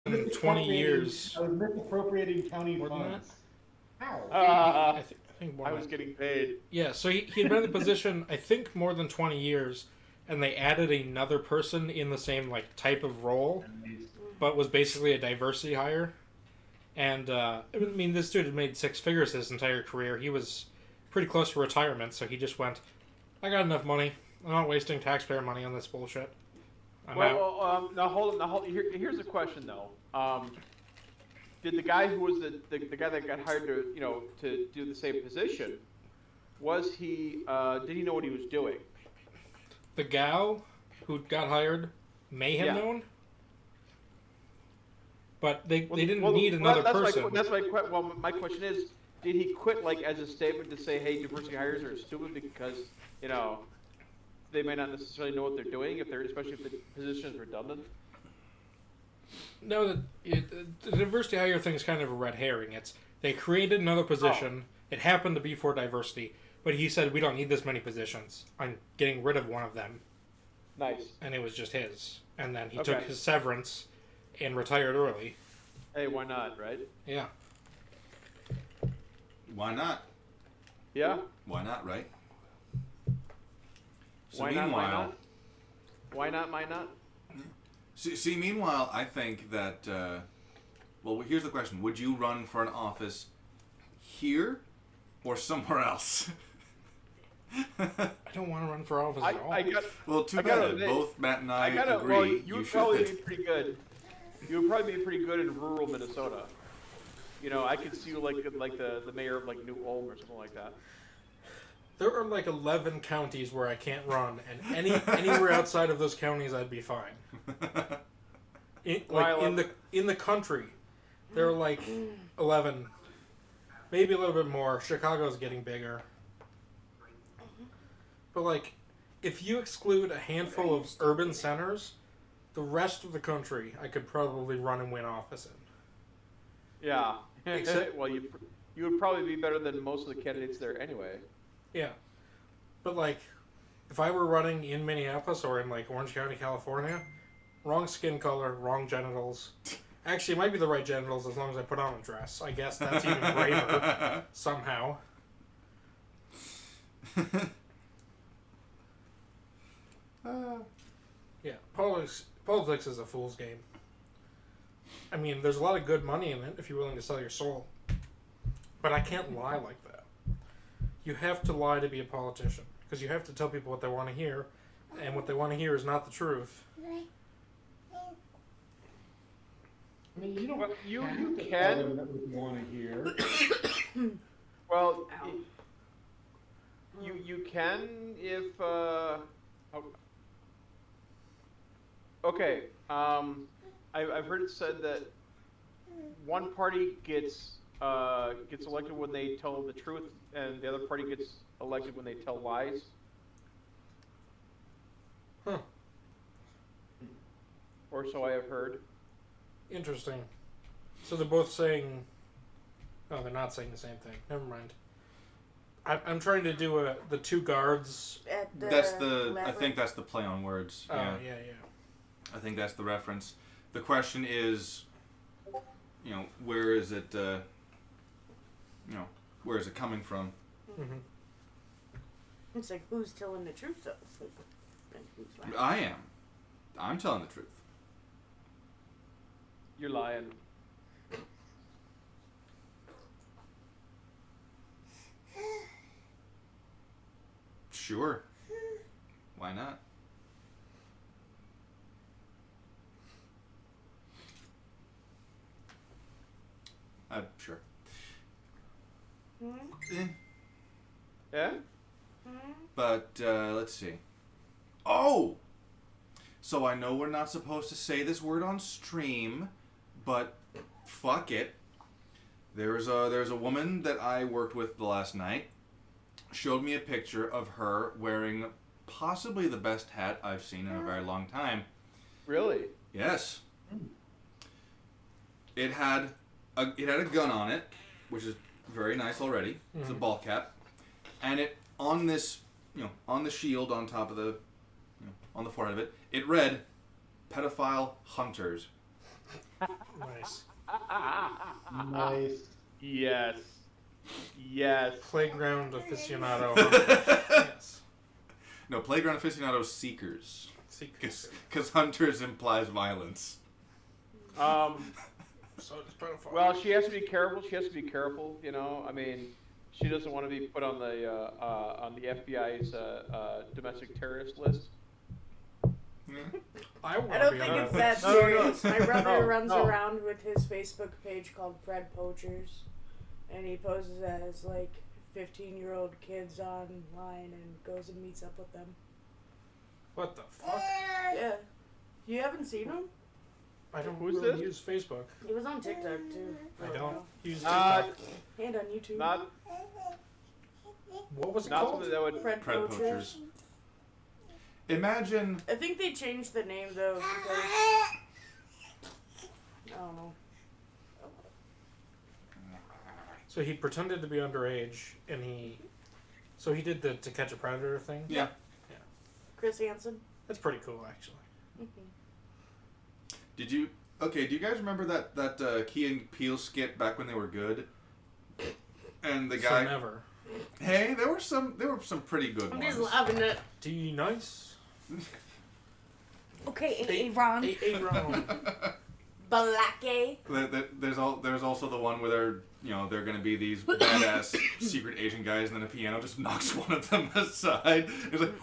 than 20 years. I was misappropriating county More than funds. How? I think more I than was that. getting paid. Yeah, so he had been in the position, I think, more than 20 years, and they added another person in the same like type of role, but was basically a diversity hire. And I mean, this dude had made six figures his entire career. He was pretty close to retirement, so he just went, "I got enough money. I'm not wasting taxpayer money on this bullshit. I'm out." Now hold on. Here's a question though. Did the guy who was the guy that got hired to do the same position, was he did he know what he was doing? The gal who got hired may have known, but they didn't need another person. My question is, did he quit like as a statement to say, hey, diversity hires are stupid because they may not necessarily know what they're doing especially if the position is redundant? No, the diversity hire thing is kind of a red herring. It's they created another position. It happened to be for diversity, but he said we don't need this many positions. I'm getting rid of one of them. Nice. And it was just his. And then he took his severance and retired early. Hey, why not, right? Yeah. Why not? Yeah. Why not, right? So Why not? Why not? Why not? See, meanwhile, I think that, well, here's the question. Would you run for an office here or somewhere else? I don't want to run for office at all. Well, too bad. Both Matt and I agree. Well, you would probably be pretty good. You would probably be pretty good in rural Minnesota. I could see you like the mayor of like New Ulm or something like that. There are like 11 counties where I can't run, and anywhere outside of those counties, I'd be fine. In the country, there are like 11, maybe a little bit more. Chicago's getting bigger, but like, if you exclude a handful of urban centers, the rest of the country, I could probably run and win office in. Yeah. Well, you would probably be better than most of the candidates there anyway. Yeah. But, like, if I were running in Minneapolis or in, like, Orange County, California, wrong skin color, wrong genitals. Actually, it might be the right genitals as long as I put on a dress. I guess that's even braver, somehow. Yeah, politics is a fool's game. I mean, there's a lot of good money in it if you're willing to sell your soul. But I can't lie like that. You have to lie to be a politician. Because you have to tell people what they want to hear. And what they want to hear is not the truth. I mean, you don't. You have to can. tell them what you want to hear. Well, you can if. Okay. I've heard it said that one party gets elected when they tell the truth, and the other party gets elected when they tell lies. Huh. Or so I have heard. Interesting. So they're both saying... No, they're not saying the same thing. Never mind. I'm trying to do the two guards... I think that's the play on words. Oh, yeah. I think that's the reference. The question is, where is it, where is it coming from? Mm-hmm. It's like, who's telling the truth, though? And who's lying? I am. I'm telling the truth. You're lying. Sure. Why not? Sure. Yeah? But, let's see. Oh! So I know we're not supposed to say this word on stream, but fuck it. There's a woman that I worked with the last night, showed me a picture of her wearing possibly the best hat I've seen in a very long time. Really? Yes. It had a gun on it, which is very nice already. It's a ball cap, and it on this, on the shield on top of the, on the forehead of it, it read, "Pedophile Hunters." Nice. Nice. Yes. Yes. Playground aficionado. Yes. No, playground aficionado seekers. Seekers. Because hunters implies violence. So does pedophile. Well, she has to be careful. She has to be careful. You know, I mean, she doesn't want to be put on the FBI's domestic terrorist list. I don't think it's that serious. My brother runs no. around with his Facebook page called Fred Poachers, and he poses as like 15-year-old kids online and goes and meets up with them. What the fuck? Yeah, you haven't seen him? I don't Who's really this? use Facebook. He was on TikTok too. I don't use Uh, TikTok. And on YouTube. Not What was it not called? something that would. Fred Pred Poachers. poachers. Imagine. I think they changed the name though because I don't know. So he pretended to be underage, and he did the To Catch a Predator thing. Yeah. Chris Hansen. That's pretty cool, actually. Did you? Okay. Do you guys remember that Key and Peele skit back when they were good? And the guy. So never. Hey, there were some pretty good I'm ones. just loving it. D nice. Okay, Ron. Blackie. There's also the one where they're gonna be these badass secret agent guys, and then a piano just knocks one of them aside. It's like,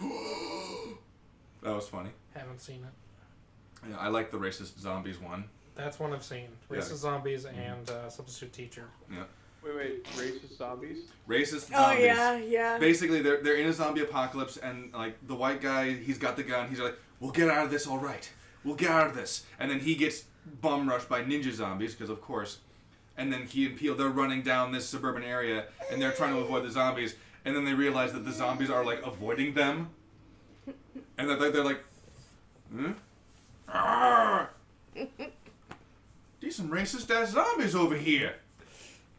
that was funny. Haven't seen it. Yeah, I like the racist zombies one. That's one I've seen. Yeah. Racist Zombies and Substitute Teacher. Yeah. Wait, racist zombies? Racist zombies. Oh yeah. Basically, they're in a zombie apocalypse, and like the white guy, he's got the gun. He's like, "We'll get out of this, all right. We'll get out of this." And then he gets bum rushed by ninja zombies, because of course. And then Key and Peele, they're running down this suburban area, and they're trying to avoid the zombies. And then they realize that the zombies are like avoiding them, and they're like, "Hmm? Arr! There's some racist ass zombies over here."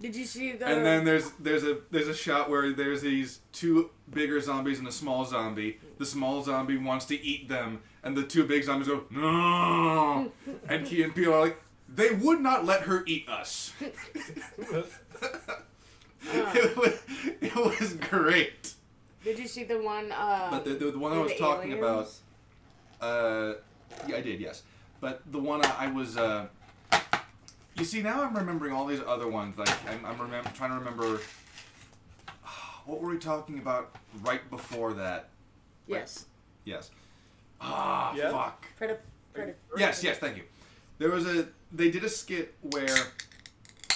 Did you see the? And then there's a shot where there's these two bigger zombies and a small zombie. The small zombie wants to eat them, and the two big zombies go, "No!" And Key and Peele are like, "They would not let her eat us." It was great. Did you see the one? But the one I was talking about, yeah, I did, yes. But the one I was, you see, now I'm remembering all these other ones. Like I'm trying to remember. What were we talking about right before that? Yes. Yes. Yeah? Fuck. Predator. Yes, thank you. They did a skit where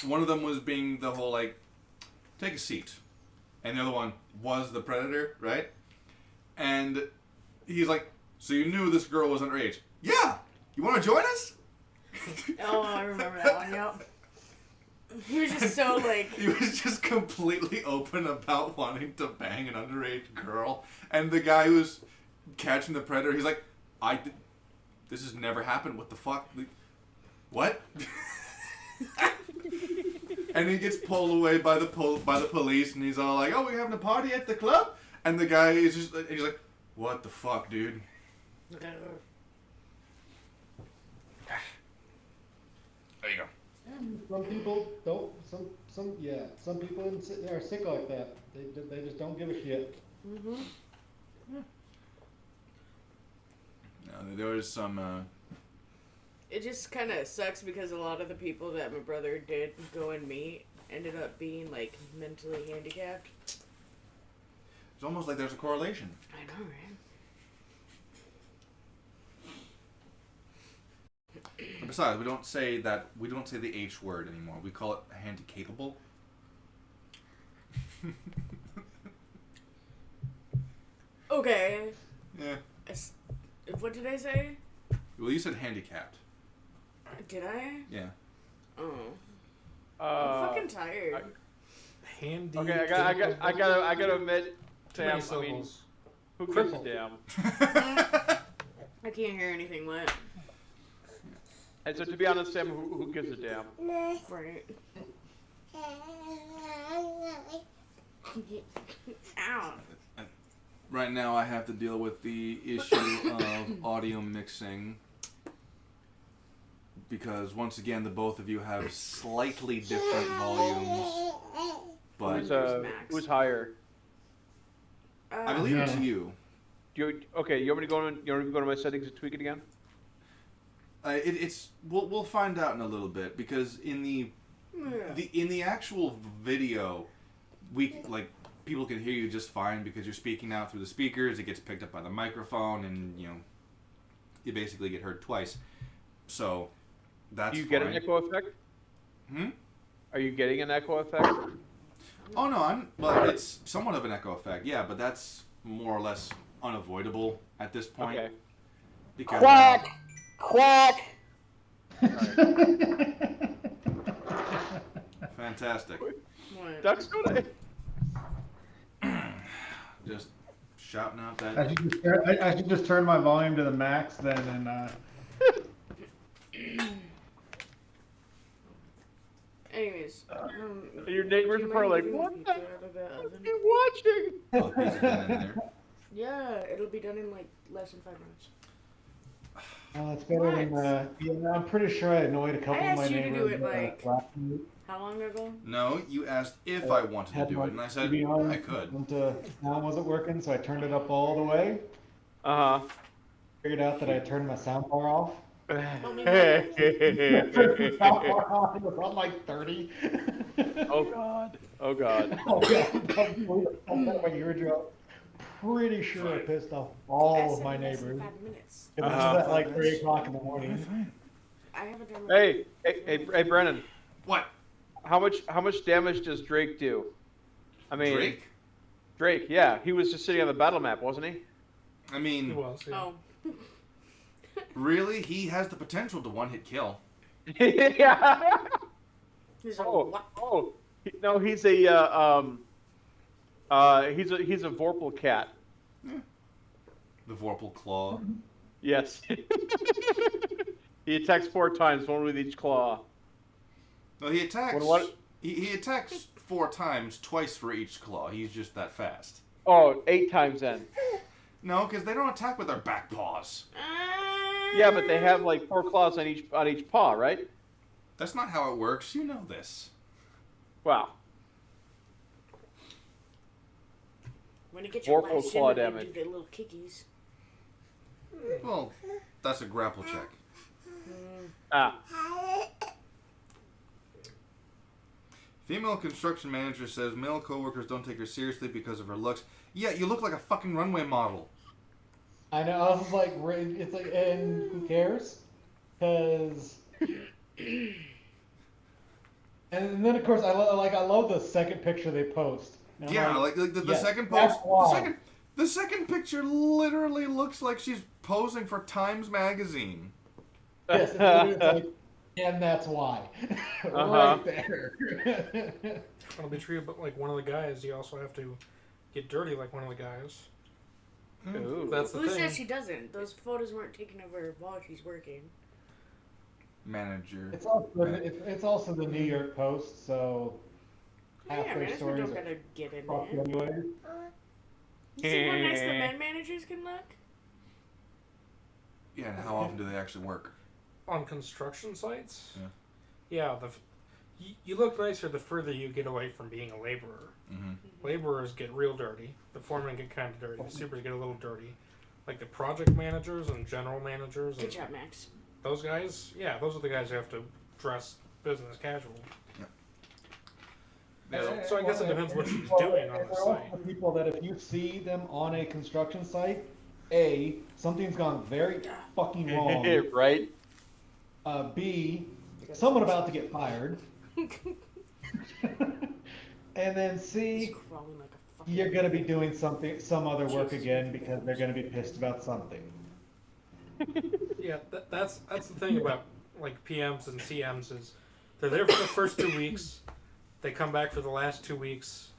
one of them was being the whole like, take a seat, and the other one was the predator, right? And he's like, so you knew this girl was underage? Yeah. You want to join us? Oh, I remember that one. Yep. He was just so like. He was just completely open about wanting to bang an underage girl, and the guy who's catching the predator, he's like, this has never happened. What the fuck? What? And he gets pulled away by the police, and he's all like, "Oh, we're having a party at the club," and the guy is just, and he's like, "What the fuck, dude?" There you go. Some people don't. Some people are sick like that. They just don't give a shit. Mhm. No, there was some. It just kind of sucks because a lot of the people that my brother did go and meet ended up being like mentally handicapped. It's almost like there's a correlation. I know, right? And besides, we don't say the H word anymore. We call it handicapable. Okay. Yeah. What did I say? Well, you said handicapped. Did I? Yeah. Oh. I'm fucking tired. Handy. Okay, I gotta admit, Sam. Too many I mean, syllables. who gives a damn? I can't hear anything lit. And so, to be honest, Sam, who gives a damn? Right. Ow. Right now, I have to deal with the issue of audio mixing because once again, the both of you have slightly different volumes. But Who's higher? I believe it's Yeah. you. You want me to go to my settings and tweak it again? We'll find out in a little bit, because in the actual video, people can hear you just fine because you're speaking out through the speakers. It gets picked up by the microphone, and you basically get heard twice. So that's Do you get fine. an echo effect? Hmm? Are you getting an echo effect? Oh no, well, it's somewhat of an echo effect, yeah, but that's more or less unavoidable at this point. Okay. Because Quack! Quack! fantastic. What? Ducks go to... Just shouting out I that. should just turn my volume to the max then, and Anyways, Your neighbors do are you probably mind like, getting what the the pizza out of the oven? are you watching? Oh, pizza's been in there. Yeah, it'll be done in like less than 5 minutes. it's better than. Yeah, I'm pretty sure I annoyed a couple I of my asked you to do neighbors. it, like- last week. How long ago? No, you asked if I wanted to Had do my it, and I said TV on, I could. And sound wasn't working, so I turned it up all the way. Uh-huh. Figured out that I turned my sound bar off. Oh It was on like 30. God. Oh God. Oh yeah, my eardrum. Pretty sure I pissed off all of my neighbors. 5 minutes. It was Uh-huh. at like 3 o'clock in the morning. I haven't done. Hey, Brennan. What? How much damage does Drake do? I mean, Drake? yeah, he was just sitting on the battle map, wasn't he? I He mean, was. Yeah. Oh. really, he has the potential to one-hit kill. Yeah. He's a No, he's a he's a Vorpal cat. The Vorpal Claw. Yes. He attacks 4 times, one with each claw. No, he attacks. What? He attacks 4 times, twice for each claw. He's just that fast. Oh, 8 times then. No, because they don't attack with their back paws. Yeah, but they have like 4 claws on each paw, right? That's not how it works. You know this. Wow. When you get your Vorpal last claw in, they damage. do their little kickies. Well, that's a grapple check. Ah. Female construction manager says male coworkers don't take her seriously because of her looks. Yeah, you look like a fucking runway model. I know. I was like, it's like, and who cares? Because. And then of course I love the second picture they post. And I'm Yeah, like the yes, second that's post. why. The second picture literally looks like she's posing for Times Magazine. Yes, it's literally like, and that's why. Uh-huh. Right there. It'll be true, but like one of the guys, you also have to get dirty like one of the guys. Ooh. That's the Who thing. says she doesn't? Those photos weren't taken of her while she's working. Manager. It's also the New York Post, so half Yeah, their management stories don't are gotta get in fucked there. anyway. You see how nice the men managers can look? Yeah, and how often do they actually work? On construction sites? Yeah. Yeah, you look nicer the further you get away from being a laborer. Mm-hmm. Laborers get real dirty. The foremen get kind of dirty. The supers get a little dirty. Like the project managers and general managers. Good And job, Max. those guys, yeah, those are the guys who have to dress business casual. So I guess it depends what she's doing on the There are site. also people that if you see them on a construction site, A, something's gone very fucking wrong. Right? B, someone about to get fired. And then He's C, crawling like a fucking. you're gonna be doing some other work again because they're gonna be pissed about something. Yeah, that's the thing about like PMs and CMs is they're there for the first 2 weeks. They come back for the last 2 weeks.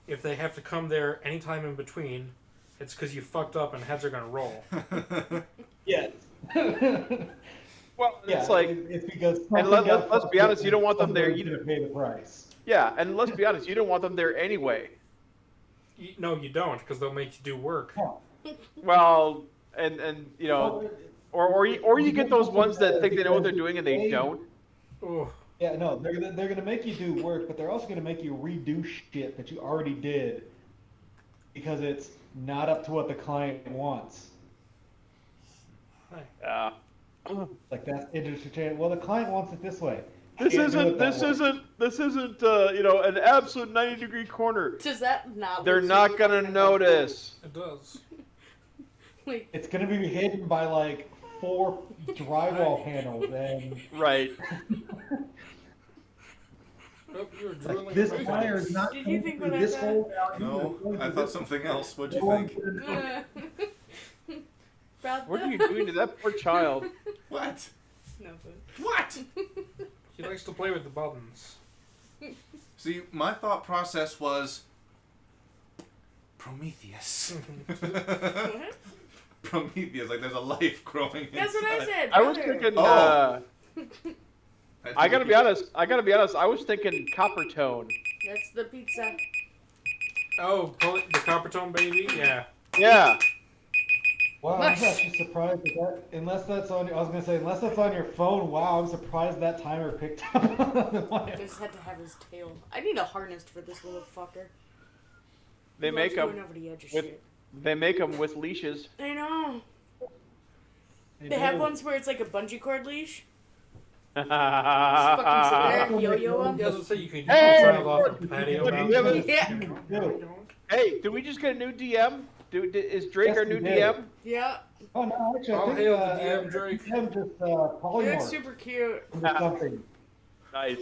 If they have to come there anytime in between, it's because you fucked up and heads are gonna roll. Yes. Well, Yeah, it's like, it's because and let's be honest, you don't want them there. You're gonna pay the price. Yeah, and let's be honest, you don't want them there anyway. No, you don't, because they'll make you do work. Oh. Well, and you know, Or you get those ones that think they know what they're doing and they don't. Oh, Yeah, no, they're gonna make you do work, but they're also gonna make you redo shit that you already did because it's not up to what the client wants. Yeah. Like that's interesting. Well, the client wants it this way. This Can't do it isn't. that This way. isn't. This isn't. An absolute 90-degree corner. Does that not? They're look not super gonna fucking notice. it does. Like, It's gonna be hidden by like 4 drywall panels and Right. Oh, you're like, drooling. this in my wire face. is not Did you coming think through what I this said? hole down here, No, it's going I through thought this something hole. else. What'd you Going think? through the- About What are you that? doing to that poor child? What? Nothing. What? He likes to play with the buttons. See, my thought process was Prometheus. What? Prometheus, like there's a life growing That's what I inside. said. I was brother. thinking. Oh. I gotta be honest. I was thinking copper tone. That's the pizza. Oh, the Coppertone baby? Yeah. Yeah. Wow, I'm Mush. actually surprised that unless that's on. I was gonna say unless that's on your phone. Wow, I'm surprised that timer picked up on the I wire. just had to have his tail. I need a harness for this little fucker. They He make loves going them. over the edge of with- shit. They make them with leashes. I know. They have ones where it's like a bungee cord leash. Just fucking sit there and yo-yo them. Yeah, I was gonna say you could Hey! try it off the patio. Look, now. we have a- Yeah. Hey, did we just get a new DM? Is Drake Yes, our we new did. DM? Yeah. Oh no, actually, All I think hail the DM, Drake. DM just He looks polymorphed super cute. into something. Nice.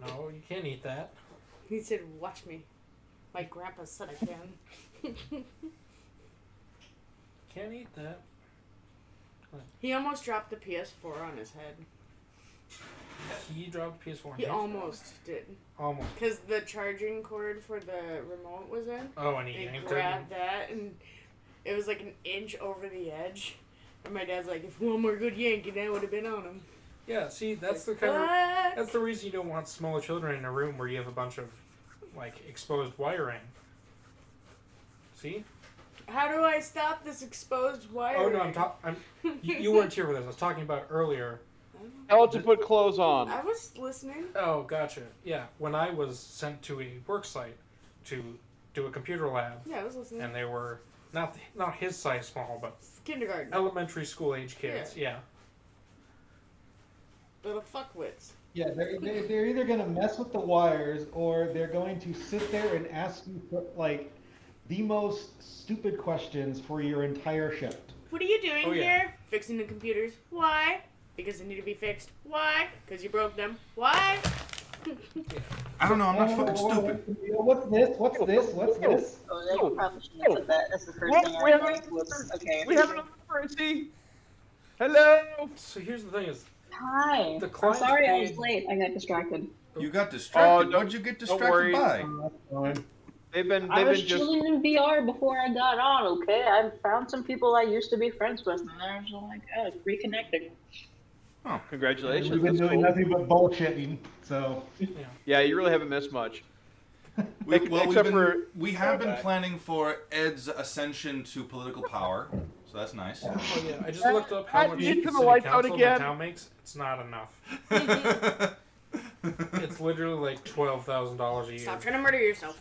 No, you can't eat that. He said, "Watch me." My grandpa said I can. Can't eat that. He almost dropped the PS4 on his head. He dropped PS4. He almost did. Almost. Because the charging cord for the remote was in. Oh, and he They yanked it. grabbed that, and it was like an inch over the edge. And my dad's like, if one more good yank, and that would have been on him. Yeah, see, that's the kind of that's the reason you don't want smaller children in a room where you have a bunch of like exposed wiring. See? How do I stop this exposed wire? Oh no, you weren't here for this. I was talking about earlier. Tell it to put clothes on. I was listening. Oh, gotcha. Yeah, when I was sent to a work site to do a computer lab, Yeah, I was listening. and they were not his size small, but Kindergarten. elementary school age kids. Yeah. Little fuckwits. Yeah, they're either gonna mess with the wires or they're going to sit there and ask you for like the most stupid questions for your entire shift. What are you doing Oh, yeah. here? Fixing the computers. Why? Because they need to be fixed. Why? Because you broke them. Why? I don't know, I'm not fucking stupid. What's this? What's this? What's this? Oh, they probably shouldn't have said that. That's the first What? thing We I have think. Whoops. Okay. We have another emergency. Hello. So here's the thing: is Hi. The I'm client sorry I was paid- late. I got distracted. You got distracted. don't- What'd you get don't worry. distracted by? Fine. They've been I was just. chilling in VR before I got on. Okay, I found some people I used to be friends with, and I was like, oh, reconnecting. Oh, congratulations. We've been That's doing cool. nothing but bullshitting, so. Yeah, you really haven't missed much. Except for- we have been Okay. planning for Ed's ascension to political power, so that's nice. Oh yeah, I just looked up how much Get to city the lights out council my again. town makes. It's not enough. It's literally like $12,000 a year. Stop trying to murder yourself.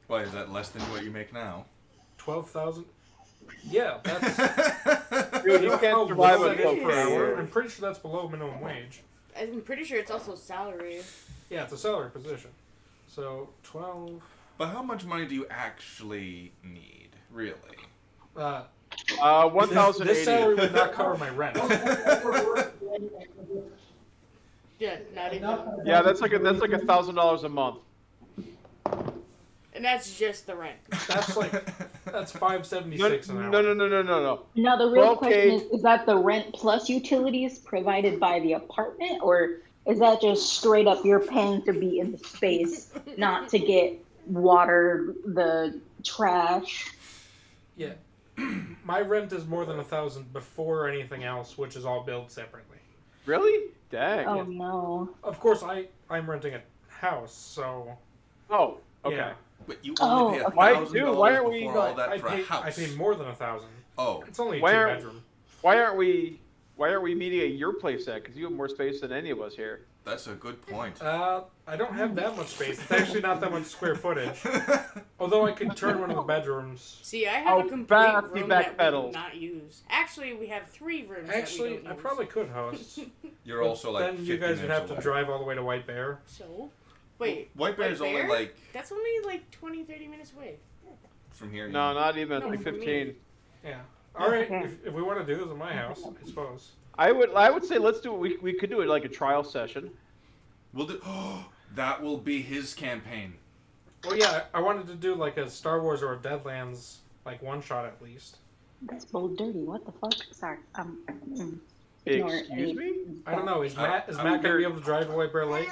Why is that less than what you make now? 12,000. Yeah, that's. Dude, you know can't how survive low on that is per hour? 12 I'm pretty sure that's below minimum wage. I'm pretty sure it's also salary. Yeah, it's a salary position. So 12. But how much money do you actually need, really? Uh, 1,080. this salary would not cover my rent. Yeah, not even. Yeah, that's like $1,000 a month. And that's just the rent. That's $576 an hour. No. Now the real 12K. question is that the rent plus utilities provided by the apartment, or is that just straight up you're paying to be in the space, not to get water, the trash? Yeah, my rent is more than 1,000 before anything else, which is all billed separately. Really? Dang. Oh no. Of course, I'm renting a house, so Oh, okay. yeah. But you only pay Oh, okay. Why $1,000 aren't we- before all that I for a pay house. more than 1,000. Oh, It's only a Why 2-bedroom. Why aren't we meeting at your place at? Because you have more space than any of us here. that's a good point. I don't have that much space. It's actually not that much square footage. Although I could turn one of the bedrooms. See, I have a Oh, complete back room back that we pedals. do not use. Actually, we have 3 rooms Actually, that we don't I use. probably could host. You're also like then 50 you guys would minutes have to away. drive all the way to White Bear. So? Wait. White Bear's only Bear? like That's only like 20, 30 minutes away. from here. No, not even No, like for me. 15. Yeah. All right. Okay. If we want to do this at my house, I suppose. I would say let's do it. We could do it like a trial session. We'll do. That will be his campaign. Well, yeah, I wanted to do like a Star Wars or a Deadlands like one shot at least. That's bold dirty. What the fuck? Sorry. Ignore it. Excuse me? I don't know. Is Matt I'm gonna be able to drive to White Bear Lake?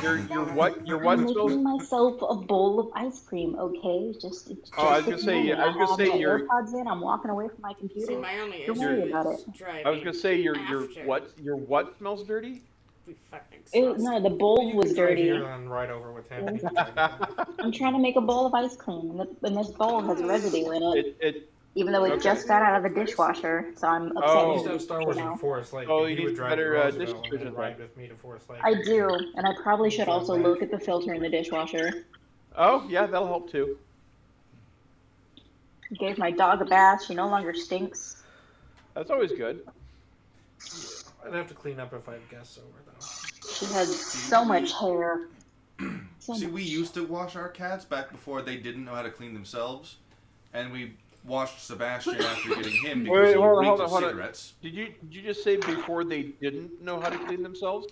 You're what? You're what? I'm Smells? making myself a bowl of ice cream, okay? Just. Oh, I was gonna say. I was gonna say my you're. AirPods in. I'm walking away from my See, computer. my only Don't issue worry about is it. driving. I was gonna say your after. what smells dirty? We fucking exhausted. No, the bowl You was could drive dirty. here and ride over with him. and you can drive back. I'm trying to make a bowl of ice cream, and this bowl has residue in it, It even though it Okay. just got out of the dishwasher. So I'm upset. Oh. I with used to the have Star Wars dishwasher in now. Forest Lake. Oh, and you he need would drive better, to dish Roosevelt and detergent, then ride then. with me to Forest Lake. I do, and I probably should Drive also back. look at the filter in the dishwasher. Oh yeah, that'll help too. Gave my dog a bath. She no longer stinks. That's always good. I'd have to clean up if I have guests over though. She has so much hair. So See, much. we used to wash our cats back before they didn't know how to clean themselves, and we washed Sebastian after getting him because Wait, he hold on, reeked hold of on, hold on. cigarettes. Did you just say before they didn't know how to clean themselves?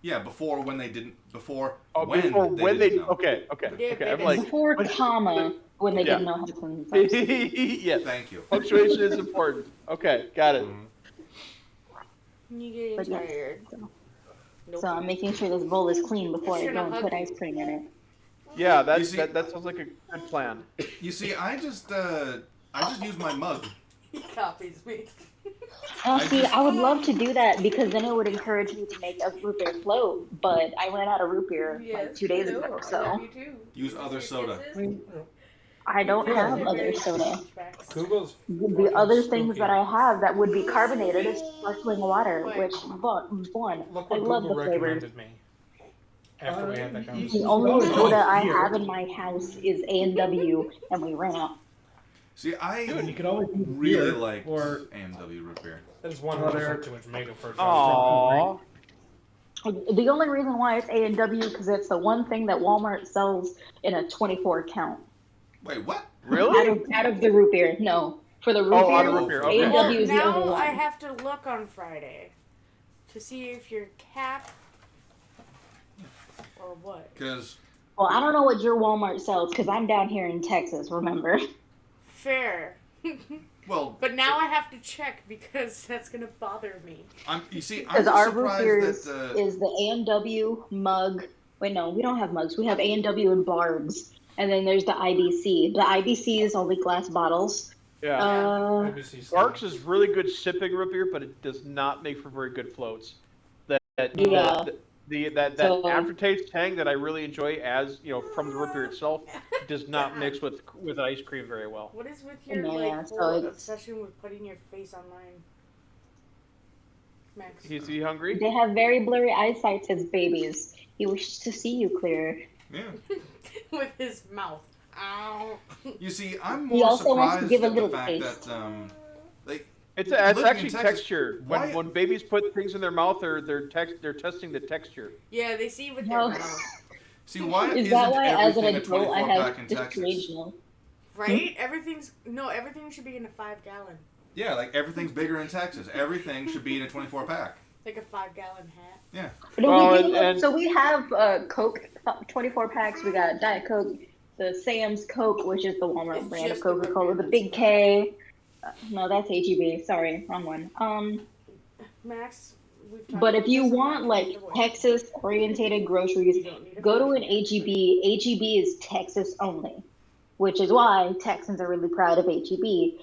Yeah, before when they didn't. Before Oh, when before they when they didn't know. okay. Yeah, I'm they like Before comma, when they Yeah. didn't know how to clean themselves. yeah. Thank you. Punctuation is important. Okay, got it. You getting But yeah. tired. So- Nope. So I'm making sure this bowl is clean before I Should've go and put hugged ice you. cream in it. Yeah, You see- that sounds like a good plan. You see, I just use my mug. He copies me. Oh, I see, just- I would love to do that because then it would encourage me to make a root beer float, but I ran out of root beer like 2 days ago, I love so you too. Use other soda. I don't have other soda. Google's The fucking other things spooky. that I have that would be carbonated is sparkling water, which, one, Look I what love Google the flavors. recommended me. After we had that The conversation. only Oh, soda I here. have in my house is A&W, and we ran out. See, I You could always use really beer liked or AMW root beer. That is 100% too much mega for a Aww. The only reason why it's A&W because it's the one thing that Walmart sells in a 24 count. Wait, what? Really? Out of the root beer, no. For the root Oh, beer, out of root beer, okay. A&W Well, is the now only I one. have to look on Friday to see if you're capped or what. Because Well, I don't know what your Walmart sells because I'm down here in Texas, remember? Fair. well, But now I have to check because that's gonna bother me. I'm just Because our root surprised beer that is the A&W mug. Wait, no, we don't have mugs. We have A&W and barbs. And then there's the IBC. The IBC is only glass bottles. Yeah. IBC Barks is really good sipping root beer, but it does not make for very good floats. That Yeah. that So- aftertaste tang that I really enjoy as from the root beer itself does not mix with ice cream very well. What is with your Yeah, so whole it's- obsession with putting your face online, Max? Is he hungry? They have very blurry eyesight as babies. He wishes to see you clearer. yeah. With his mouth. Ow. You see, I'm He more also wants to surprised give a at the little fact taste. that like It's living in actually Texas, texture. why- When babies put things in their mouth, they're testing the texture. Yeah, they see with No. their mouth. see why Is isn't that why, as an everything a adult, I 24 pack have in this Texas? strange no? Right? Everything should be in a 5-gallon. Yeah, like everything's bigger in Texas. Everything should be in a 24 pack. Like a 5-gallon hat. Yeah. No, Well, we do. and- So we have Coke 24 packs. We got Diet Coke, the Sam's Coke, which is the Walmart It's brand of just the Coca-Cola, the root Big K. No, that's HEB. Sorry, wrong one. Max, we've talked But about if you this want enough. like Either way. Texas-orientated groceries, You don't need a go to filter. an HEB. HEB is Texas only, which is why Texans are really proud of HEB.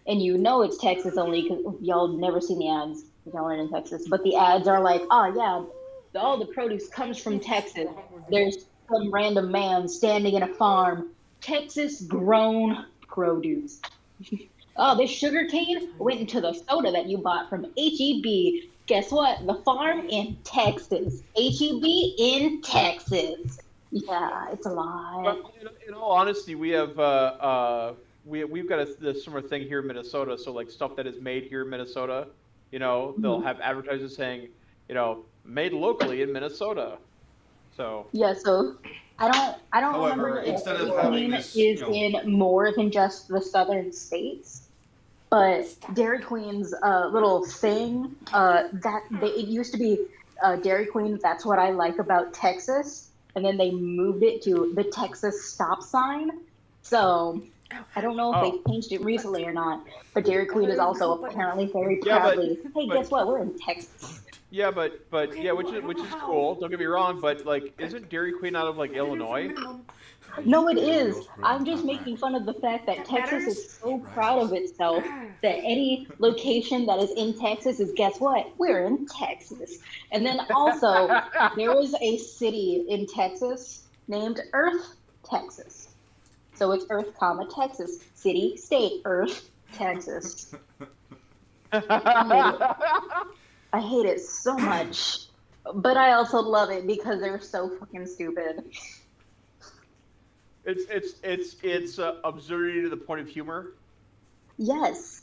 And you know it's Texas only because y'all never seen the ads. Y'all aren't in Texas, but the ads are like, oh yeah, all the produce comes from Texas. There's some random man standing in a farm, Texas grown produce. Oh, this sugar cane went into the soda that you bought from HEB. Guess what? The farm in Texas. HEB in Texas. Yeah, it's a lot. Well, in all honesty, we have we've got the similar thing here in Minnesota. So like stuff that is made here in Minnesota, they'll Mhm. have advertisers saying, made locally in Minnesota. So Yeah, so I don't remember However, if instead of Dairy having Queen this, is in more than just the southern states, but Dairy Queen's little thing it used to be Dairy Queen. That's what I like about Texas, and then they moved it to the Texas stop sign. So I don't know if oh they've changed it recently or not, but Dairy Queen is also apparently very yeah, proudly, hey, but guess what? We're in Texas. yeah, but Okay, yeah, well, I don't which know is how. cool. Don't get me wrong, but like, isn't Dairy Queen out of like I did it for Illinois? minimum. No, it is. I'm just making fun of the fact that That Texas matters? is so proud of itself that any location that is in Texas is, guess what? We're in Texas. And then also, there is a city in Texas named Earth, Texas. So it's Earth, comma, Texas. City, state, Earth, Texas. I hate it. I hate it so much. But I also love it because they're so fucking stupid. It's absurdity to the point of humor. Yes.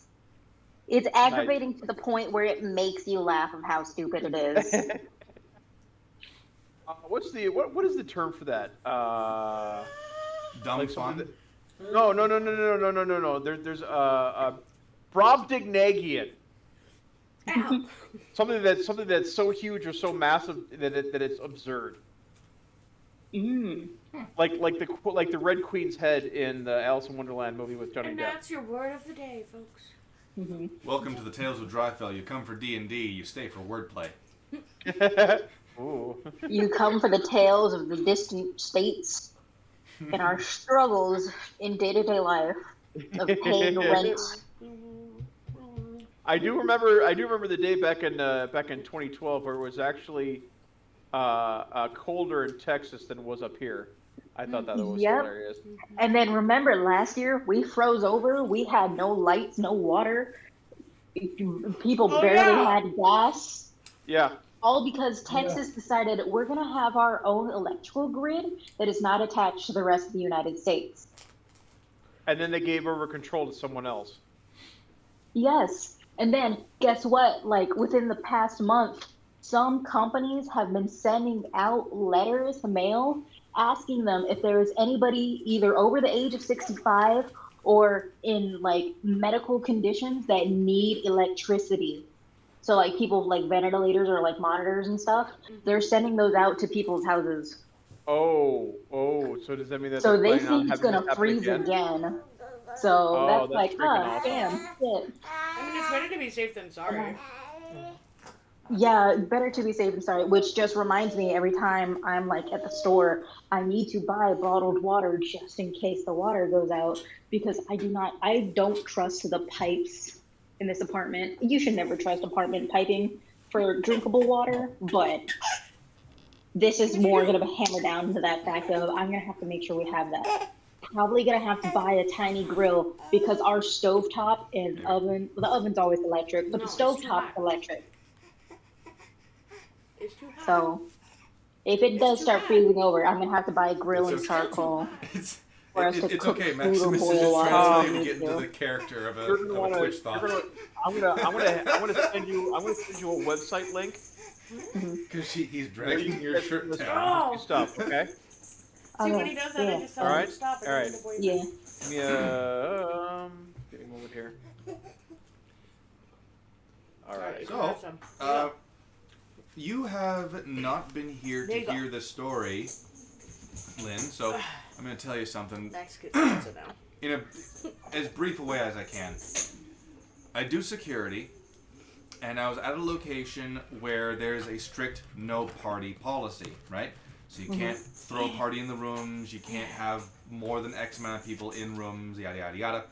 It's aggravating to the point where it makes you laugh of how stupid it is. What is the term for that? Dumb Like fun. something no. There's Brobdingnagian. Ow. Something that's so huge or so massive that it's absurd. Mm. Like the Red Queen's head in the Alice in Wonderland movie with Johnny And Depp. that's your word of the day, folks. Hmm. Welcome to the Tales of Drifell. You come for D&D, you stay for wordplay. Ooh. You come for the tales of the distant states and our struggles in day-to-day life of paying rent. I do remember the day back in 2012 where it was actually colder in Texas than it was up here. I thought that was Yep. hilarious. And then remember last year we froze over. We had no lights, no water. People Oh, barely yeah. had gas. Yeah. All because Texas decided we're going to have our own electrical grid that is not attached to the rest of the United States. And then they gave over control to someone else. Yes. And then guess what? Like within the past month, some companies have been sending out letters, mail, asking them if there is anybody either over the age of 65 or in like medical conditions that need electricity. So like people with, like ventilators or like monitors and stuff, they're sending those out to people's houses. Oh. So does that mean that So they're they planning on think it's having this gonna happen freeze again? again. So Oh, that's that's like, freaking awesome. damn, shit. I mean, it's better to be safe than sorry. Yeah, better to be safe than sorry, which just reminds me every time I'm like at the store, I need to buy bottled water just in case the water goes out because I don't trust the pipes in this apartment. You should never trust apartment piping for drinkable water, but this is more going to hammer down to that fact of I'm going to have to make sure we have that. Probably going to have to buy a tiny grill because our stovetop and oven, well, the oven's always electric, but No, the it's too stovetop's hot. electric. It's too hot. So if it does too start hot. freezing over, I'm gonna have to buy a grill and It's charcoal It's, for us to it's cook okay, food Maximus or is boil just trying to water. tell if you we to need get into to. the character of You're gonna a want Twitch to. thought. I'm gonna send you a website link. Because he's Where you dragging can your get shirt this down. Oh. stuff. Okay. See, when he does that, I Yeah. just tell All him right. to stop and All then right. the boyfriend. Yeah. Give me give me a moment here. All Alright, right. you So, can have some. You have not been here There to you go. hear the story, Lynn, so I'm going to tell you something Max gets pizza now. in as brief a way as I can. I do security, and I was at a location where there's a strict no party policy, right? So you can't throw a party in the rooms, you can't have more than X amount of people in rooms, yada, yada, yada.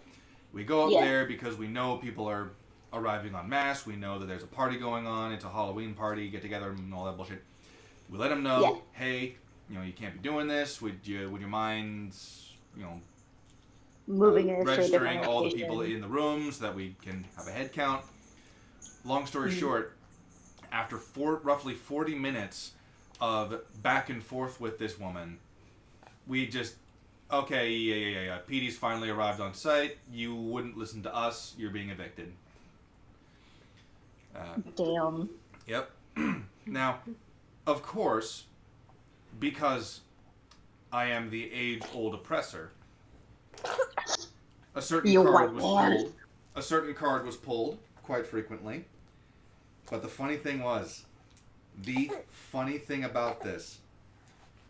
We go up there because we know people are arriving en masse, we know that there's a party going on, it's a Halloween party, get together and all that bullshit. We let them know, hey, you can't be doing this, would you mind, moving it to a registering different all the location. people in the rooms so that we can have a head count. Long story short, after roughly 40 minutes of back and forth with this woman, we just, okay, yeah. PD's finally arrived on site. You wouldn't listen to us. You're being evicted. Damn. Yep. Now, of course, because I am the age-old oppressor, a certain You card white was man. pulled. A certain card was pulled quite frequently. But the funny thing about this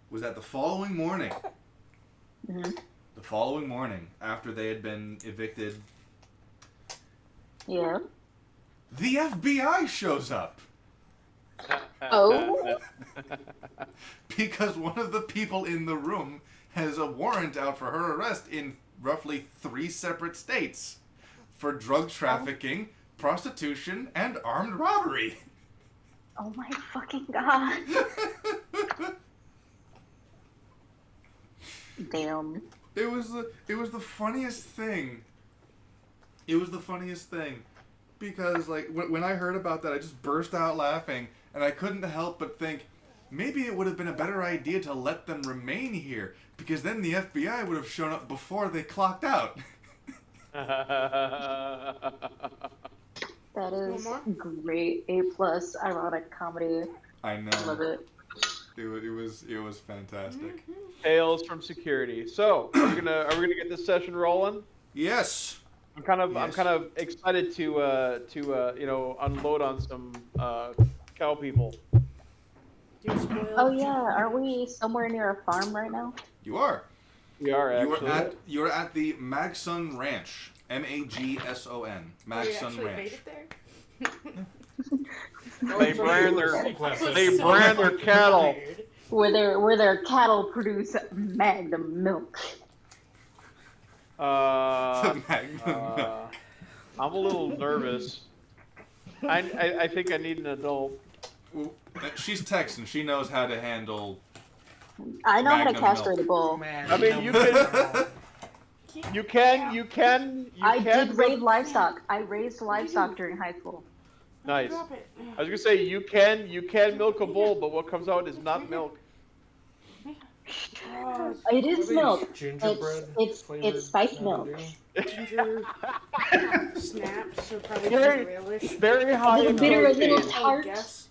was that the following morning, after they had been evicted, Yeah. the FBI shows up. Oh. Because one of the people in the room has a warrant out for her arrest in roughly 3 separate states for drug trafficking, prostitution, and armed robbery. Oh my fucking god. Damn. It was the funniest thing. It was the funniest thing. Because, like, when I heard about that, I just burst out laughing, and I couldn't help but think, maybe it would have been a better idea to let them remain here, because then the FBI would have shown up before they clocked out. That is great. A+ ironic comedy. I know. Love it. It was fantastic. Tales from security. So, are we gonna get this session rolling? Yes. I'm kind of excited to unload on some cow people. Oh yeah, are we somewhere near a farm right now? You are. We are actually. You're at the Magson Ranch. Magson. Magson Ranch. They brand their cattle. Where their cattle produce Magnum milk. I'm a little nervous. I think I need an adult. Well, she's Texan. She knows how to handle. I know how to Magnum castrate milk. a bull. I mean, you can. I did raid livestock. I raised livestock during high school. Nice. I was gonna say you can milk a bull, but what comes out is not milk. It is milk. Gingerbread It's spiced milk. Ginger snaps are probably Very- relish. Very high in Bitter, a little protein. tart. Guess.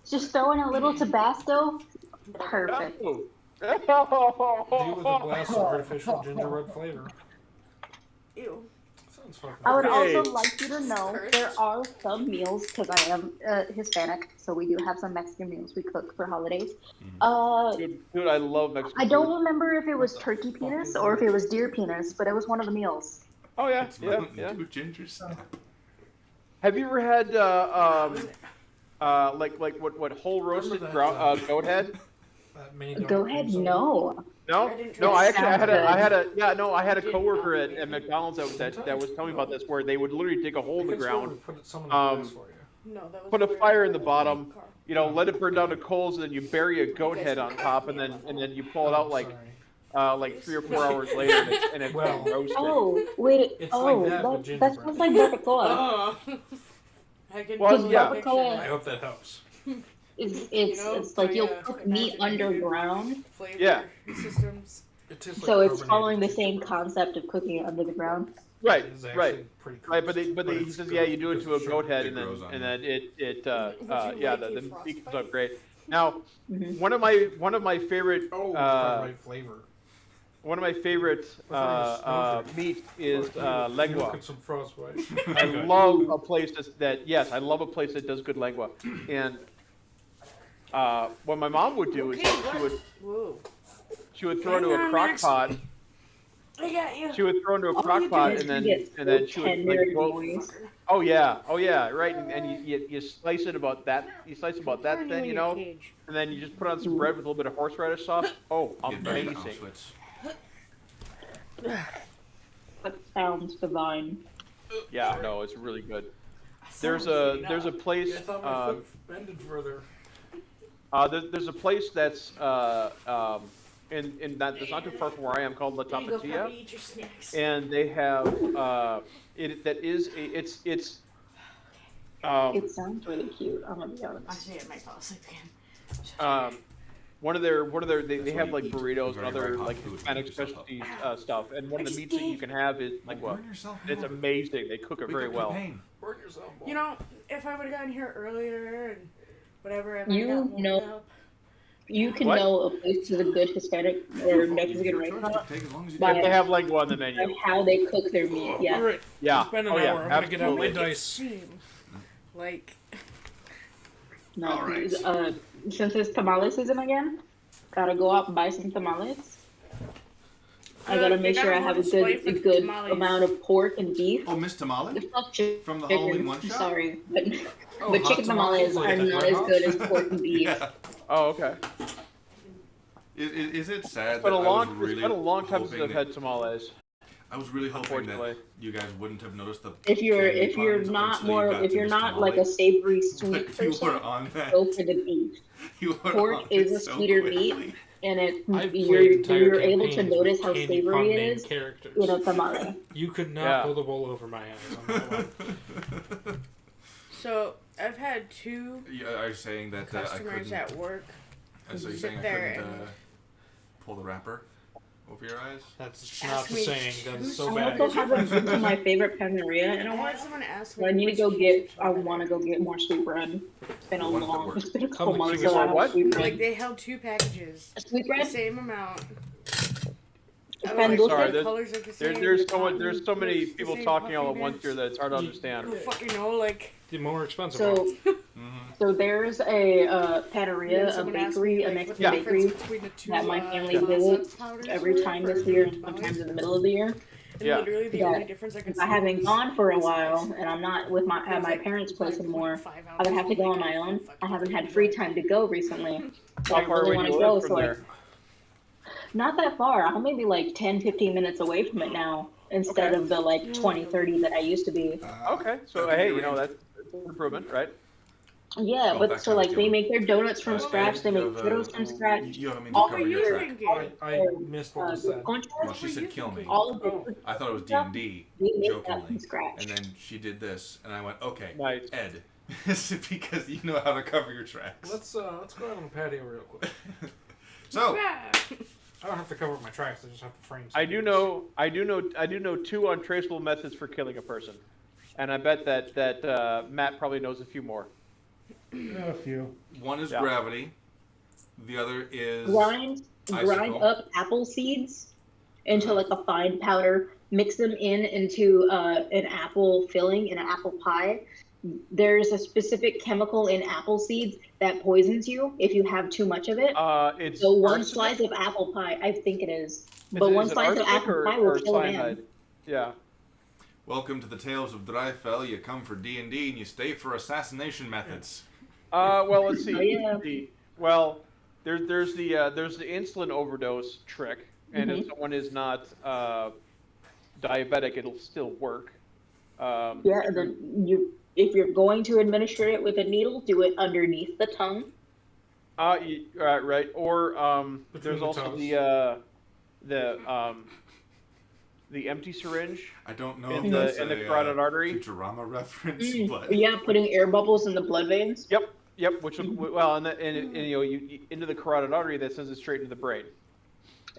Just throw in a little Tabasco. Perfect. Oh. Do with a glass of artificial gingerbread flavor. Ew. Sounds fucking I would Okay. also like you to know there are some meals, because I am Hispanic, so we do have some Mexican meals we cook for holidays. Dude, I love Mexican I don't food. remember if it was turkey penis or if it was deer penis, but it was one of the meals. Oh yeah, It's yeah, Mountain yeah. Dew ginger snap. Have you ever had like what whole roasted goat head? Go ahead, no. No, I didn't no. try I it. had a coworker at McDonald's that was telling me about this, where they would literally dig a hole in the ground, Put some in the glass for you. No, that was put a where- fire in the bottom, let it burn down to coals, and then you bury a goat head on top, and then you pull it out like 3 or 4 hours later, and it's Well- roasted. Oh, wait. It's Oh, like that, but that gingerbread. sounds like barbacoa. Oh. I can Well, picture yeah. that. I hope that helps. It's like you'll cook meat underground, Flavor Yeah. systems. It tastes so like it's carbonated following the same gingerbread. concept of cooking it under the ground. Right, It is actually right. pretty Right, close, but he it's says, good yeah, you do it because to a the goat sugar head, it and grows then on and you. then it Would you yeah, like the a meat comes frostbite? out great. Now, Mhm. one of my favorite Oh, right flavor. one of my favorite meat is Look lengua. at some frostbite. I love a place I love a place that does good lengua. And what my mom would do is Whoa. she would throw into a crock pot. I got you. She would throw into a All crock you do pot is and then get she would tender like boil. boys. Oh yeah, right. And you slice it about that. You slice about that thin, and then you just put on some bread with a little bit of horseradish sauce. Oh, Get back to amazing. Auschwitz. That sounds divine. Yeah, no, it's really good. There's a place. I thought my foot bended further. There's a place that's that's not too far from where I am, called La There you go, Tapatia, puppy, eat your snacks. and they have it's It sounds really cute. I'm gonna be honest. Honestly, I might fall asleep again. one of their they That's have what like you eat. burritos and Very, other very hot like food. Hispanic Burn yourself specialty stuff, and one of the I meats just that you can have is like what? Burn yourself. It's no. amazing. They cook it Wake very up to well. pain. Burn yourself. You know, if I would have gotten here earlier and whatever, I might You have gotten know- woken up. You can What? know a place is a good Hispanic or Mexican Your choice. restaurant Take as long as you by If they have lengua on the by menu. how they cook their meat. Yeah. All right. Yeah. It's been an Oh, yeah, hour. I'm gonna get out my absolutely. dice. Seem like No, All right. Since it's tamale season again, gotta go out and buy some tamales. I gotta They make got sure I a have a display for good good tamales. amount of pork and beef. Oh, Miss Tamale? Fuck chicken. From the Halloween one shot? Sorry, but Oh, but hot chicken tamales like are the not Red as good Hots? as pork and beef. Yeah. Oh, okay. Is it sad It's been that a I was long really it's been a long time since hoping I've that- had tamales. I was really hoping that Unfortunately. you guys wouldn't have noticed the If you're puns not until you more got if to you're Miss not like Tamale. a savory sweet But you person, were on that. go for the beef. You were Pork on is it a so sweeter quickly. meat, and I've you're played entire able to campaigns notice with how candy savory pun it named is characters. in a tamale. You could not Yeah. build a bowl over my eyes on that one. so. I've had two Are you saying that I customers couldn't? at work. So you're sit saying I there couldn't and- pull the wrapper over your eyes? That's Ask not the me saying. That's who's so I bad. also haven't been to my favorite panaderia in I a while. had someone ask So me. I need to which go cheese I was want to go get more sweet bread. It's been The ones that work. It's been a Come couple with months you. since I had What? sweet better. Like bread. they held two packages, Sweet the bread? same amount. I Ben, was look like, Sorry, the there's- colors are the same. There's the so cotton there's so many looks the people same, talking all at puffiness. once here that it's hard to I understand. don't fucking know, like. The more expensive So, one. Mm-hmm. so there's a and panaderia, then a someone asked bakery, me, a like, Mexican what the difference bakery between the two, that my family masa visits powders every were time for this year, tamales. sometimes in the middle of the year. And Yeah. literally the Yeah. only difference I could If see I haven't was gone for a the while size. and I'm not with my It at was my like parents' place 5.5 anymore, I would ounces, have to go on like, my own. fucking I haven't had huge free one. time to go recently, so I How far really away want do to you go. live from So there? not that far. I'm maybe like 10, 15 minutes away from it now instead Okay. of the like 20, 30 that I used to be. Okay, so hey, you know that's an improvement, right? Yeah, Oh, but that so kind of like they feeling. make their donuts from Uh, scratch. They you make have, churros from scratch. You have a means All to What cover were your you track. thinking? I missed what was said. Conchas, Well, she said kill me. all of Oh. the I thought it was stuff, D&D, they make that jokingly. from scratch. And then she did this, and I went, okay, Nice. Ed. Because you know how to cover your tracks. Let's go out on the patio real quick. So, Yeah. I don't have to cover my tracks. I just have to frame. I do know two untraceable methods for killing a person, and I bet that Matt probably knows a few more. A few. one is Yeah. gravity, the other is... grind Icicle. up apple seeds into like a fine powder, mix them into an apple filling in an apple pie. There's a specific chemical in apple seeds that poisons you if you have too much of it. It's So one arsenic? slice of apple pie, I think it is, Is but it- one is it slice of arsenic apple or- pie or will kill a man. cyanide? Yeah. Welcome to the Tales of Drifell. You come for D&D, and you stay for assassination methods. Well, let's see. Oh, yeah. Well, there's the insulin overdose trick, and if someone is not diabetic, it'll still work. Yeah, and then if you're going to administer it with a needle, do it underneath the tongue. Right. Or Between there's the also toes. the empty syringe. I don't know In if the- that's in the a carotid artery? Futurama reference, but... Yeah, putting air bubbles in the blood veins. Yep. Which will, well, and you know, you into the carotid artery that sends it straight into the brain.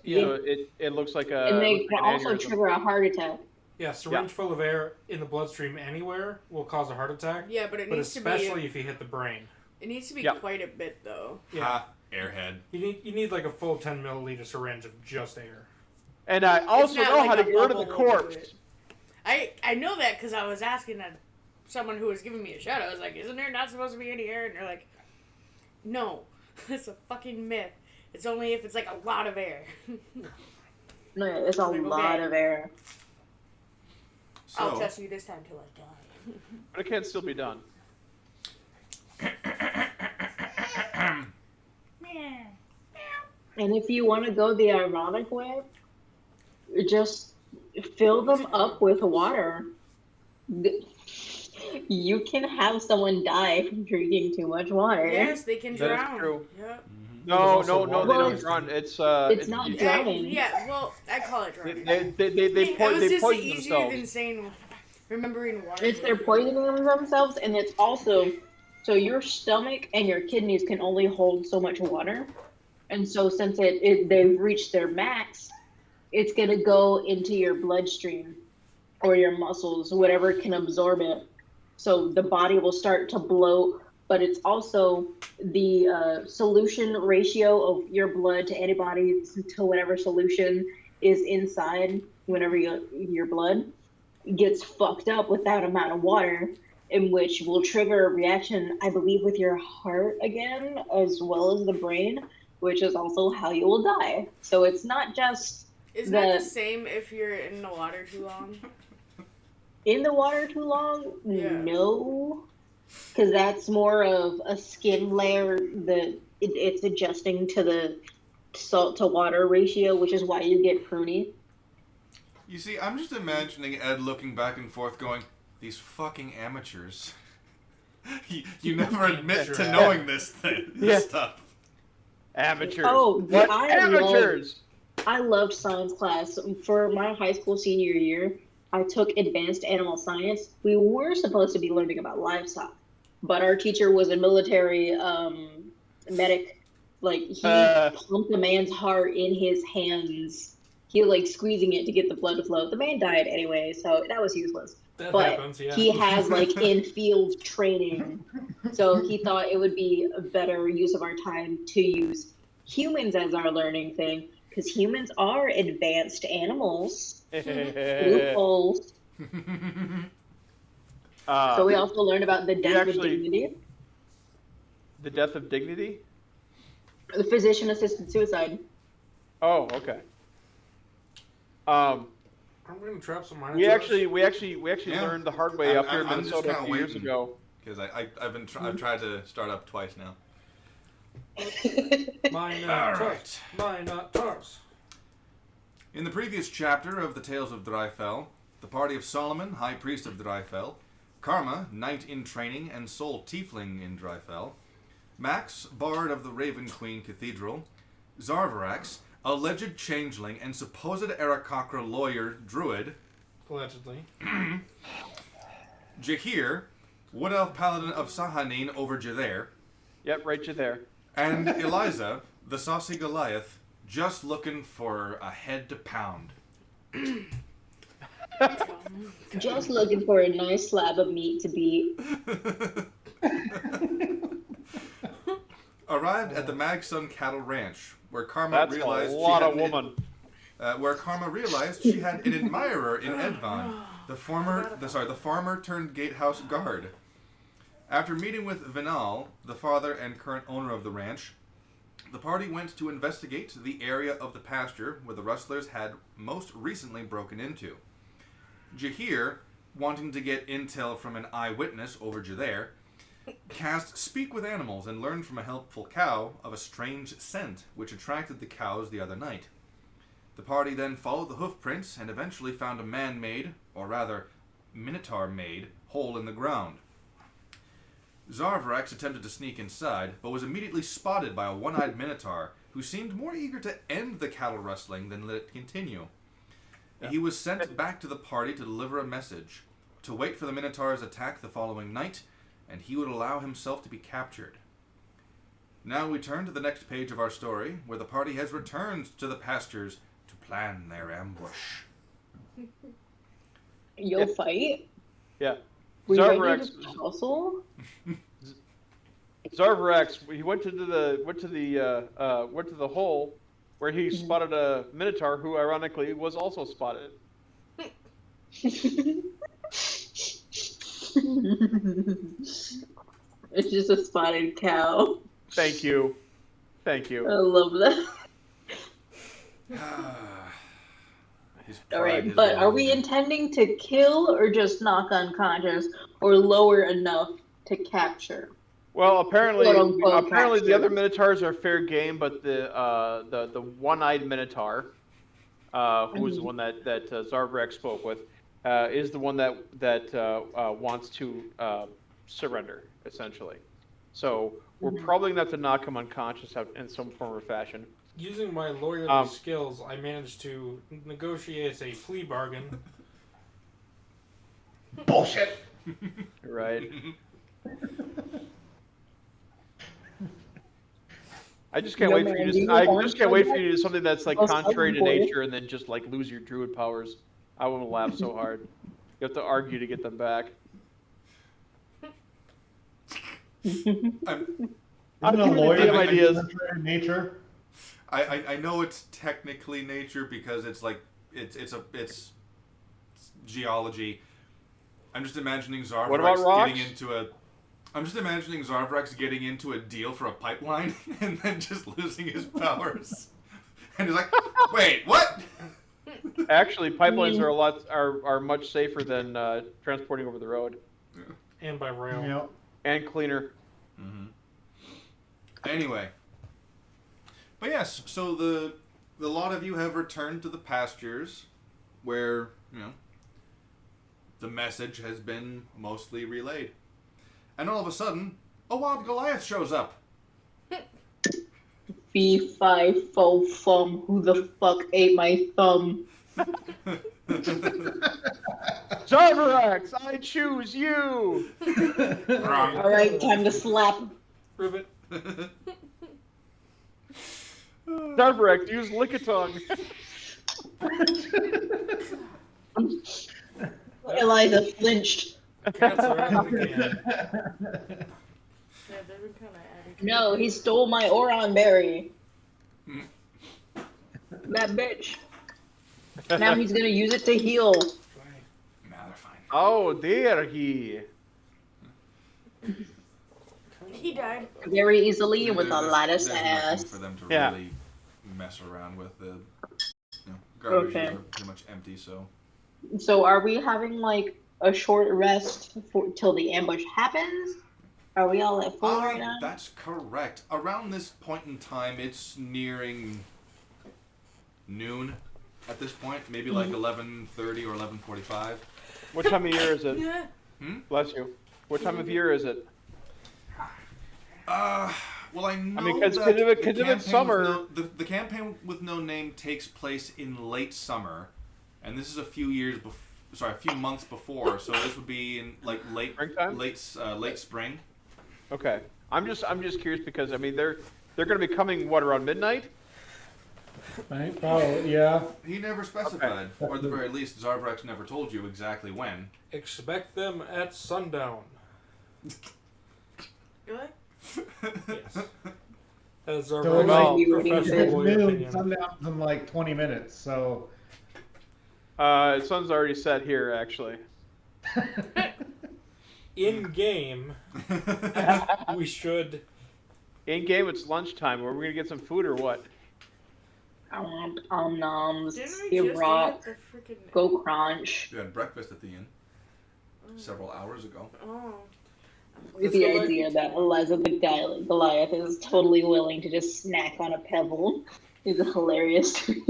Yeah. So it looks like a. And they looks like can an also aneurysm. trigger a heart attack. Yeah, syringe full of air in the bloodstream anywhere will cause a heart attack. Yeah, but it But needs to especially be. if you hit the brain. It needs to be Yeah. quite a bit though. Yeah. Ha, airhead. You need like a full 10 milliliter syringe of just air. And I also not know like how to a get rid of the bubble over corpse. it. I know that because I was asking someone who was giving me a shot. I was like, "Isn't there not supposed to be any air?" And they're like, "No, it's a fucking myth. It's only if it's like a lot of air." No, it's a Okay. lot of air. I'll So, trust you this time till I die. But it can still be done. And if you want to go the ironic way, just fill them up with water. You can have someone die from drinking too much water. Yes, they can That is drown. true. Yep. No, also no, water they Well, don't drown. It's not drowning. Yeah, well, I call it drowning. They It was just poison easier themselves. than saying remembering water. It's they're poisoning themselves, and it's also so your stomach and your kidneys can only hold so much water, and so since they've reached their max, it's gonna go into your bloodstream or your muscles, whatever can absorb it. So the body will start to bloat, but it's also the solution ratio of your blood to antibodies to whatever solution is inside whenever your blood gets fucked up with that amount of water, in which will trigger a reaction, I believe, with your heart again, as well as the brain, which is also how you will die. So it's not just Isn't that the same if you're in the water too long? in the water too long. Yeah. No, because that's more of a skin layer that it's adjusting to the salt to water ratio, which is why you get pruny. You see, I'm just imagining Ed looking back and forth going, these fucking amateurs. you never admit to knowing this stuff. Amateurs. Oh, what? Amateurs! I loved science class. For my high school senior year, I took advanced animal science. We were supposed to be learning about livestock, but our teacher was a military medic. Like, he pumped a man's heart in his hands. He like squeezing it to get the blood to flow. The man died anyway, so that was useless. That but happens, yeah. he has like in-field training, so he thought it would be a better use of our time to use humans as our learning thing, because humans are advanced animals. Loopholes. So we also learned about the death of dignity. The death of dignity? The physician-assisted suicide. Oh, okay. Aren't we gonna trap some we actually Yeah. learned the hard way up here in I'm just Minnesota a kinda few years waiting. ago. Because I've tried to start up twice now. Mine All tarps. right. Mine tarps. In the previous chapter of the Tales of Drifell, the party of Solomon, High Priest of Drifell, Karma, Knight in Training and Soul Tiefling in Drifell, Max, Bard of the Raven Queen Cathedral, Zarvarax, alleged changeling and supposed Arakocra lawyer druid, Allegedly. Jahir, Wood Elf Paladin of Sahanin over Jather, Yep, right you there. and Eliza, the saucy Goliath, just looking for a head to pound. Just looking for a nice slab of meat to beat. Arrived at the Magson Cattle Ranch, where Karma That's realized a lot of she had woman. where Karma realized she had an admirer in Edvon, the farmer turned gatehouse guard. After meeting with Vinal, the father and current owner of the ranch, the party went to investigate the area of the pasture where the Rustlers had most recently broken into. Jahir, wanting to get intel from an eyewitness over Jather, cast Speak with Animals and learned from a helpful cow of a strange scent which attracted the cows the other night. The party then followed the hoof prints and eventually found a man-made, or rather, Minotaur-made, hole in the ground. Zarvarax attempted to sneak inside, but was immediately spotted by a one-eyed Minotaur who seemed more eager to end the cattle rustling than let it continue. Yeah. He was sent back to the party to deliver a message, to wait for the Minotaur's attack the following night, and he would allow himself to be captured. Now we turn to the next page of our story, where the party has returned to the pastures to plan their ambush. You'll fight? Yeah. Were you ready Zarvarax. to tussle? Zarvarax. He went to the hole where he spotted a Minotaur, who ironically was also spotted. It's just a spotted cow. Thank you. I love that. All right, but are we intending to kill or just knock unconscious or lower enough to capture? Well, apparently capture. the other Minotaurs are fair game, but the one-eyed Minotaur, who is the one that Zarvarax spoke with, is the one that wants to surrender, essentially. So we're probably going to have to knock him unconscious in some form or fashion. Using my lawyerly skills, I managed to negotiate a plea bargain. Bullshit. Right. I just can't wait for you to. I just can't wait for you to do something that's like contrary to nature, and then just like lose your druid powers. I will laugh so hard. You have to argue to get them back. I'm a lawyer. Ideas. Nature. I know it's technically nature because it's like it's geology. I'm just imagining Zarvrex getting into a deal for a pipeline and then just losing his powers. And he's like, wait, what? Actually, pipelines are much safer than transporting over the road. And by rail. Yep. And cleaner. Mm-hmm. Anyway. But yes, so the lot of you have returned to the pastures where, the message has been mostly relayed. And all of a sudden, a wild Goliath shows up. Fee, fi, fo, fum, who the fuck ate my thumb? Zarvarax, I choose you! Alright, time to slap. Ribbit. Zarvarax, use Lickitung. Eliza flinched. Cats are out again. Yeah, they've been kind of addicted. No, he stole my Oron berry. That bitch. Now he's gonna use it to heal. Now they're fine. Oh, there he. He died. Very easily with a lot of There's nothing sass. for them to Yeah. really mess around with. The garbage Okay. are pretty much empty, so. So are we having like a short rest till the ambush happens? Are we all at full right now? That's correct. Around this point in time, it's nearing noon at this point. Maybe like 11:30 or 11:45. What time of year is it? Yeah. Bless you. What time of year is it? Well, I know because that if it's summer... the campaign with no name takes place in late summer, and this is a few months before. So this would be in like Springtime? late spring. Okay. I'm just curious because I mean they're going to be coming around midnight? Right? Probably, yeah. He never specified, or at the very least, Zarvrex never told you exactly when. Expect them at sundown. Really? Yes. That is our So professional it's lawyer noon, opinion. sundown's in like 20 minutes, so. Sun's already set here, actually. In game, we should. In game, it's lunchtime. Are we going to get some food or what? Noms, Didn't we just rock, eat the freaking... go crunch. You had breakfast at the inn several hours ago. Oh. With the idea that Eliza the Goliath is totally willing to just snack on a pebble is hilarious to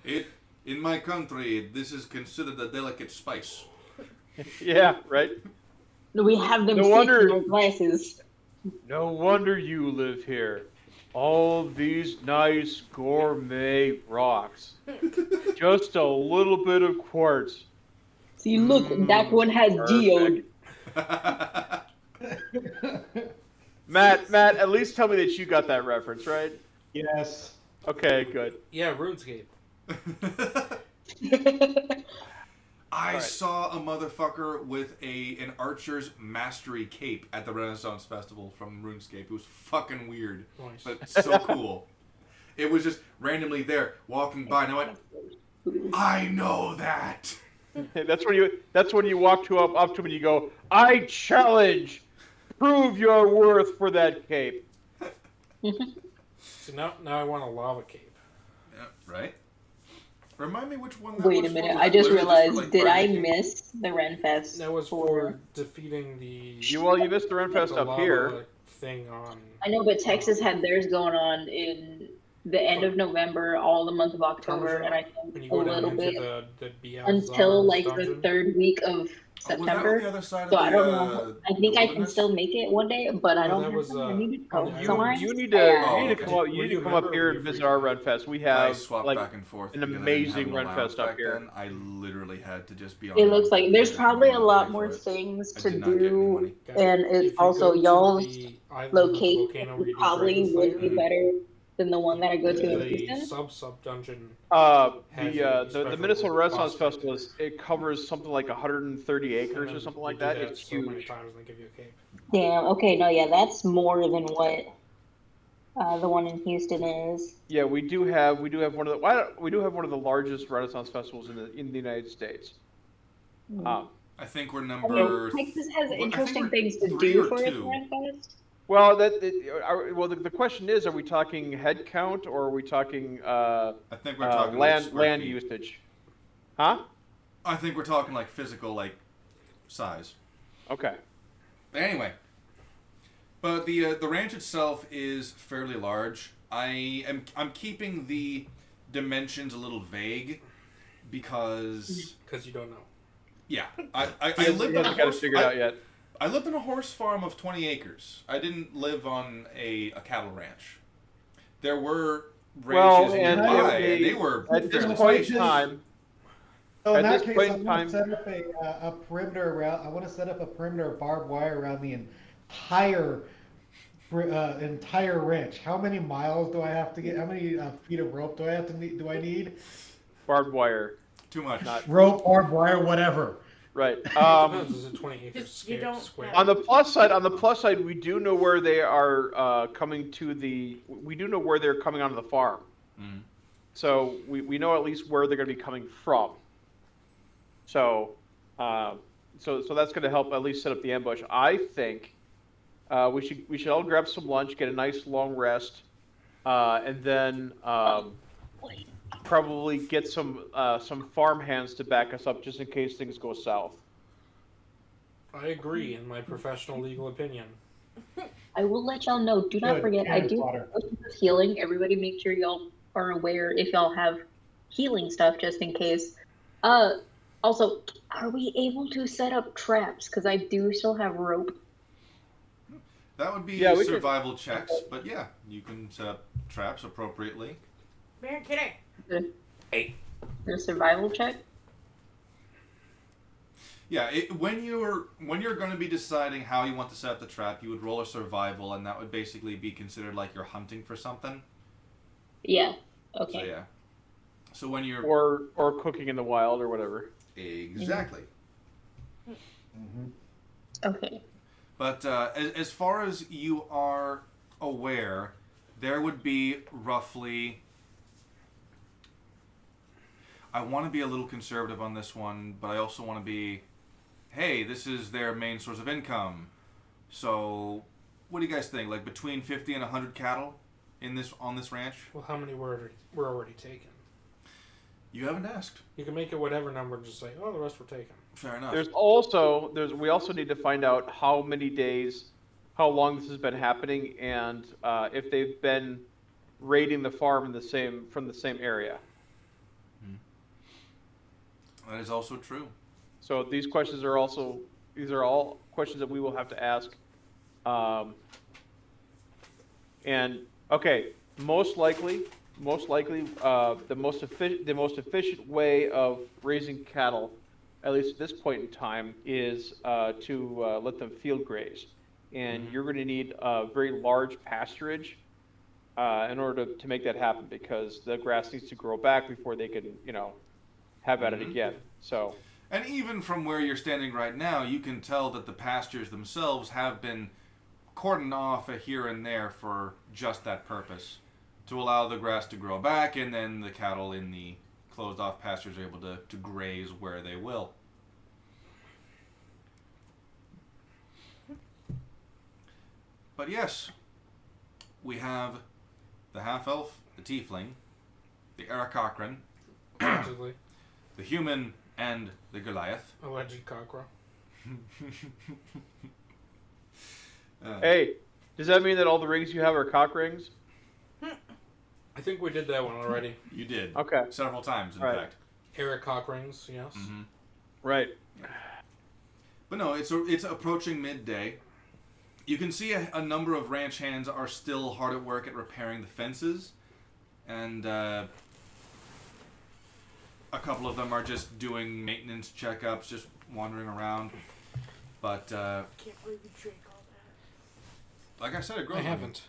me. In my country, this is considered a delicate spice. Yeah, right? We have them No sit wonder- in our glasses. No wonder you live here. All these nice gourmet rocks. Just a little bit of quartz. See, look, that one has geode. Matt, at least tell me that you got that reference, right? Yes. Okay, good. Yeah, RuneScape. I Right. saw a motherfucker with an archer's mastery cape at the Renaissance Festival from RuneScape. It was fucking weird, Nice. but so cool. It was just randomly there, walking by, and I went, I know that. That's when you walk up to him and you go, I challenge! Prove your worth for that cape. So now I want a lava cape. Yeah, right? Remind me which one that Wait a was minute, for. I just Literally realized, for, like, did I barbecuing? miss the Renfest? That was for defeating the You missed the Renfest the up lava here. thing on. I know, but Texas had theirs going on in the end of November, all the month of October, and I When you think a go down little into bit the BL until like the dungeon. third week of Oh, was that on September. the other side of So the, I don't know. I think I can wilderness? still make it one day, but I No, don't that have was, time. I need to on go the You, somewhere. island. you need Oh, to okay. come up. You Were need you to come a up member or here were and you visit free? our Renfest. We I have swapped like back and forth. an because I didn't have amazing no Renfest miles up back here. then. I literally had to just be on. It looks like there's if you probably a wanted to lot pay more for it. things I to did not get any do, money. Okay. and it's If you also go to y'all's the island with the location volcano where you do probably dragon would be fighting, better than the one that I go to in the Houston. sub dungeon The has the special Minnesota Renaissance boss fight. Festival it covers something like 130 And acres then or something you like do that. It's so many huge. times and they give you a cape. Damn. Okay. No. Yeah. That's more than what the one in Houston is. Yeah, we do have one of the largest Renaissance festivals in the United States. Um, I think we're I mean, number. Texas has I think interesting we're things to 3 do or for its 2. Renfest. well, the question is, are we talking head count or are we talking I think we're talking like square land feet. usage? Huh? I think we're talking like physical, like size. Okay. But anyway, but the ranch itself is fairly large. I'm keeping the dimensions a little vague because Because you don't know. yeah, I He lived on a hasn't got it horse. figured out yet. I lived on a horse farm of 20 acres. I didn't live on a cattle ranch. There were ranches and nearby, and they were at this fairly point in spacious. time, So in At that this case, point I in want to time- set up a perimeter around. I want to set up a perimeter of barbed wire around the entire ranch. How many miles do I have to get? How many feet of rope do I have to need? Do I need barbed wire. Too much. rope, barbed wire, whatever? Right. Depends. Is it 20 acres Just- you don't square? have- On the plus side, we do know where they are coming to the. We do know where they're coming onto the farm. Mhm. So we know at least where they're going to be coming from. So, so that's going to help at least set up the ambush. I think we should all grab some lunch, get a nice long rest, and then probably get some farm hands to back us up just in case things go south. I agree, in my professional legal opinion. I will let y'all know. Do not Good, forget, I cannon do fodder. potions of healing. Everybody make sure y'all are aware if y'all have healing stuff just in case. Also, are we able to set up traps? Because I do still have rope. That would be Yeah, we could- survival checks, but yeah, you can set up traps appropriately. Baron, can I? The survival check? Yeah, when you're going to be deciding how you want to set up the trap, you would roll a survival, and that would basically be considered like you're hunting for something. Yeah. So Okay. yeah. So when you're Or cooking in the wild or whatever. exactly. Okay. But as far as you are aware, there would be roughly. I want to be a little conservative on this one, but I also want to be, hey, this is their main source of income. So, what do you guys think? Like between 50 and 100 cattle on this ranch? Well, how many were already taken? You haven't asked. You can make it whatever number and just say, oh, the rest were taken. Fair enough. We also need to find out how many days, how long this has been happening, and if they've been raiding the farm from the same area. That is also true. So these are all questions that we will have to ask. And okay, most likely, the most efficient way of raising cattle, at least at this point in time, is to let them field graze, and you're going to need a very large pasturage in order to make that happen, because the grass needs to grow back before they can, have at it again. So. And even from where you're standing right now, you can tell that the pastures themselves have been cordoned off here and there for just that purpose, to allow the grass to grow back, and then the cattle in the closed off pastures are able to graze where they will. But yes, we have the half-elf, the tiefling, the Aarakocra, Allegedly. the human, and the Goliath. Alleged cockroach. Hey, does that mean that all the rings you have are cock rings? I think we did that one already. You did. Okay. Several times, in Right. fact. Eric cock rings, yes. Mm-hmm. Right. But no, it's approaching midday. You can see a number of ranch hands are still hard at work at repairing the fences, and a couple of them are just doing maintenance checkups, just wandering around. But Can't believe you drank all that. like I said, it grows. I on you. haven't.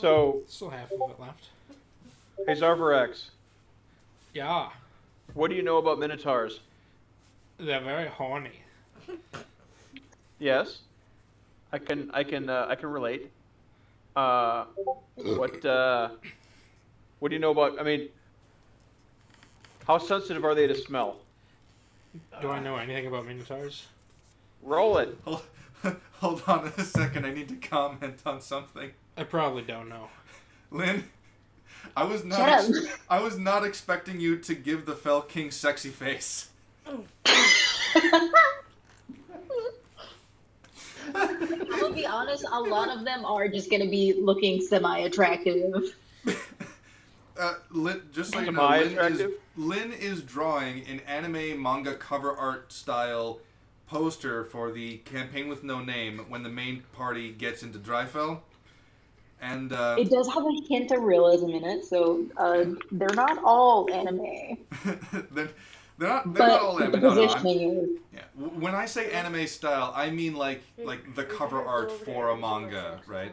So, Still half of it left. hey Zarvarex, Yeah. what do you know about minotaurs? They're very horny. Yes, I can relate. What do you know about? I mean, how sensitive are they to smell? Do I know anything about minotaurs? Roll it. Hold on a second. I need to comment on something. I probably don't know. Lynn, I was not. Shut up. I was not expecting you to give the Fell King sexy face. I'm gonna be honest, a lot of them are just gonna be looking semi-attractive. Lynn, just so you know, Semi-attractive? Lynn is drawing an anime manga cover art style poster for the Campaign with No Name when the main party gets into Drifell. And It does have a hint of realism in it, so they're not all anime. they're not But all the anime. No, positioning is. yeah. When I say anime style, I mean like the cover art for a manga, right?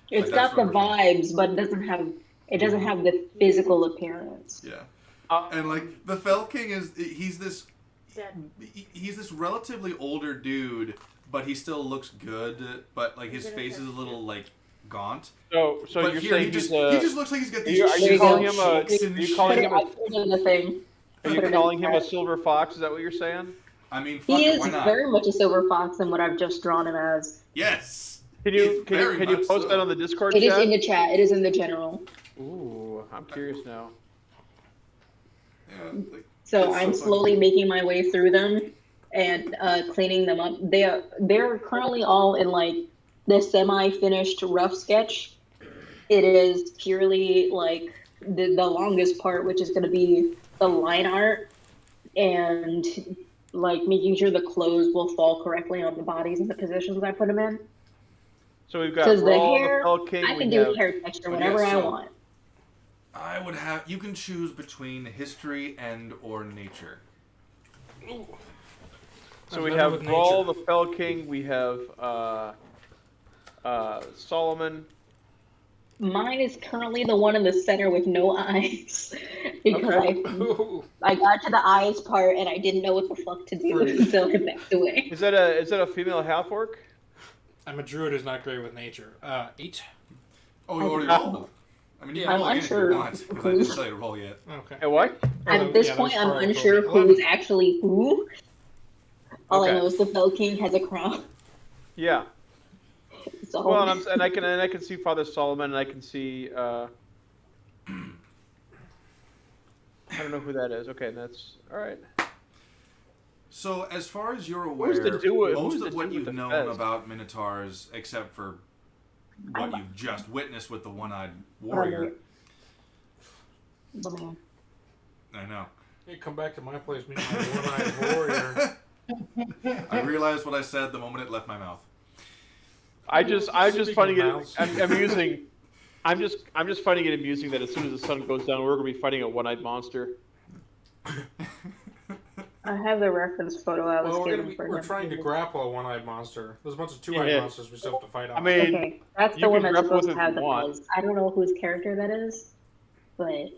It's Like, that's got the what we're saying. vibes, but it doesn't have the physical appearance. Yeah. And like the Fell King he's this Dad. relatively older dude, but he still looks good. But like his face is a little like gaunt. So But you're here saying he just he's he just looks like he's got these Are you calling him a? cheeks and Are you shit. calling Put him it, I put it in the thing. Are you calling him a silver fox? Is that what you're saying? I mean, fuck He it, is why not? very much a silver fox in what I've just drawn him as. Yes. Can He's you very can you much post so. that on the Discord It is chat? in the chat. It is in the general. Ooh, I'm curious now. Yeah, like, So it's so I'm funny. slowly making my way through them and cleaning them up. They're currently all in like the semi-finished rough sketch. It is purely like the longest part, which is going to be the line art and like making sure the clothes will fall correctly on the bodies and the positions I put them in. So we've got Because the Raw, hair, the Fell King. I can we do have, hair texture But whenever yeah, I so- want. I would have. You can choose between history and or nature. So I'm we better have with Brawl, nature. the Fell King. We have Solomon. Mine is currently the one in the center with no eyes because Okay. Ooh. I got to the eyes part and I didn't know what the fuck to do, so I backed away. Is that a female half orc? I'm a druid who's not great with nature. 8. Oh, you already I- rolled. I mean, you Yeah. can roll I'm again if you unsure want, because I didn't tell you to roll yet. Okay. And what? At this Yeah, that point, was I'm Carl unsure told me. who's actually who. All I Okay. know is the Fell King has a crown. Yeah. So Well, and I can see Father Solomon, and I can see. I don't know who that is. Okay, that's all right. So, as far as you're Who's aware, the dude- most who's of the what dude you've with the known fez? about Minotaurs, except for what I'm- you've just witnessed with the one-eyed warrior. I know. Hey, come back to my place, meet my one-eyed warrior. I realized what I said the moment it left my mouth. I'm just Speaking finding of it mouths. amusing. I'm just finding it amusing that as soon as the sun goes down, we're gonna be fighting a one-eyed monster. I have the reference photo I was Well, given for we're him. trying to grapple a one-eyed monster. There's a bunch of two-eyed Yeah. monsters we still have to fight off. I mean, Okay, that's you the one can that's grapple supposed with to it have if the you want. fez. I don't know whose character that is, but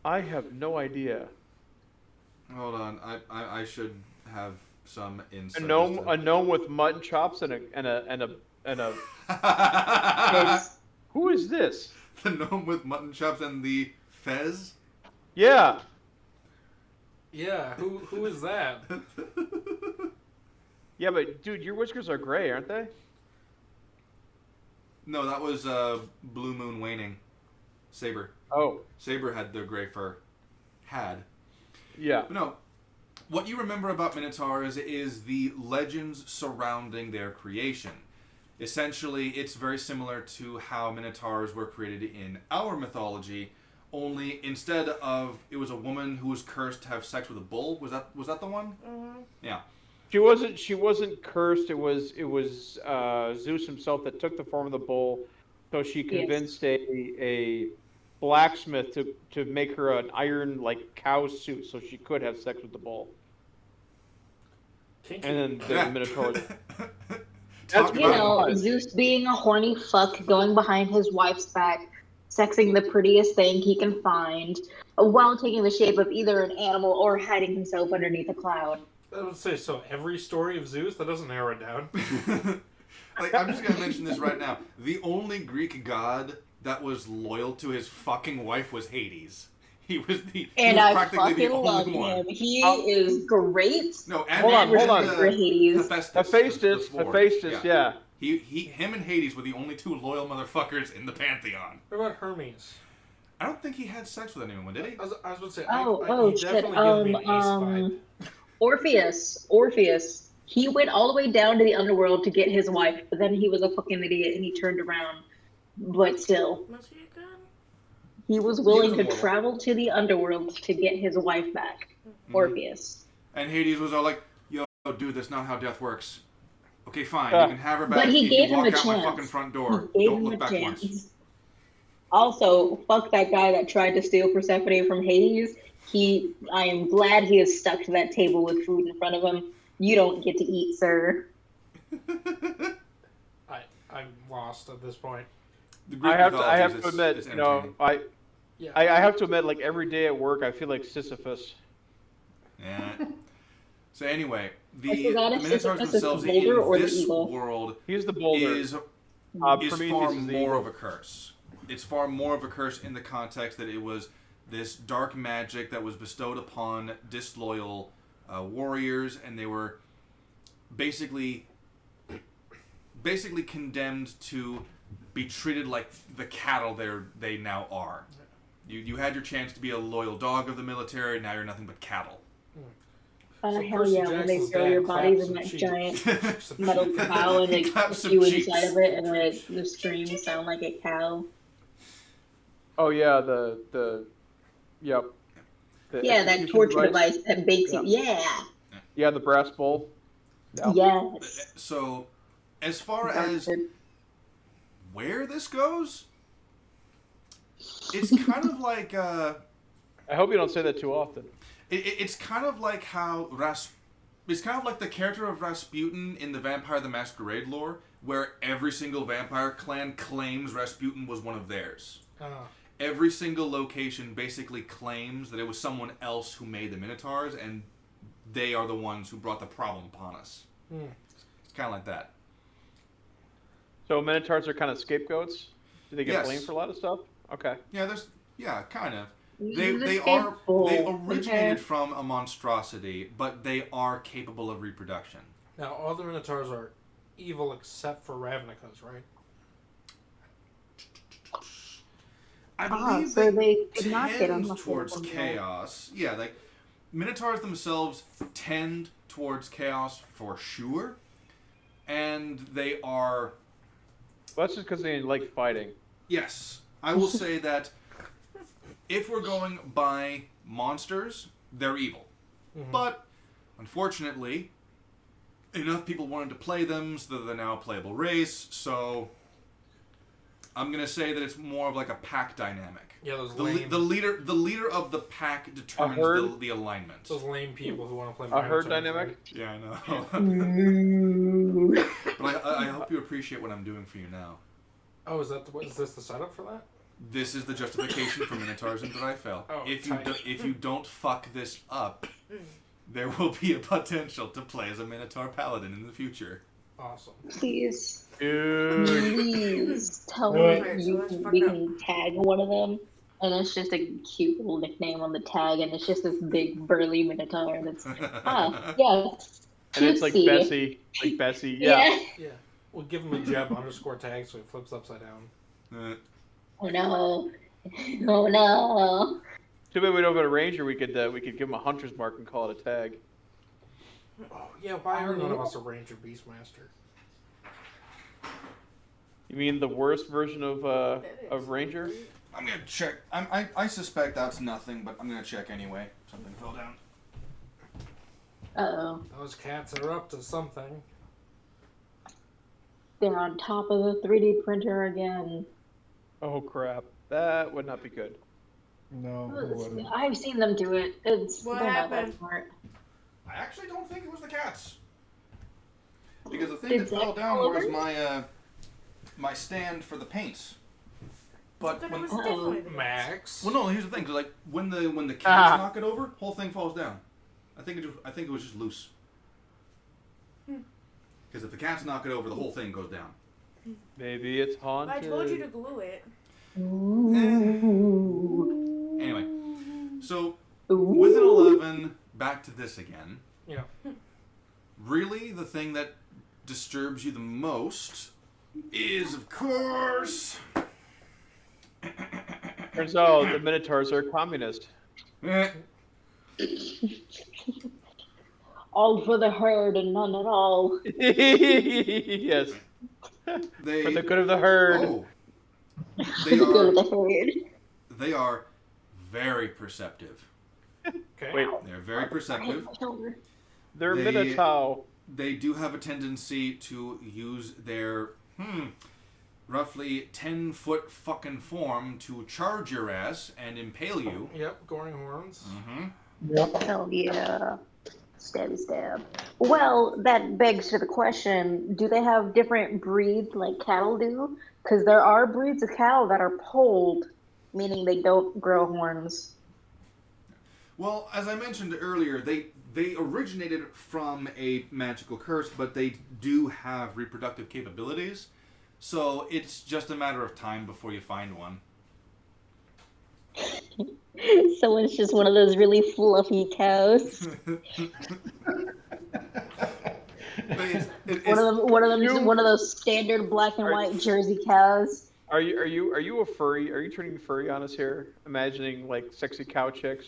I have no idea. Hold on, I should have some A insight. gnome with mutton chops and a. it's Who is this? The gnome with mutton chops and the fez. Yeah. Yeah, who is that? Yeah, but dude, your whiskers are gray, aren't they? No, that was Blue Moon Waning. Saber. Oh, Saber had the gray fur. Had. yeah. But no, what you remember about Minotaurs is the legends surrounding their creation. Essentially, it's very similar to how Minotaurs were created in our mythology, Only instead of it was a woman who was cursed to have sex with a bull. Was that the one? Mm-hmm. Yeah. She wasn't cursed. It was Zeus himself that took the form of the bull. So she convinced a blacksmith to make her an iron like cow suit so she could have sex with the bull. Kinky. And then the Minotaur. Talk You about know, Zeus being a horny fuck, going behind his wife's back, sexing the prettiest thing he can find, while taking the shape of either an animal or hiding himself underneath a cloud. I would say so. Every story of Zeus, that doesn't narrow it down. Like, I'm just gonna mention this right now. The only Greek god that was loyal to his fucking wife was Hades. He was I practically the fucking only love one. him. He is great. No, and Hold on, and, hold on. Hades. Hephaestus, yeah. Him and Hades were the only two loyal motherfuckers in the pantheon. What about Hermes? I don't think he had sex with anyone, did he? I was going to say, Oh, he shit. definitely gives me an ace vibe. Orpheus. He went all the way down to the underworld to get his wife, but then he was a fucking idiot and he turned around. But still, Was he a god? he was willing to immortal. travel to the underworld to get his wife back. Mm-hmm. Orpheus. And Hades was all like, "Yo, dude, that's not how death works. Okay, fine, you can have her back But he if gave you him walk a out my chance. fucking front door. He gave Don't him look a back chance. once." Also, fuck that guy that tried to steal Persephone from Hades. I am glad he is stuck to that table with food in front of him. You don't get to eat, sir. I'm lost at this point. The Greek I have mythology to is admit, entertaining. I have to admit, like every day at work, I feel like Sisyphus. Yeah. So anyway, I the forgot if Minotaurs Sisyphus is the themselves boulder or in the this eagle. world He's the boulder. is Prometheus far is the more eagle. of a curse. It's far more of a curse in the context that it was this dark magic that was bestowed upon disloyal warriors, and they were basically condemned to be treated like the cattle they now are. You had your chance to be a loyal dog of the military. Now you're nothing but cattle. Oh, So hell Percy yeah, when they Jackson's throw dad your bodies claps in some that cheeks. giant metal cow and they Clap put some you cheeks. inside of it and the screams sound like a cow. Oh yeah, the yep. The Yeah, that execution torture device. device that bakes you. Yeah. Yeah, the brass bowl. Yeah. Yes. So, as far as where this goes, it's kind of like I hope you don't say that too often. it's kind of like how it's kind of like the character of Rasputin in the Vampire the Masquerade lore, where every single vampire clan claims Rasputin was one of theirs. Every single location basically claims that it was someone else who made the Minotaurs, and they are the ones who brought the problem upon us. It's kind of like that. So Minotaurs are kind of scapegoats. Do they get Yes. blamed for a lot of stuff? Okay. Yeah, kind of. He's They a are scapegoat. they originated Okay. from a monstrosity, but they are capable of reproduction. Now, all the Minotaurs are evil except for Ravnica's, right? I believe so they did not get on tend the towards whole chaos. Yeah, like Minotaurs themselves tend towards chaos for sure, and they are. Well, that's just because they like fighting. Yes, I will say that if we're going by monsters, they're evil. But unfortunately, enough people wanted to play them so that they're now a playable race. So I'm gonna say that it's more of like a pack dynamic. Yeah, those The lame, leader of the pack determines herd? the alignment. those lame people who want to play. A herd Minotaurs, dynamic? right? Yeah, I know. Ooh. But I hope you appreciate what I'm doing for you now. Oh, is this the setup for that? This is the justification for Minotaurs and Drifell. Oh, If you don't fuck this up, there will be a potential to play as a Minotaur paladin in the future. Awesome. Please. Dude. Please tell Alright, me so let's fuck we up. can tag one of them. And it's just a cute little nickname on the tag, and it's just this big burly minotaur that's yes. And it's like cutesy. Bessie. Like Bessie. Yeah. Yeah. We'll give him a Jeb _ tag so he flips upside down. Oh no. Oh no. Too bad we don't have a ranger. We could give him a hunter's mark and call it a tag. Oh, yeah, why are none of us a Ranger Beastmaster? You mean the worst version of ranger? I'm gonna check. I suspect that's nothing, but I'm gonna check anyway. Something fell down. Uh-oh. Those cats are up to something. They're on top of the 3D printer again. Oh crap, that would not be good. No, it wouldn't. I've seen them do it. What They're not happened? that smart. I actually don't think it was the cats. Because the thing Did that Zach fell down fall was over? my stand for the paints. But But it when, was definitely the Max. well, no, here's the thing. 'Cause, like when the cats knock it over, whole thing falls down. I think it was just loose. Because if the cats knock it over, the whole thing goes down. Maybe it's haunted. I told you to glue it. Anyway, so with an 11, back to this again. Yeah. Really, the thing that disturbs you the most is, of course, Turns out the Minotaurs are communist. All for the herd and none at all. Yes, they for the good of the herd. Oh, For they the good of are the herd. they are very perceptive. Okay. Wait, They're very perceptive. they're They- Minotaur. They do have a tendency to use their roughly 10-foot fucking form to charge your ass and impale you. Yep, goring horns. Mm-hmm. Hell yeah. Stabby stab. Well, that begs to the question, do they have different breeds like cattle do? Because there are breeds of cattle that are polled, meaning they don't grow horns. Well, as I mentioned earlier, they originated from a magical curse, but they do have reproductive capabilities. So it's just a matter of time before you find one. So it's just one of those really fluffy cows. One of those standard black and white Jersey cows. Are you a furry? Are you turning furry on us here? Imagining like sexy cow chicks?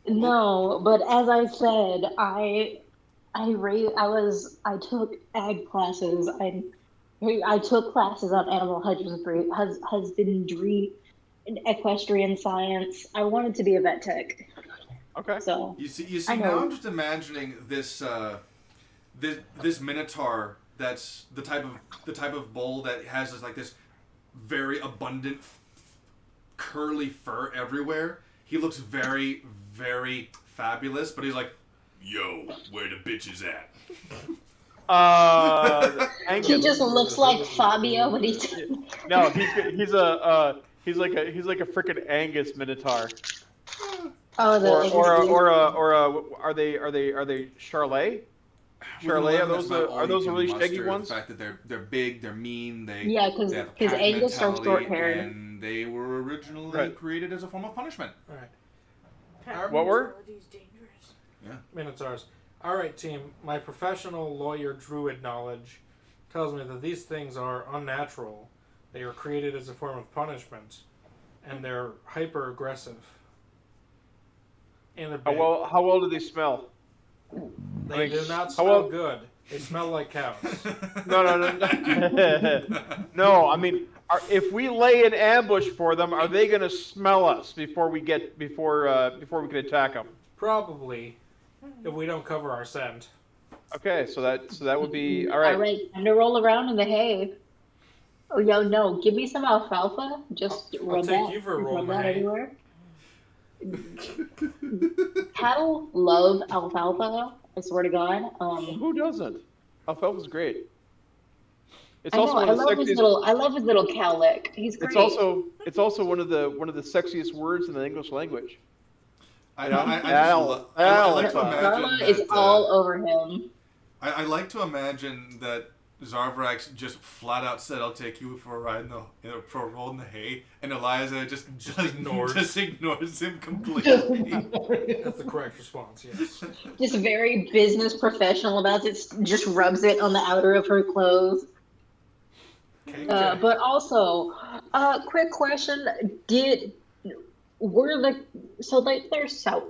No, but as I said, I took ag classes. I took classes on animal husbandry and equestrian science. I wanted to be a vet tech. Okay. So You see. I Now know. I'm just imagining this this minotaur. That's the type of bull that has this very abundant curly fur everywhere. He looks very, very fabulous, but he's like, "Yo, where the bitches at?" Angus. He just looks like Fabio, but he's No, he's like a freaking Angus Minotaur. Or are they Charlet? Charlet, are those really shaggy ones? The fact that they're big, they're mean, Yeah, because they have a pack Angus are mentality, short-haired. and they were originally Right. created as a form of punishment. All right. What were? Dangerous. Minotaurs. All right, team. My professional lawyer druid knowledge tells me that these things are unnatural. They are created as a form of punishment, and they're hyper aggressive. And they're big. How well do they smell? They do not how smell well- good. They smell like cows. No. No, I mean, if we lay an ambush for them, are they going to smell us before we can attack them? Probably, if we don't cover our scent. Okay, so that would be all right. All right, time to roll around in the hay. Oh, no, give me some alfalfa. Just I'll rub take that. you for a roll, Rub that May. everywhere. Cattle love alfalfa. I swear to God. Who doesn't? Alfalfa's great. It's I know. also one I of the love his sexiest. little. I love his little cow lick. He's great. It's also one of the sexiest words in the English language. I Yeah. like to Karma imagine is that, all over him. I like to imagine that Zarvrax just flat out said, "I'll take you for a ride for a roll in the hay," and Eliza just ignores him completely. That's the correct response, yes. Just very business professional about it. Just rubs it on the outer of her clothes. Okay. But also, quick question: there's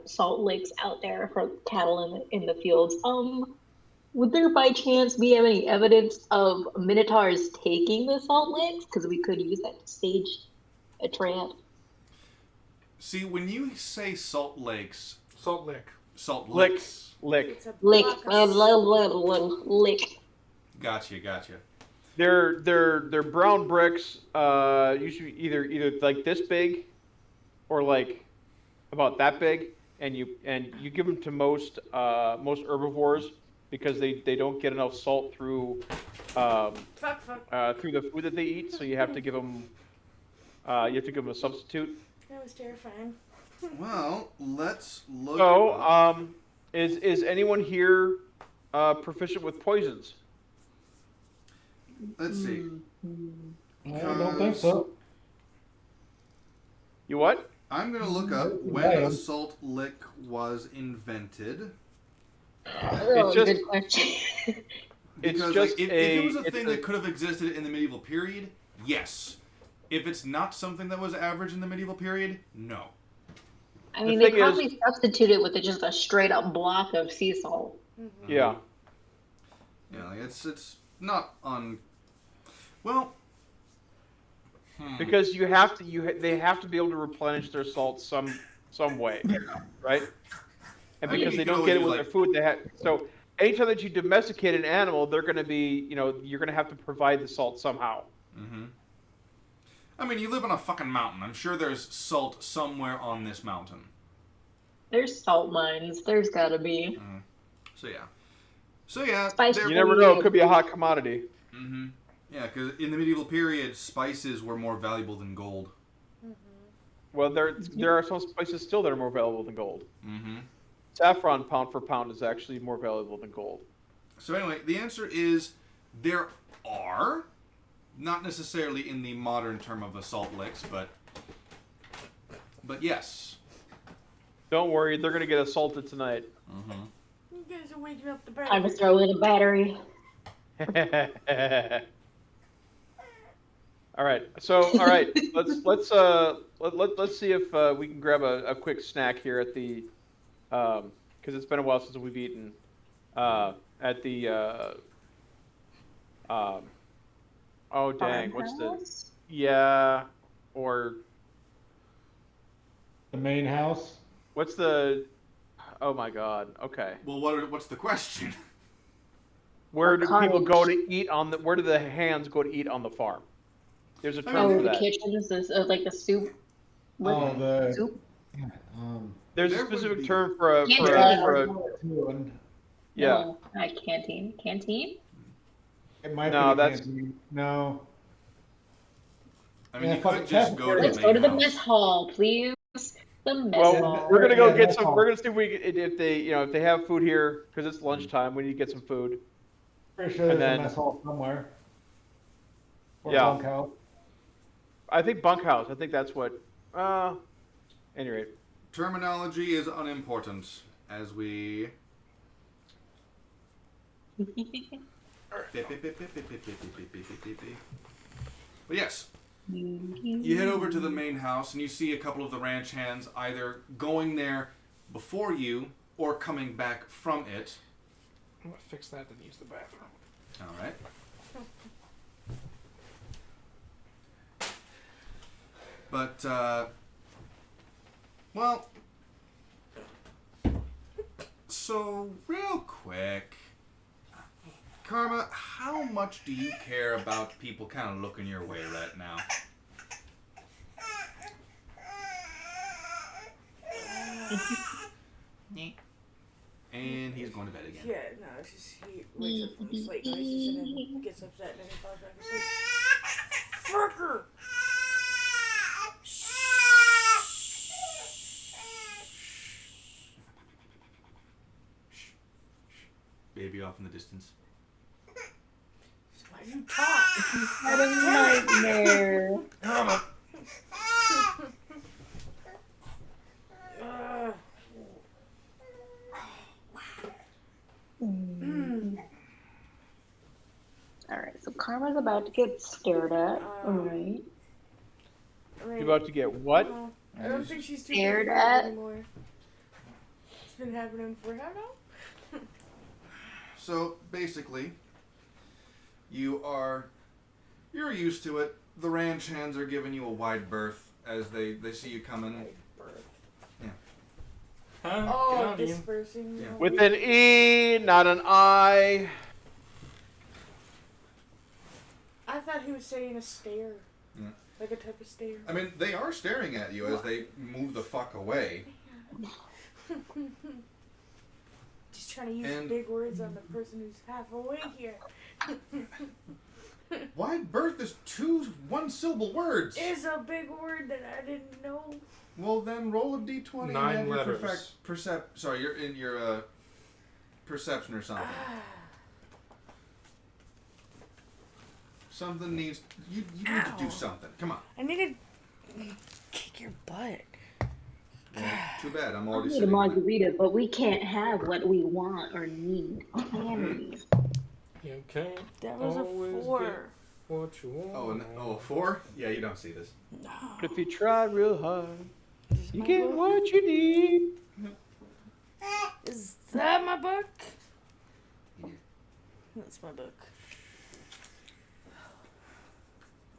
salt licks out there for cattle in the fields. Would there by chance be any evidence of minotaurs taking the salt licks? Because we could use that to stage A tramp. See, when you say Salt Lakes, Salt Lick. Salt Lick. Licks. Lick. It's a Lick. block of Blah, blah, blah, blah, lick. Gotcha. They're brown bricks. Usually either like this big, or like about that big, and you give them to most herbivores because they don't get enough salt through through the food that they eat. So you have to give them a substitute. That was terrifying. Well, let's look. So is anyone here proficient with poisons? Let's see. I don't think so. You what? I'm gonna look up when a salt lick was invented. Oh, just- good question. It's Because just if it was a it's thing that could have existed in the medieval period, yes. If it's not something that was average in the medieval period, no. I mean, The they thing is- probably substituted with just a straight up block of sea salt. Yeah. Yeah, like it's not on. Well. Because they have to be able to replenish their salt some way, right? And I mean, because you they could don't always get it use, with their food, so anytime that you domesticate an animal, they're going to be, you're going to have to provide the salt somehow. Mm-hmm. I mean, you live on a fucking mountain. I'm sure there's salt somewhere on this mountain. There's salt mines. There's gotta be. So yeah. Spice- You never know; it could be a hot commodity. Mm-hmm. Yeah, because in the medieval period, spices were more valuable than gold. Well, there are some spices still that are more valuable than gold. Mm-hmm. Saffron, pound for pound, is actually more valuable than gold. So anyway, the answer is there are, not necessarily in the modern term of the salt licks, but yes. Don't worry, they're going to get assaulted tonight. Mm-hmm. You guys are waking up the Time to bird. throw in a battery. All right. Let's see if we can grab a quick snack here at the because it's been a while since we've eaten at the oh dang, what's the Farmhouse? or The main house. what's the oh my god, okay. Well, what's the question? Where do cottage. people go to eat where do the hands go to eat on the farm? There's a term Oh, for the that. kitchens is like the soup. Oh, the soup. There's There a would specific be- term for a and yeah. No, not canteen. Canteen. it might No, be the that's- canteen. No. I mean, Yeah, you fuck could it, just Jeff, go to Let's the go main to the house. mess hall, please. The mess Well, hall. we're gonna go Yeah, get that's some. all. We're gonna see if if they have food here because it's lunchtime. We need to get some food. Pretty sure there's And then- a mess hall somewhere. Or Yeah. bunkhouse. I think bunkhouse. I think that's what. Anyway, Terminology is unimportant as we. But yes, you head over to the main house and you see a couple of the ranch hands either going there before you or coming back from it. I'm gonna fix that and use the bathroom. All right. But, well, so real quick, Karma, how much do you care about people kind of looking your way right now? And he's going to bed again. Yeah, no, it's just he wakes up from sleep noises and then gets upset and then he falls back asleep. Fucker! Baby off in the distance. Why you talk? What a nightmare. Ugh. Alright, so Karma's about to get stared at. Alright. I mean, you about to get what? I don't think she's too Stared prepared at? anymore. It's been happening for how long? So basically, you're used to it. The ranch hands are giving you a wide berth. as they see you coming. Huh? Oh, Got him. dispersing. Yeah. With an E, not an I. I thought he was saying a stare. Yeah. Like a type of stare. I mean, they are staring at you as they move the fuck away. Just trying to use And- big words on the person who's half awake here. Wide berth is 2 one-syllable words. It's a big word that I didn't know. Well, then roll a d20 9 and add your letters. Sorry, you're in your perception or something. Something needs. You need to do Ow. something. Come on. I need to kick your butt. Well, too bad. I'm I already need a sitting. margarita, but we can't have what we want or need. Can we? You can't That was a always 4. get what you want. Oh, 4? Yeah, you don't see this. No. But if you try real hard, Is you my get book? what you need. Is that my book? That's my book.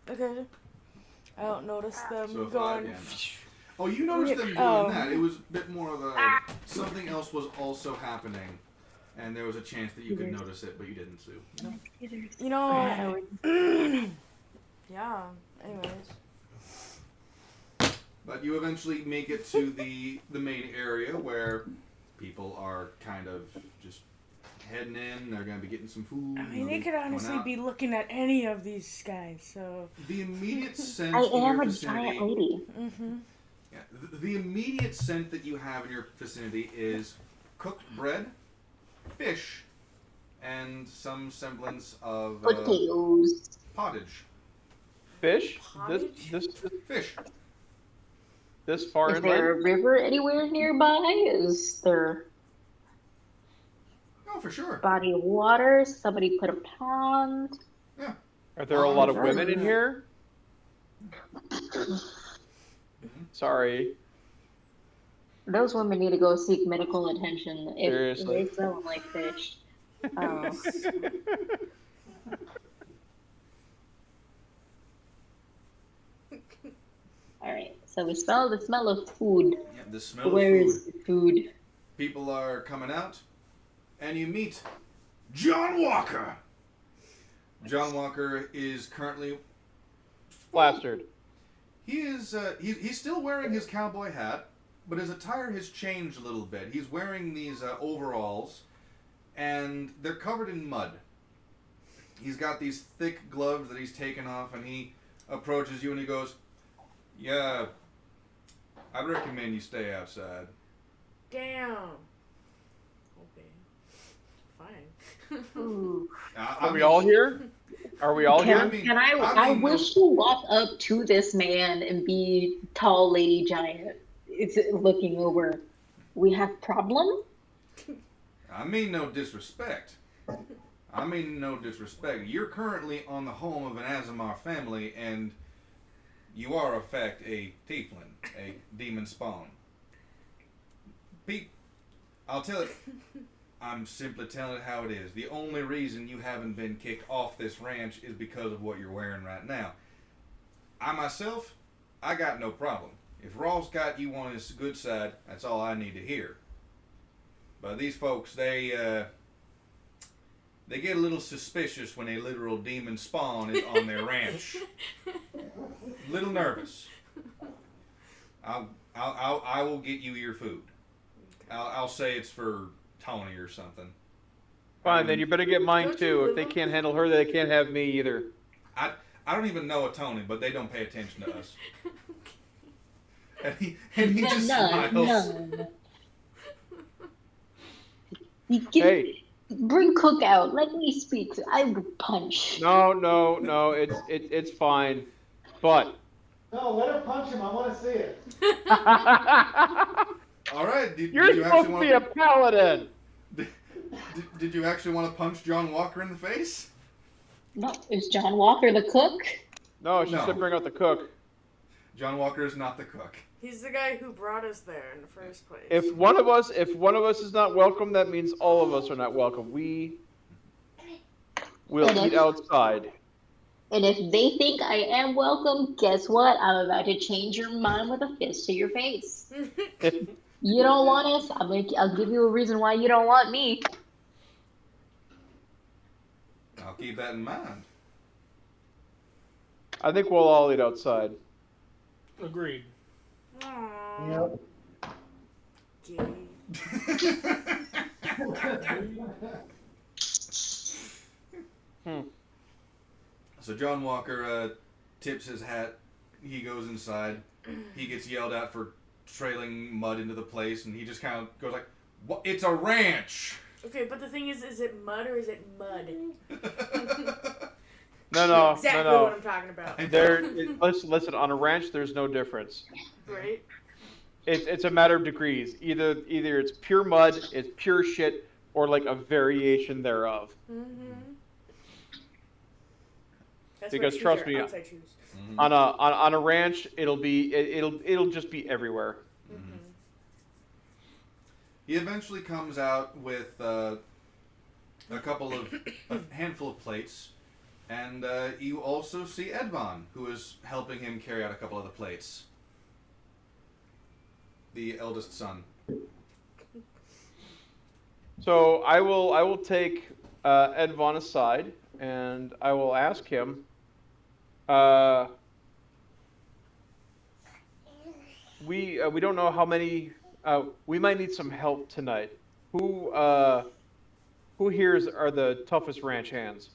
Okay. I don't notice them So 5, going. yeah. Oh, you noticed them doing Oh. that. It was a bit more of a. Something else was also happening, and there was a chance that you could notice it, but you didn't, Sue. You know. Yeah. Anyways. But you eventually make it to the main area where people are kind of just heading in. They're going to be getting some food. I mean, they could honestly be looking at any of these guys. So. The immediate scent I in your am a vicinity. giant lady. Mhm. Yeah, the immediate scent that you have in your vicinity is cooked bread, fish, and some semblance of Potatoes. pottage. Fish? Pottage? Fish. This far Is there inland? a river anywhere nearby? Is there Oh, for sure. a body of water? Somebody put a pond? Are there a lot of women in here? Sorry. Those women need to go seek medical attention if Seriously. they sell them like fish. Oh. All right. So we smell the smell of food. Yeah, the smell Where of food. is the food? People are coming out, and you meet John Walker. John Walker is currently Plastered. He is he's still wearing his cowboy hat, but his attire has changed a little bit. He's wearing these overalls, and they're covered in mud. He's got these thick gloves that he's taken off, and he approaches you and he goes, "Yeah, I'd recommend you stay outside." Damn. Okay. Fine. Ooh. Are we all here? Are we all Can, here? can I wish to walk up to this man and be tall lady giant. It's looking over. We have problem? I mean no disrespect. You're currently on the home of an Azamar family, and you are, in fact, a tiefling, a demon spawn. Pete, I'll tell it. I'm simply telling it how it is. The only reason you haven't been kicked off this ranch is because of what you're wearing right now. I myself, I got no problem. If Raw's got you on his good side, that's all I need to hear. But these folks, they get a little suspicious when a literal demon spawn is on their ranch. Little nervous. I will get you your food. I'll say it's for Tony or something. Fine, then you better get mine Don't too. you If they can't handle her, they can't have me either. I don't even know a Tony, but they don't pay attention to us. And he just smiles. None. You can Hey, bring Cook out. Let me speak. I would punch. no, it's fine. But No, let her punch him. I want to see it. All right. Did you're you supposed actually to be a paladin. Did you actually want to punch John Walker in the face? No, is John Walker the cook? No, she No. said bring out the cook. John Walker is not the cook. He's the guy who brought us there in the first place. If one of us is not welcome, that means all of us are not welcome. We will eat outside. And if they think I am welcome, guess what? I'm about to change your mind with a fist to your face. You don't want us? I'll give you a reason why you don't want me. I'll keep that in mind. I think we'll all eat outside. Agreed. Aww. Yep. Gay. So John Walker tips his hat. He goes inside. He gets yelled at for trailing mud into the place, and he just kind of goes like, "What? It's a ranch." Okay, but the thing is it mud or is it mud? No. Exactly what I'm talking about. Listen. On a ranch, there's no difference. Right? It's a matter of degrees. Either it's pure mud, it's pure shit, or like a variation thereof. Mm-hmm. That's Because where trust shoes me, are outside shoes. Mm-hmm. on a ranch, it'll just be everywhere. Mm-hmm. He eventually comes out with a handful of plates, and you also see Edvon, who is helping him carry out a couple of the plates. The eldest son. So I will take Edvon aside, and I will ask him. We don't know how many. We might need some help tonight. Who here are the toughest ranch hands?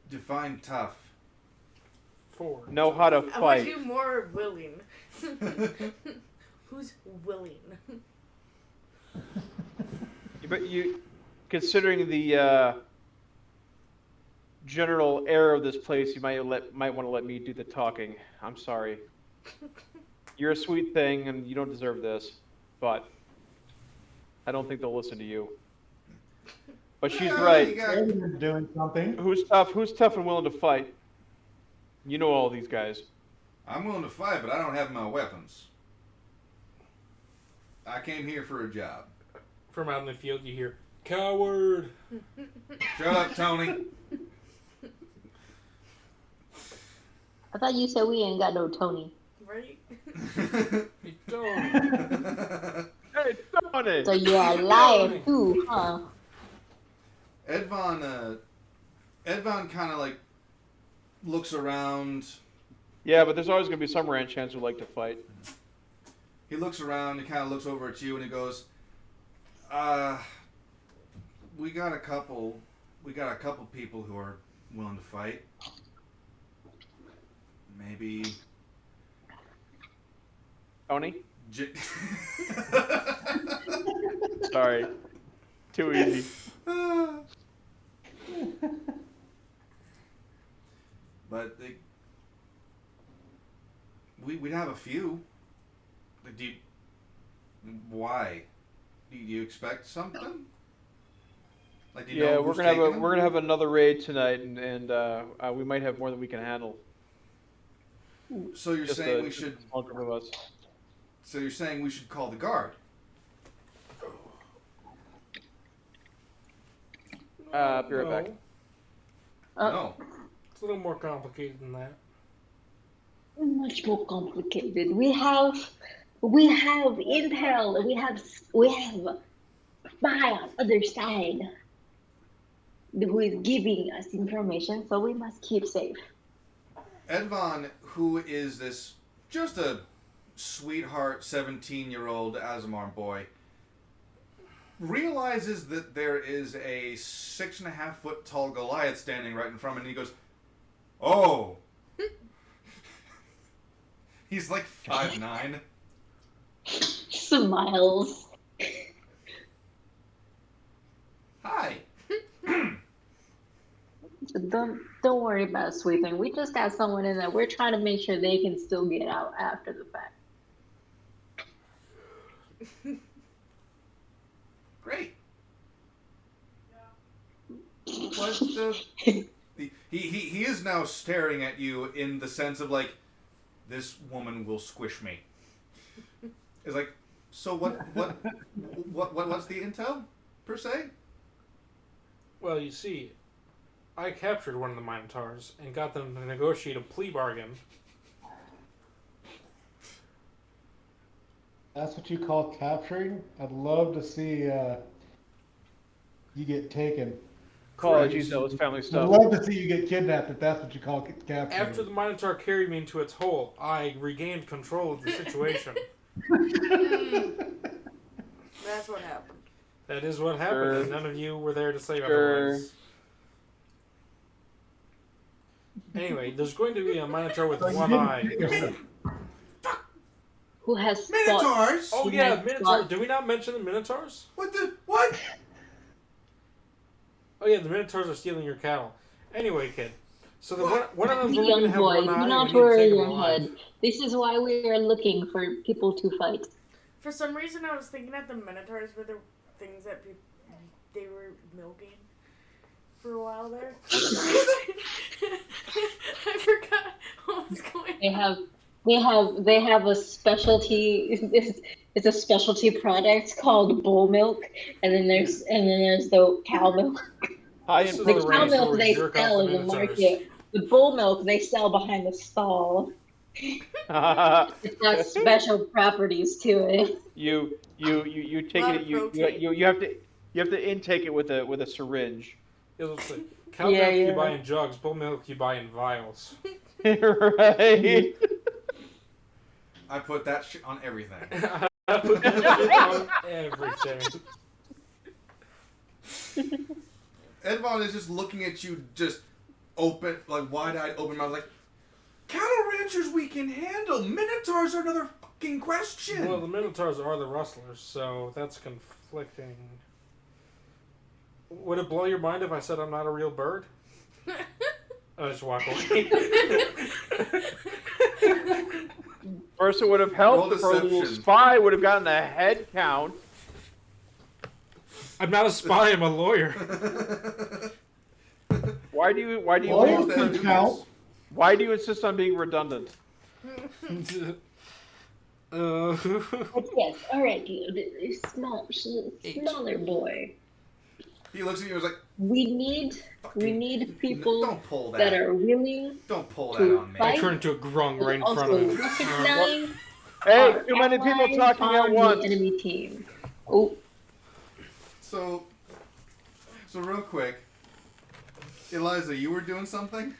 Define tough. 4. Know how to I want fight. you more willing. Who's willing? But considering the general air of this place, you might want to let me do the talking. I'm sorry. You're a sweet thing, and you don't deserve this, but I don't think they'll listen to you. But she's right. Everyone's doing something. Who's tough? Who's tough and willing to fight? You know all these guys. I'm willing to fight, but I don't have my weapons. I came here for a job. From out in the field, you hear, "Coward!" Shut up, Tony. I thought you said we ain't got no Tony. Right? You don't. Hey, Tony! So you're lying too, huh? Edvon kind of like looks around. Yeah, but there's always going to be some ranch hands who like to fight. He looks around. He kind of looks over at you, and he goes, we got a couple people who are willing to fight. Maybe." Tony? Sorry. Too easy. But we'd have a few. Why? Do you expect something? Like, do you know We're who's gonna have taking them? we're gonna have another raid tonight, and we might have more than we can handle. So you're Just saying a we should? small group of us. So you're saying we should call the guard? Be right back. No. It's a little more complicated than that. Much more complicated. We have intel. We have spy on other side who is giving us information. So we must keep safe. Edvon, who is this just a sweetheart 17-year-old Azamar boy, realizes that there is a 6.5-foot tall Goliath standing right in front of him, and he goes, "Oh." He's like 5'9". Smiles. Hi. Don't worry about sweeping. We just got someone in there. We're trying to make sure they can still get out after the fact. Great. What the? He is now staring at you in the sense of like, this woman will squish me. It's like, so what's the intel per se? Well, you see, I captured one of the Minotaurs and got them to negotiate a plea bargain. That's what you call capturing? I'd love to see you get taken. Apologies, that was family I'd stuff. love to see you get kidnapped if that's what you call capturing. After the Minotaur carried me into its hole, I regained control of the situation. That's what happened. That is what happened, Sure. and none of you were there to say Sure. otherwise. Anyway, there's going to be a Minotaur with one eye. Who has spots? Minotaurs? Oh He yeah, has Minotaur. spots. Did we not mention the Minotaurs? What? Oh yeah, the Minotaurs are stealing your cattle. Anyway, kid. So one of them's only going Young to have boy, one eye. do and not we need to worry take him your alive. head. This is why we are looking for people to fight. For some reason, I was thinking that the Minotaurs were the things that they were milking for a while there. I forgot what was going on. They have a specialty. It's a specialty product called bull milk, and then there's the cow milk. I This am is The the cow range where milk we they jerk off sell the in the Minotaurs. market. The bull milk they sell behind the stall. It's got special properties to it. you take Lot it. of You protein. have to intake it with a syringe. It looks like cow Yeah, milk you yeah. buy in jugs, bull milk you buy in vials. Right. I put that shit on everything. I put that on everything. Edvon is just looking at you, just open, like wide-eyed, open mouth, like, cattle ranchers we can handle. Minotaurs are another fucking question. Well, the Minotaurs are the Rustlers, so that's conflicting. Would it blow your mind if I said I'm not a real bird? I just walk away. First, it would have Roll helped if our little deception. spy would have gotten a head count. I'm not a spy. I'm a lawyer. Why do you Lawyers can count. why do you insist on being redundant? But yes, alright, you smaller boy. He looks at you and is like, We need people don't pull that that. are willing Don't pull that to on me. I fight. turn into a grung right in also front of him. recognize Hey, our too many people allies talking at on once. the enemy team. Oh, So real quick, Eliza, you were doing something?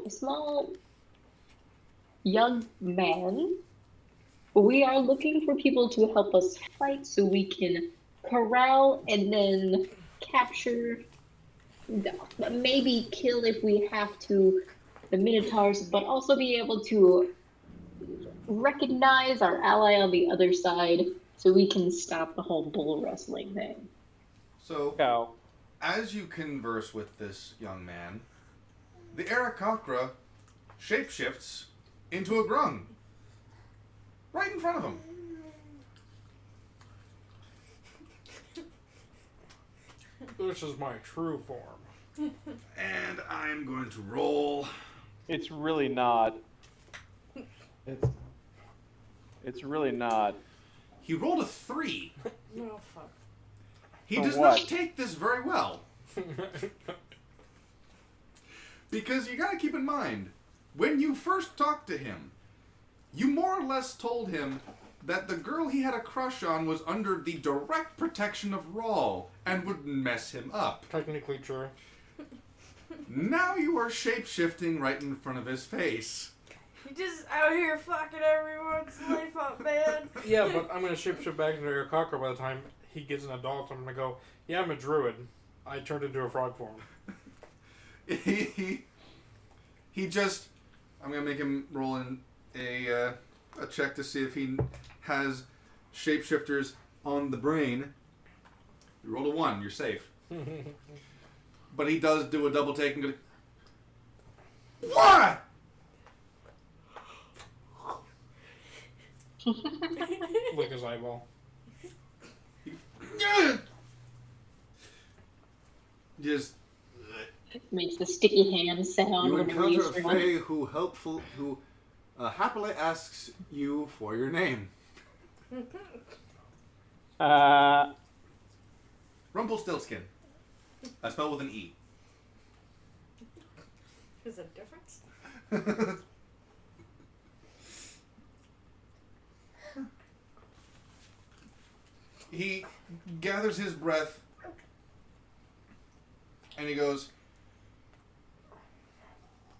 small young man. We are looking for people to help us fight so we can corral and then capture, maybe kill if we have to, the Minotaurs, but also be able to recognize our ally on the other side so we can stop the whole bull rustling thing. So, Cow. as you converse with this young man, the Aarakocra shapeshifts into a grung. Right in front of him. This is my true form. And I'm going to roll. It's really not. It's It's really not. He rolled a 3. No, fuck. He For does what? not take this very well. Because you gotta keep in mind, when you first talked to him, you more or less told him that the girl he had a crush on was under the direct protection of Rawl and would mess him up. Technically true. Now you are shape-shifting right in front of his face. You just out here fucking everyone's life up, man. Yeah, but I'm going to shapeshift back into a cocker by the time he gets an adult. I'm going to go, yeah, I'm a druid. I turned into a frog form. He just... I'm going to make him roll in a check to see if he has shapeshifters on the brain. You rolled a 1, you're safe. But he does do a double take and go, what? Lick his eyeball. Just Makes the sticky hand sound you when you encounter use a your fae who happily asks you for your name. Uh, Rumpelstiltskin. I spell with an E. Is there a difference? He gathers his breath and he goes,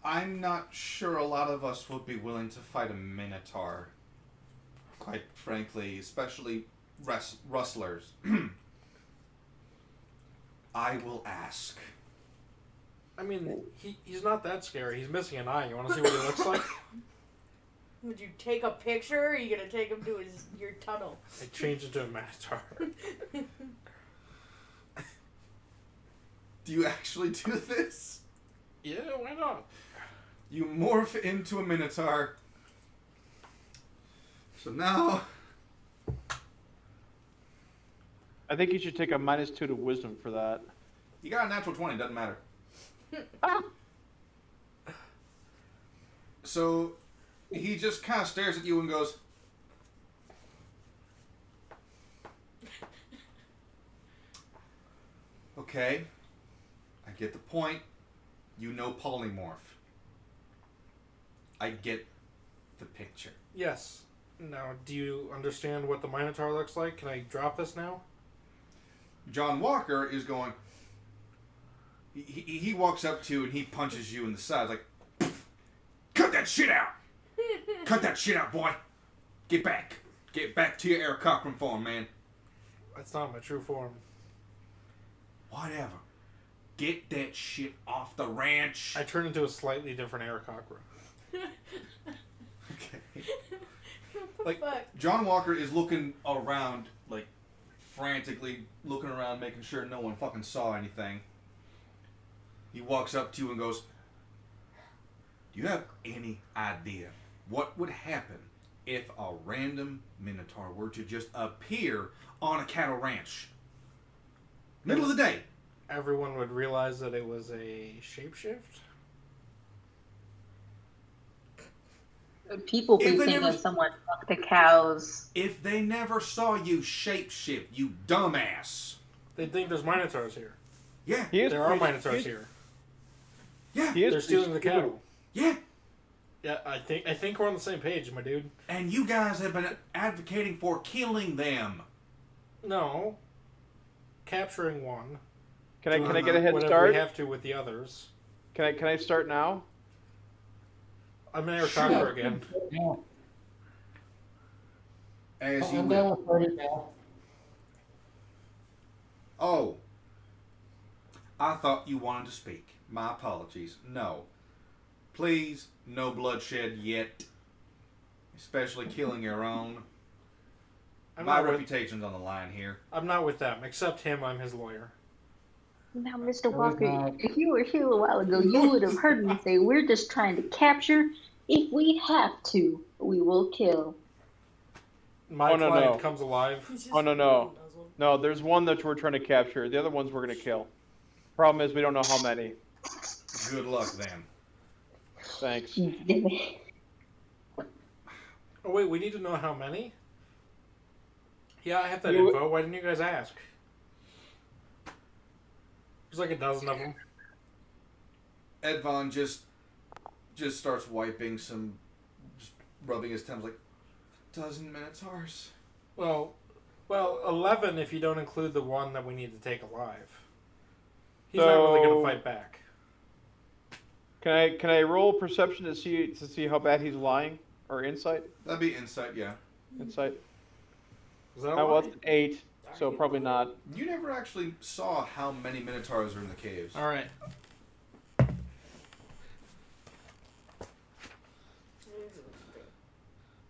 I'm not sure a lot of us would be willing to fight a minotaur. Quite frankly, especially rustlers. I will ask. I mean, he's not that scary. He's missing an eye. You want to see what he looks like? Would you take a picture, or are you gonna take him to your tunnel? I changed it to a minotaur. Do you actually do this? Yeah, why not? You morph into a minotaur. So now... I think you should take a -2 to wisdom for that. You got a natural 20, doesn't matter. So he just kind of stares at you and goes, okay, I get the point. You know polymorph. I get the picture. Yes. Now, do you understand what the minotaur looks like? Can I drop this now? John Walker is going... He walks up to you and he punches you in the side. Like, cut that shit out! Cut that shit out, boy! Get back! Get back to your Eric Cochran form, man. That's not my true form. Whatever. Get that shit off the ranch. I turned into a slightly different Eric Cochran. Okay. Like, fuck? John Walker is looking around, like, frantically looking around, making sure no one fucking saw anything. He walks up to you and goes, do you have any idea what would happen if a random minotaur were to just appear on a cattle ranch? Middle of the day. Everyone would realize that it was a shapeshift? People be If they thinking never- someone fucked the cows. If they never saw you shapeshift, you dumbass. They'd think there's minotaurs here. Yeah, He is There are pretty- minotaurs he- here. yeah, He is They're stealing the pretty stupid. cattle. yeah. Yeah, I think we're on the same page, my dude. And you guys have been advocating for killing them. No. Capturing one. Can I Doing get a head whatever start? we have to with the others. Can I start now? I'm an Eric Cochran again. Yeah. As you I'm will. down with Party now. Oh. I thought you wanted to speak. My apologies. No. Please, no bloodshed yet. Especially killing your own. I'm My not with- reputation's on the line here. I'm not with them. Except him, I'm his lawyer. Now, Mr. There was Walker, not. if you were here a while ago, you would have heard me say, we're just trying to capture. If we have to, we will kill. My Oh, no, client no. comes alive. He's just Oh, no. nuzzled. No, there's one that we're trying to capture. The other ones we're going to kill. Problem is we don't know how many. Good luck then. Thanks. Oh, wait, we need to know how many? Yeah, I have that You- info. Why didn't you guys ask? There's like a dozen of them. Ed Von just starts wiping some, just rubbing his temples like, dozen minotaurs. Well, 11 if you don't include the one that we need to take alive. He's not really going to fight back. Can I roll perception to see how bad he's lying, or insight? That'd be insight, yeah. Insight. Is that a I lie? was 8, so probably not. You never actually saw how many minotaurs are in the caves. All right.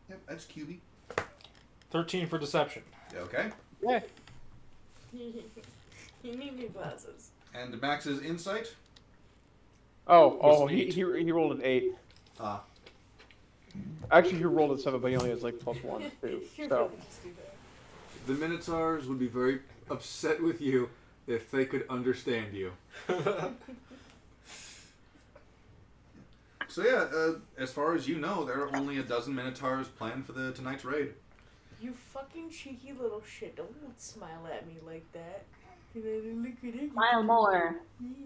Yep, that's QB. 13 for deception. Okay. Yeah. You need new glasses. And Max's insight? Oh, an he, eight. he he rolled an 8. Ah. Actually, he rolled a 7, but he only has like +1 too. You're So fucking stupid. The Minotaurs would be very upset with you if they could understand you. So yeah, as far as you know, there are only a dozen minotaurs planned for tonight's raid. You fucking cheeky little shit. Don't smile at me like that. Smile more.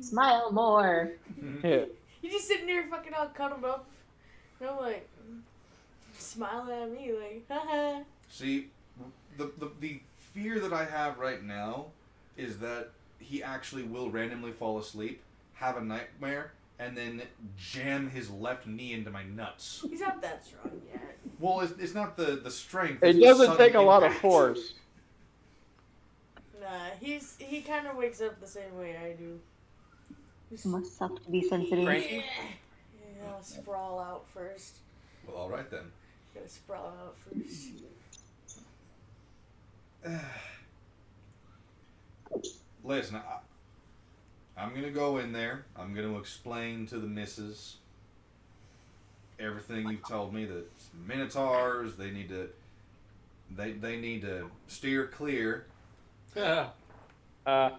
Smile more. Yeah. You just sitting there fucking all cuddled up. And I'm like, smiling at me like, haha. See, the fear that I have right now is that he actually will randomly fall asleep, have a nightmare, and then jam his left knee into my nuts. He's not that strong yet. Well, it's not the strength. It it's the doesn't sudden take a lot of impact. force. Nah, he kind of wakes up the same way I do. Must have to be sensitive. Cranky? Yeah, I'll sprawl out first. Well, all right then. Gotta sprawl out first. Listen, I'm gonna go in there. I'm gonna explain to the missus everything you've told me. That minotaurs, they need to steer clear. Yeah. They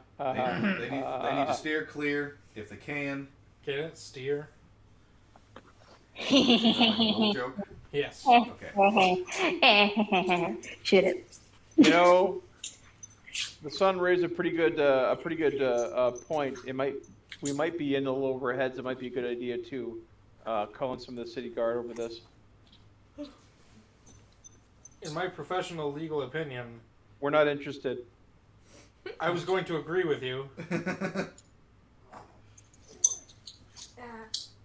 need to steer clear if they can. Get it? Steer? Is that like a little joke? Yes. Okay. Shit it. You know, the sun raised a pretty good point. We might be in a little over our heads. It might be a good idea to calling some of the city guard over this. In my professional legal opinion, We're not interested. I was going to agree with you.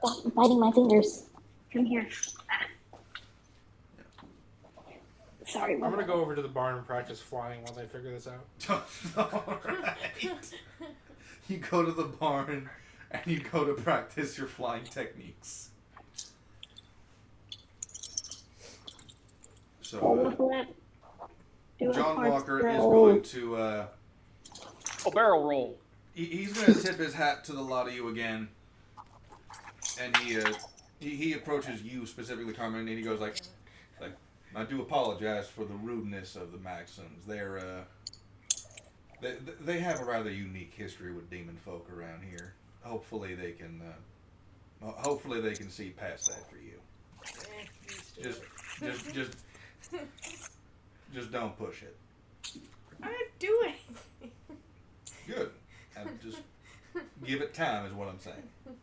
Oh, I'm biting my fingers. Come here. Sorry, I'm Mama. gonna go over to the barn and practice flying while they figure this out. Alright. You go to the barn and you go to practice your flying techniques. So, John Walker is going to, Barrel roll. he's going to tip his hat to the lot of you again. And he approaches you specifically, Carmen, and he goes like, I do apologize for the rudeness of the Magsons. They have a rather unique history with demon folk around here. Hopefully they can see past that for you. Just don't push it. I'm not doing. Good. And just give it time is what I'm saying. I'm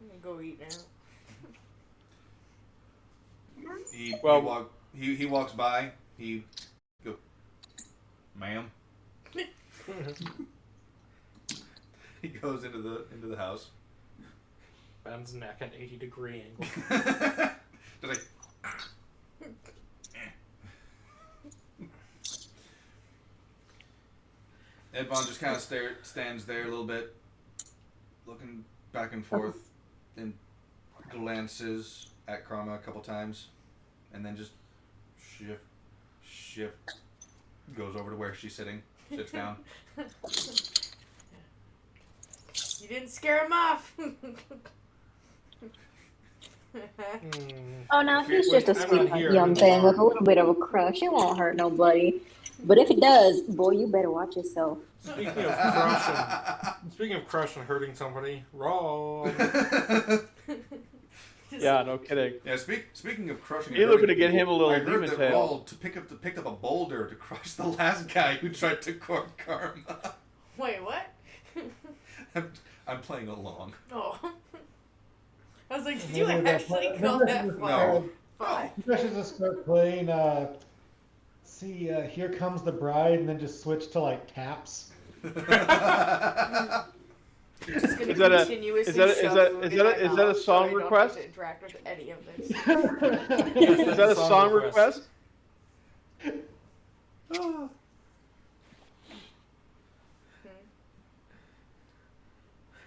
gonna go eat now. He walks by. He goes, ma'am. He goes into the house. Bends neck at 80-degree angle. Just like, Edvon just kind of stands there a little bit, looking back and forth, and glances at Karma a couple times, and then just shift, goes over to where she's sitting, sits down. You didn't scare him off. Oh, no, he's just a I'm sweet not here young in the thing with a barn. little bit of a crush. It won't hurt nobody. But if it does, boy, you better watch yourself. Speaking of crush and hurting somebody, wrong. Yeah, no kidding. Yeah, speaking of crushing, You're looking to get him a little I heard demon that tail. Raul picked up a boulder to crush the last guy who tried to court Karma. Wait, what? I'm playing along. Oh. I was like, did you Remember that actually part- go remember that that far? No. Fine. You guys should just start playing, Here Comes the Bride, and then just switch to, like, taps. You're just gonna Is that a- continuously is that a- shove is that- food is in that a- my is that a mouth so song I don't have request? to interact with any of this. Is that a song request?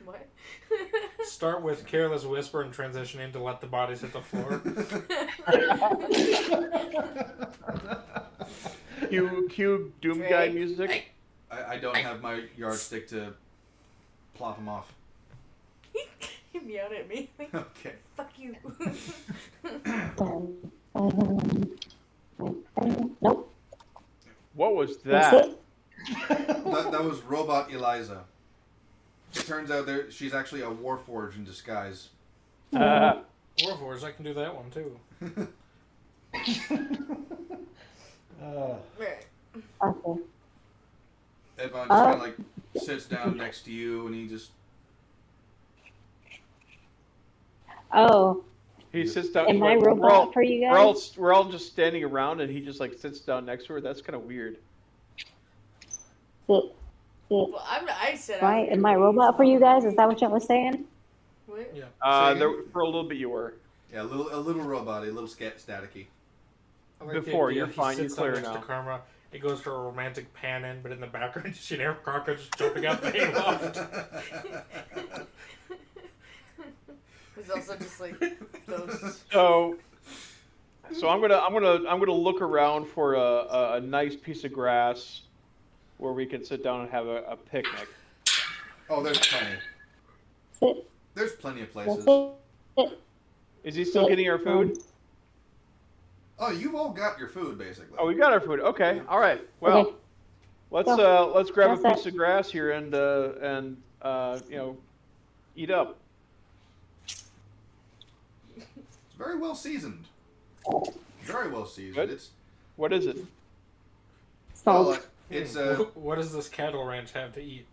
What? Start with Careless Whisper and transition into Let the Bodies Hit the Floor. Cue Doom Drake. Guy music. I don't have my yardstick to plop him off. He meowed at me. Like, Okay. fuck you. Nope. What was That's that? it. That was Robot Eliza. It turns out she's actually a Warforged in disguise. Warforged, I can do that one too. Uh, Right. Okay. Edvon just kind of like sits down next to you, and he just. Oh, He sits down. am I robot for you guys? We're all just standing around, and he just like sits down next to her. That's kind of weird. Sit. Well, I said Right? Am I robot for you guys? Is that what y'all was saying? What? Yeah. There, for a little bit you were. Yeah, a little robot, a little staticky. I like the Before, idea you're he fine, sits you're down clear next now. to Karma. It goes for a romantic pan in, but in the background, you see an air cockroach jumping out the hayloft. It's also just like those. So I'm gonna look around for a nice piece of grass where we can sit down and have a picnic. Oh, there's plenty. Sit. There's plenty of places. Sit. Is he still getting our food? Oh, you've all got your food, basically. Oh, we got our food. Okay, all right. Well, Okay. let's grab a That's piece of grass here and eat up. It's very well seasoned. Very well seasoned. Good. It's What is it? Salt. it's What does this cattle ranch have to eat?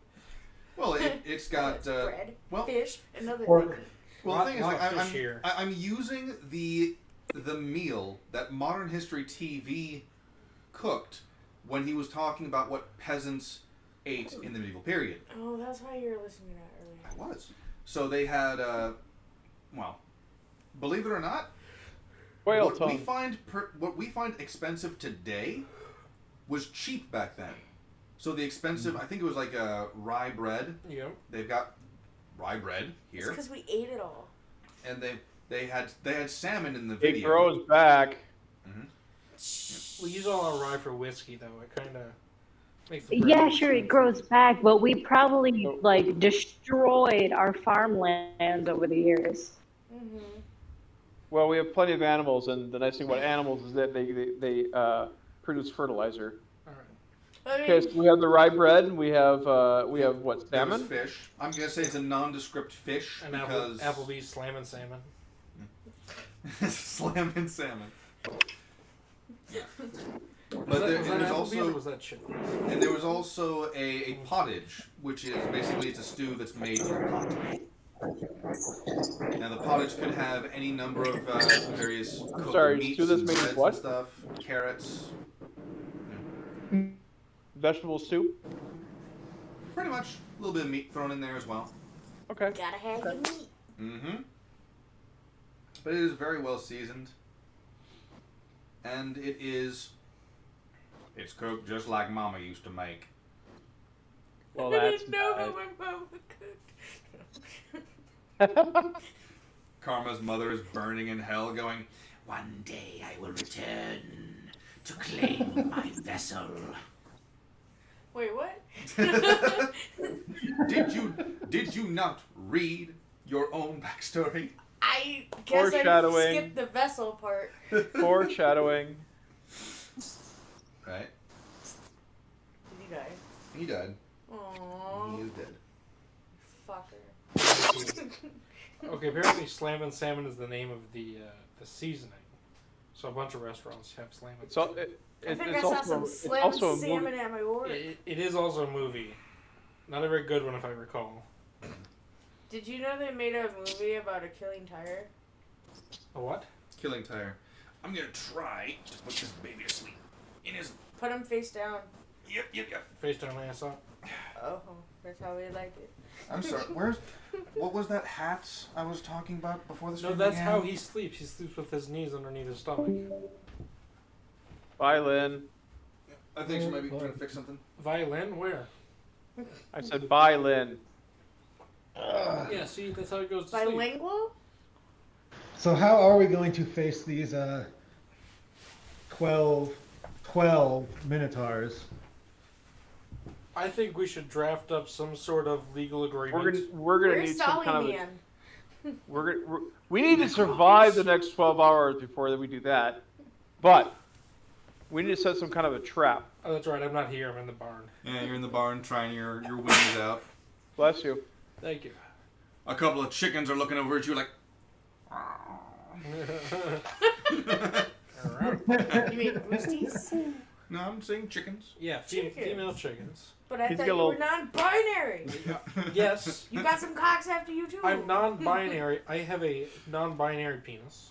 it's got Bread, well fish, another Pork. well the thing is Lot like of fish here. I'm using the meal that Modern History TV cooked when he was talking about what peasants ate in the medieval period. Oh, that's why you were listening to that earlier. I was. So they had well, believe it or not, Whale what we tongue. find expensive today was cheap back then. So the expensive, I think it was like rye bread. Yep. They've got rye bread It's here, because we ate it all. and they had salmon in the It video. grows back. We use all our rye for whiskey, though. It kind of makes the bread Yeah, more sure, it expensive. grows back, but we probably like destroyed our farmlands over the years. Mm-hmm. Well, we have plenty of animals, and the nice thing about animals is that they produce fertilizer. All right. I mean, Okay, so we have the rye bread, and we have what, There was salmon? fish. I'm gonna say it's a nondescript fish And because Applebee's slamming salmon. slamming salmon. Was But that, there, was and that there's Applebee's or also was that chicken? and there was also a pottage, which is basically it's a stew that's made in a pot. Now the pottage could have any number of various cooked sorry, meats stew that's and made of breads what? and stuff, carrots, Vegetable soup? pretty much a little bit of meat thrown in there as well. Okay. gotta have your meat. Mm-hmm. But it is very well seasoned, and it's cooked just like Mama used to make. Well, I that's didn't know how nice. my mom cooked. Karma's mother is burning in hell, going, "One day I will return to claim my vessel." Wait, what? Did you not read your own backstory? I guess I Foreshadowing. skipped the vessel part. Foreshadowing. Right? Did you die? He died. Aww. He is dead. Fucker. Okay, apparently Slammin' Salmon is the name of the seasoning. So a bunch of restaurants have Slammin' So Salmon. I think it's I saw also some it's slim also a salmon movie. at my order. It is also a movie. Not a very good one, if I recall. Did you know they made a movie about a killing tire? A what? Killing Tire. I'm gonna try to put this baby to sleep. In his. Put him face down. Yep. Face down, ass up. Oh, that's how we like it. I'm sorry. What was that hat I was talking about before the No, stream that's began? how he sleeps. He sleeps with his knees underneath his stomach. Violin. I think she might be trying to fix something. Violin? Where? I said violin. Yeah, see, that's how he goes to sleep. Bilingual? So how are we going to face these 12 minotaurs? I think we should draft up some sort of legal agreement. We're gonna Where's need some Solly kind of. Man? We need to survive the next 12 hours before we do that, but we need to set some kind of a trap. Oh, that's right. I'm not here. I'm in the barn. Yeah, you're in the barn trying your wings out. Bless you. Thank you. A couple of chickens are looking over at you like. You mean roosties? No, I'm saying chickens. Yeah, Chickens. female chickens. But I He's thought got a you were little- non-binary. Yes. You got some cocks after you too. I'm non-binary. I have a non-binary penis.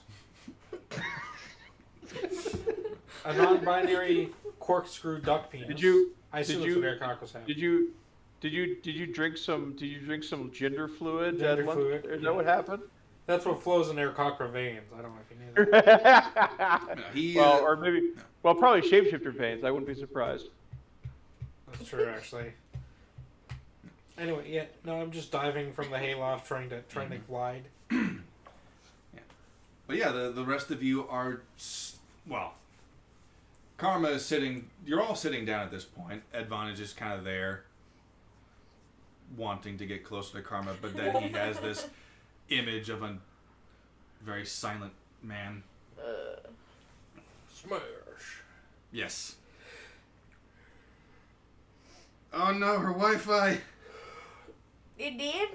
A non-binary corkscrew duck penis. Did you? I assume did that's you- what Eric Cock was having. Did you drink some? Did you drink some gender fluid? Gender at lunch? fluid, Is yeah. that what happened? That's what flows in Eric Cocker veins. I don't know if you knew that. No, he, well, or maybe, well, probably shapeshifter veins. I wouldn't be surprised. That's true, actually. Anyway, yeah, no, I'm just diving from the hayloft, trying to glide. But yeah, the rest of you are, well, Karma is sitting, you're all sitting down at this point. Edvon is just kind of there, wanting to get closer to Karma, but then he has this image of a very silent man. Smash. Yes. Oh no, her Wi-Fi. It did?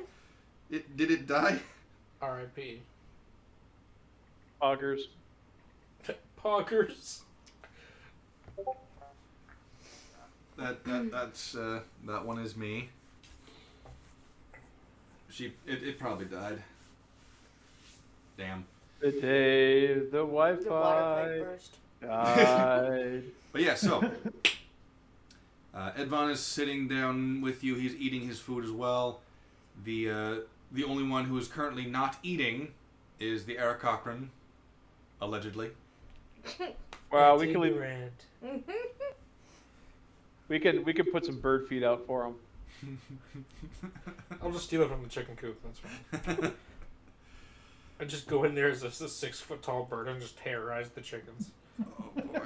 Did it die? R.I.P. Poggers. Poggers. That's that one is me. It probably died. Damn. The day the The water Wi-Fi pipe burst. died. But yeah, so Edvon is sitting down with you. He's eating his food as well. The only one who is currently not eating is the Eric Cochran, allegedly. Wow, we can leave. Rant. We can put some bird feed out for him. I'll just steal it from the chicken coop. That's fine. I just go in there as a 6 foot tall bird and just terrorize the chickens. Oh boy.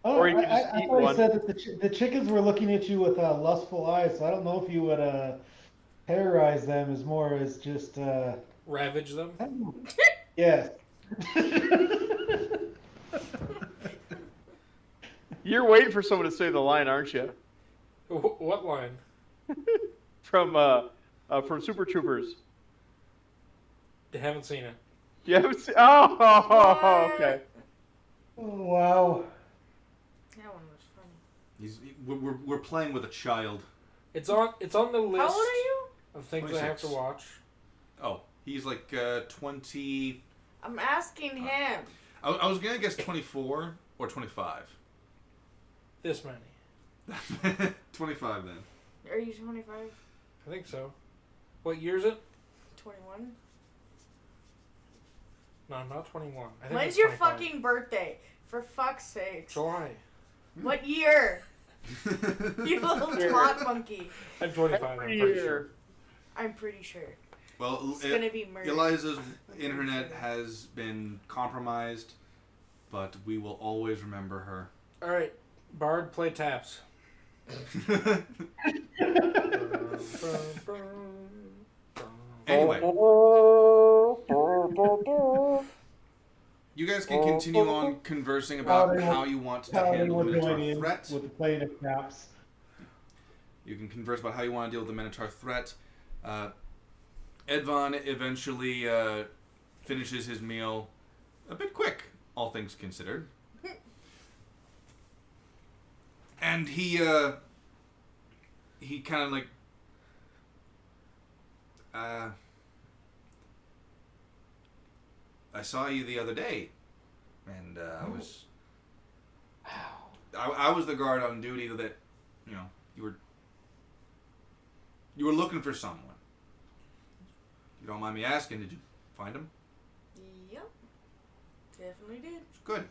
Oh, Or you could I just eat thought you one. said that the chickens were looking at you with lustful eyes, so I don't know if you would terrorize them as more as just... Ravage them. I don't know. Yes. You're waiting for someone to say the line, aren't you? What line? From Super Troopers. I haven't seen it. You haven't seen? Oh, okay. Oh, wow. That one was funny. We're playing with a child. It's on the list How old are you? of things I have to 26. watch. Oh, he's like 20. I'm asking him. I was gonna guess 24 or 25. This many. 25 then. Are you 25? I think so. What year is it? 21? No, I'm not 21. I think When's it's your 25. fucking birthday? For fuck's sake. July. What year? You little twat monkey. I'm 25. I'm pretty sure. I'm pretty sure. Well, It's gonna be murder. Eliza's internet has been compromised, but we will always remember her. All right, Bard, play taps. Anyway, you guys can continue on conversing about how you want to handle the Minotaur threat. With the playing of caps. You can converse about how you want to deal with the Minotaur threat. Edvon eventually finishes his meal a bit quick, all things considered. And he kind of like I saw you the other day, and I was I was the guard on duty that, you know, you were looking for someone. You don't mind me asking, did you find him? Yep. Definitely did. It's good.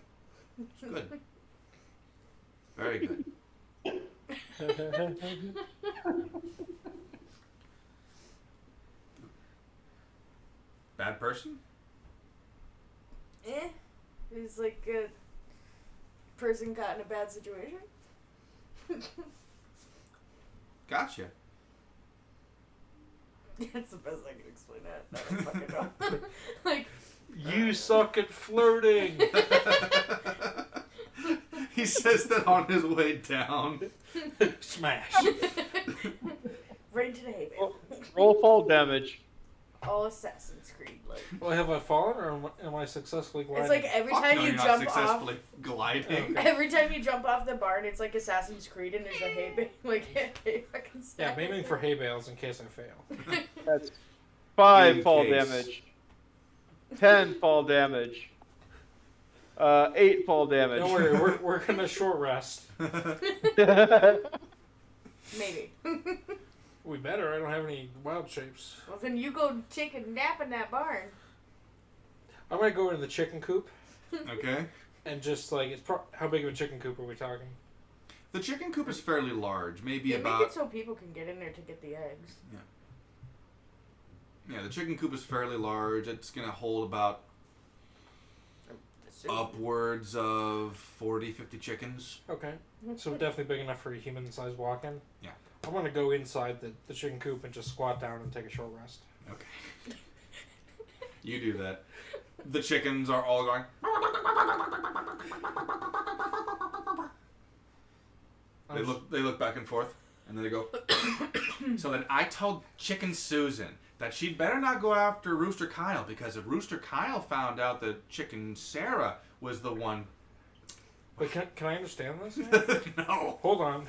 It's good. Very good. Bad person? He's like a person caught in a bad situation. Gotcha. That's the best I can explain that. I don't fucking know. Like, You suck at flirting. He says that on his way down. Smash. right into the hay bale. Roll fall damage. All Assassin's Creed like. Well, have I fallen or am I successfully gliding? It's like every Fuck time no, you you're not jump successfully off. gliding. Every time you jump off the barn, it's like Assassin's Creed, and there's a hay bale. Like hay fucking Yeah, stack. I'm aiming for hay bales in case I fail. That's 5 In fall case. damage. 10 fall damage. 8 fall damage. Don't worry, we're gonna short rest. Maybe. We better. I don't have any wild shapes. Well, then you go take a nap in that barn. I'm gonna go into the chicken coop Okay. and just like how big of a chicken coop are we talking? The chicken coop is fairly large, maybe They about. make it so people can get in there to get the eggs. Yeah, the chicken coop is fairly large. It's gonna hold about upwards of 40, 50 chickens. Okay, so definitely big enough for a human-sized walk-in. Yeah. I'm gonna go inside the chicken coop and just squat down and take a short rest. Okay. You do that. The chickens are all going. They look back and forth, and then they go. So then I told Chicken Susan that she'd better not go after Rooster Kyle, because if Rooster Kyle found out that Chicken Sarah was the one. Wait, can I understand this? No. Hold on.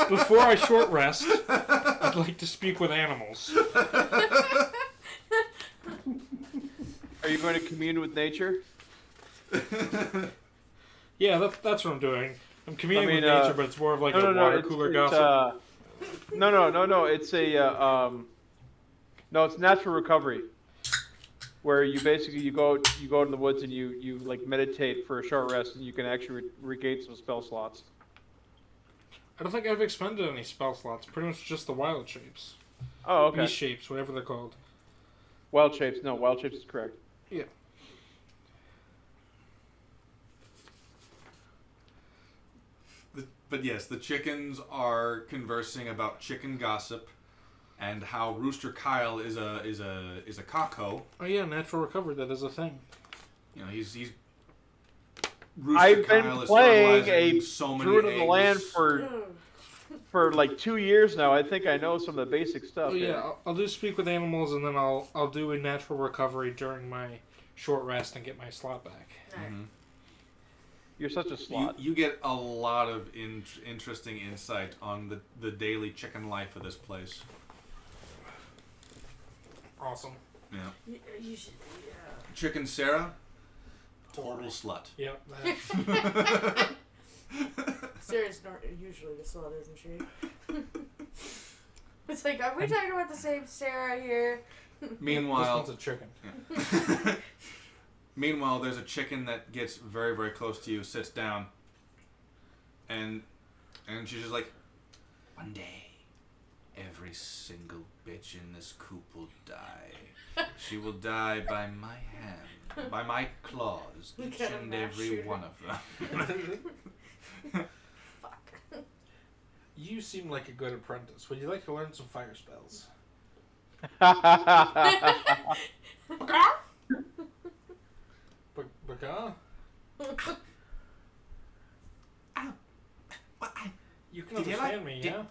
Before I short rest, I'd like to speak with animals. Are you going to commune with nature? Yeah, that's what I'm doing. I'm communing with mean, nature, but it's more of like a water cooler gossip. No. It's a no. It's natural recovery, where you basically you go in the woods and you like meditate for a short rest, and you can actually regain some spell slots. I don't think I've expended any spell slots. Pretty much just the wild shapes. Oh, okay. Beast shapes, whatever they're called. Wild shapes. No, wild shapes is correct. Yeah. But yes, the chickens are conversing about chicken gossip, and how Rooster Kyle is a cocko. Oh yeah, natural recovery. That is a thing. You know, he's Rooster I've been Kyle is playing fertilizing a so many druid of the land eggs. for like 2 years now. I think I know some of the basic stuff. Oh yeah, I'll do speak with animals, and then I'll do a natural recovery during my short rest and get my slot back. Mm-hmm. You're such a slot. You get a lot of interesting insight on the daily chicken life of this place. Awesome. Yeah. You should. Chicken Sarah, total slut. Yep. Sarah's not usually the slut, isn't she? It's like, are we talking about the same Sarah here? Meanwhile, This one's a chicken. Yeah. Meanwhile, there's a chicken that gets very, very close to you, sits down, and she's just like, one day, every single bitch in this coop will die. She will die by my hand, by my claws, each Kind of and mass every shooter. one of them. Fuck. You seem like a good apprentice. Would you like to learn some fire spells? Baka? You can understand me, yeah?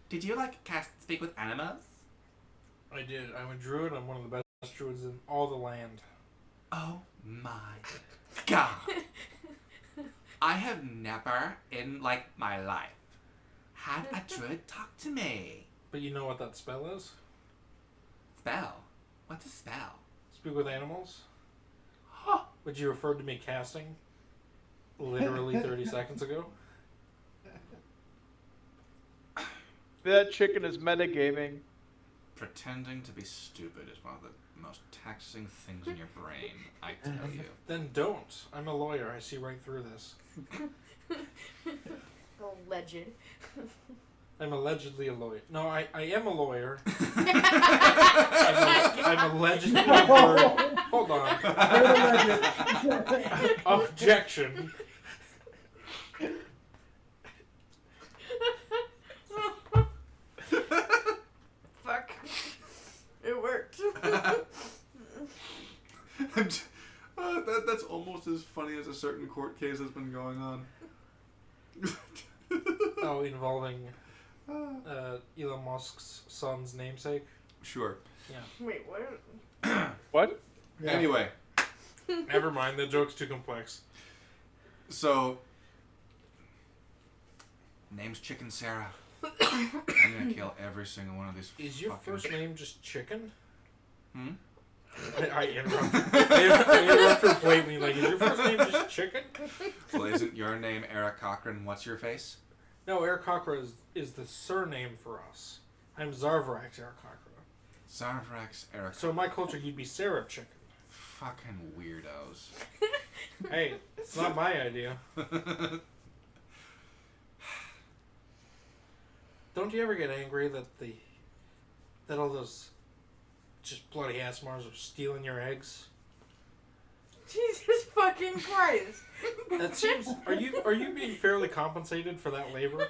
Did you speak with animals? I did. I'm a druid. I'm one of the best druids in all the land. Oh my god. I have never in my life had a druid talk to me. But you know what that spell is? Spell? What's a spell? Speak with animals? Huh. Which you referred to me casting literally 30 seconds ago. That chicken is metagaming. Pretending to be stupid is one of the most taxing things in your brain, I tell you. Then don't. I'm a lawyer. I see right through this. Alleged. I'm allegedly a lawyer. No, I am a lawyer. I'm I'm allegedly a lawyer. Hold on. Objection. Fuck. It worked. That's almost as funny as a certain court case has been going on. Oh, involving Elon Musk's son's namesake? Sure. Yeah. Wait, what? What? Yeah. Anyway, Never mind, the joke's too complex. so name's Chicken Sarah. I'm gonna kill every single one of these. Is your first name just Chicken? Hmm? I interrupted blatantly. Like, is your first name just Chicken? Well, isn't your name Eric Cochran? What's your face? No, Eric Cochran is the surname for us. I'm Zarvrax Eric Cochran. Zarvrax Eric. So in my culture, you'd be Sarah Chicken. Fucking weirdos. Hey, it's not my idea. Don't you ever get angry that all those just bloody ass Mars are stealing your eggs? Jesus fucking Christ. That seems. Are you being fairly compensated for that labor?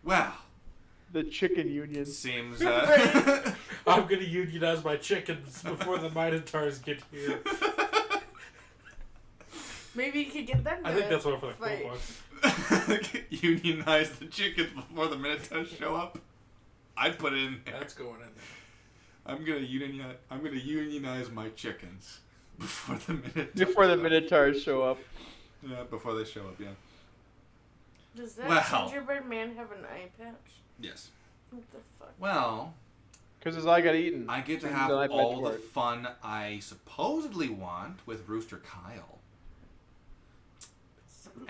Well, The chicken union. seems. I'm gonna unionize my chickens before the Minotaurs get here. Maybe you could get them to I think that's one for the fight. cool books. Unionize the chickens before the Minotaurs show up. I'd put it in there. That's going in there. I'm gonna unionize my chickens before the Minotaurs. Before the Minotaurs show up. Yeah, before they show up. Yeah. Does that Well. gingerbread man have an eye patch? Yes. What the fuck? Well, Because his eye got eaten. I get to And have the eye patch all the part. fun I supposedly want with Rooster Kyle.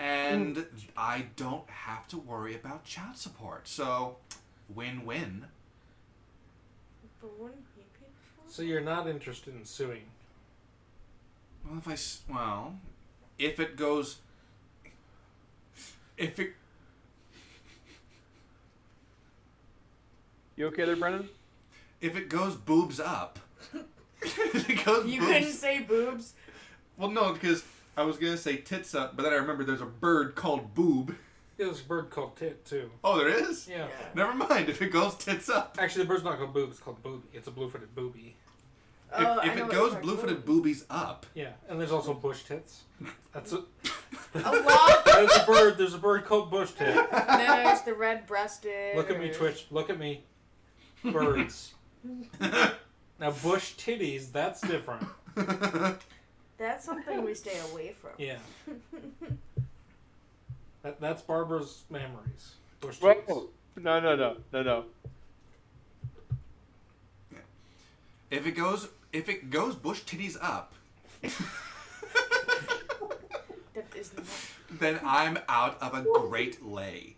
And I don't have to worry about child support. So, win-win. But wouldn't he pay for So you're not interested in suing? Well, if it goes... You okay there, Brennan? If it goes boobs up... if it goes You boobs... couldn't say boobs? Well, no, because I was going to say tits up, but then I remember there's a bird called boob. Yeah, there's a bird called Tit, too. Oh, there is? Yeah. Never mind, if it goes tits up. Actually, the bird's not called Boob, it's called Booby. It's a blue-footed booby. Oh, I If know it what goes you're blue-footed talking boobies up... Yeah, and there's also bush tits. That's a... about. A lot. There's a bird called bush tit. And then there's the red-breasted. Look at me, Twitch. Look at me. Birds. Now, bush titties, that's different. That's something we stay away from. Yeah. That's Barbara's memories. Bush Whoa. titties. No. If it goes bush titties up, That is not. then I'm out of a great lay.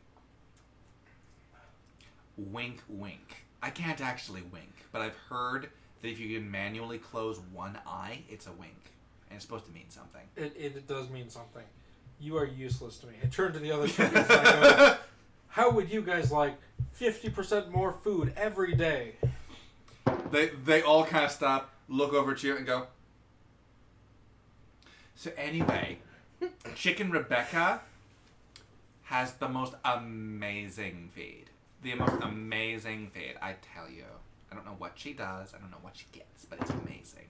Wink, wink. I can't actually wink, but I've heard that if you can manually close one eye, it's a wink. And it's supposed to mean something. It does mean something. You are useless to me. I turn to the other chickens and I go, how would you guys like 50% more food every day? They all kind of stop, look over at you, and go. So anyway, Chicken Rebecca has the most amazing feed. The most amazing feed, I tell you. I don't know what she does. I don't know what she gets, but it's amazing.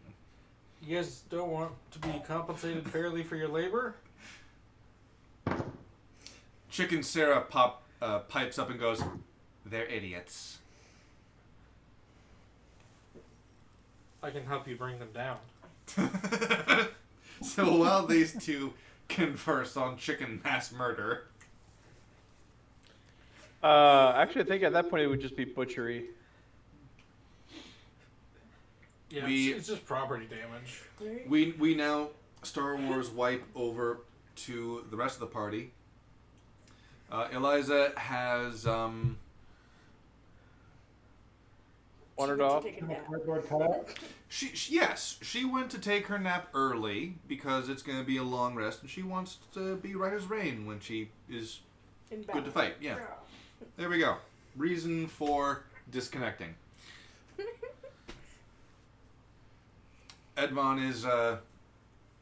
You guys don't want to be compensated fairly for your labor? Chicken Sarah pipes up and goes, "They're idiots." I can help you bring them down. So while these two converse on chicken mass murder, Actually, I think at that point it would just be butchery. Yeah, We- it's just property damage. we now Star Wars wipe over to the rest of the party. Eliza has Wandered To off. take a nap. Cardboard cutout. she went to take her nap early because it's going to be a long rest, and she wants to be right as rain when she is In good to battle. fight. Yeah, there we go. Reason for disconnecting. Edvon is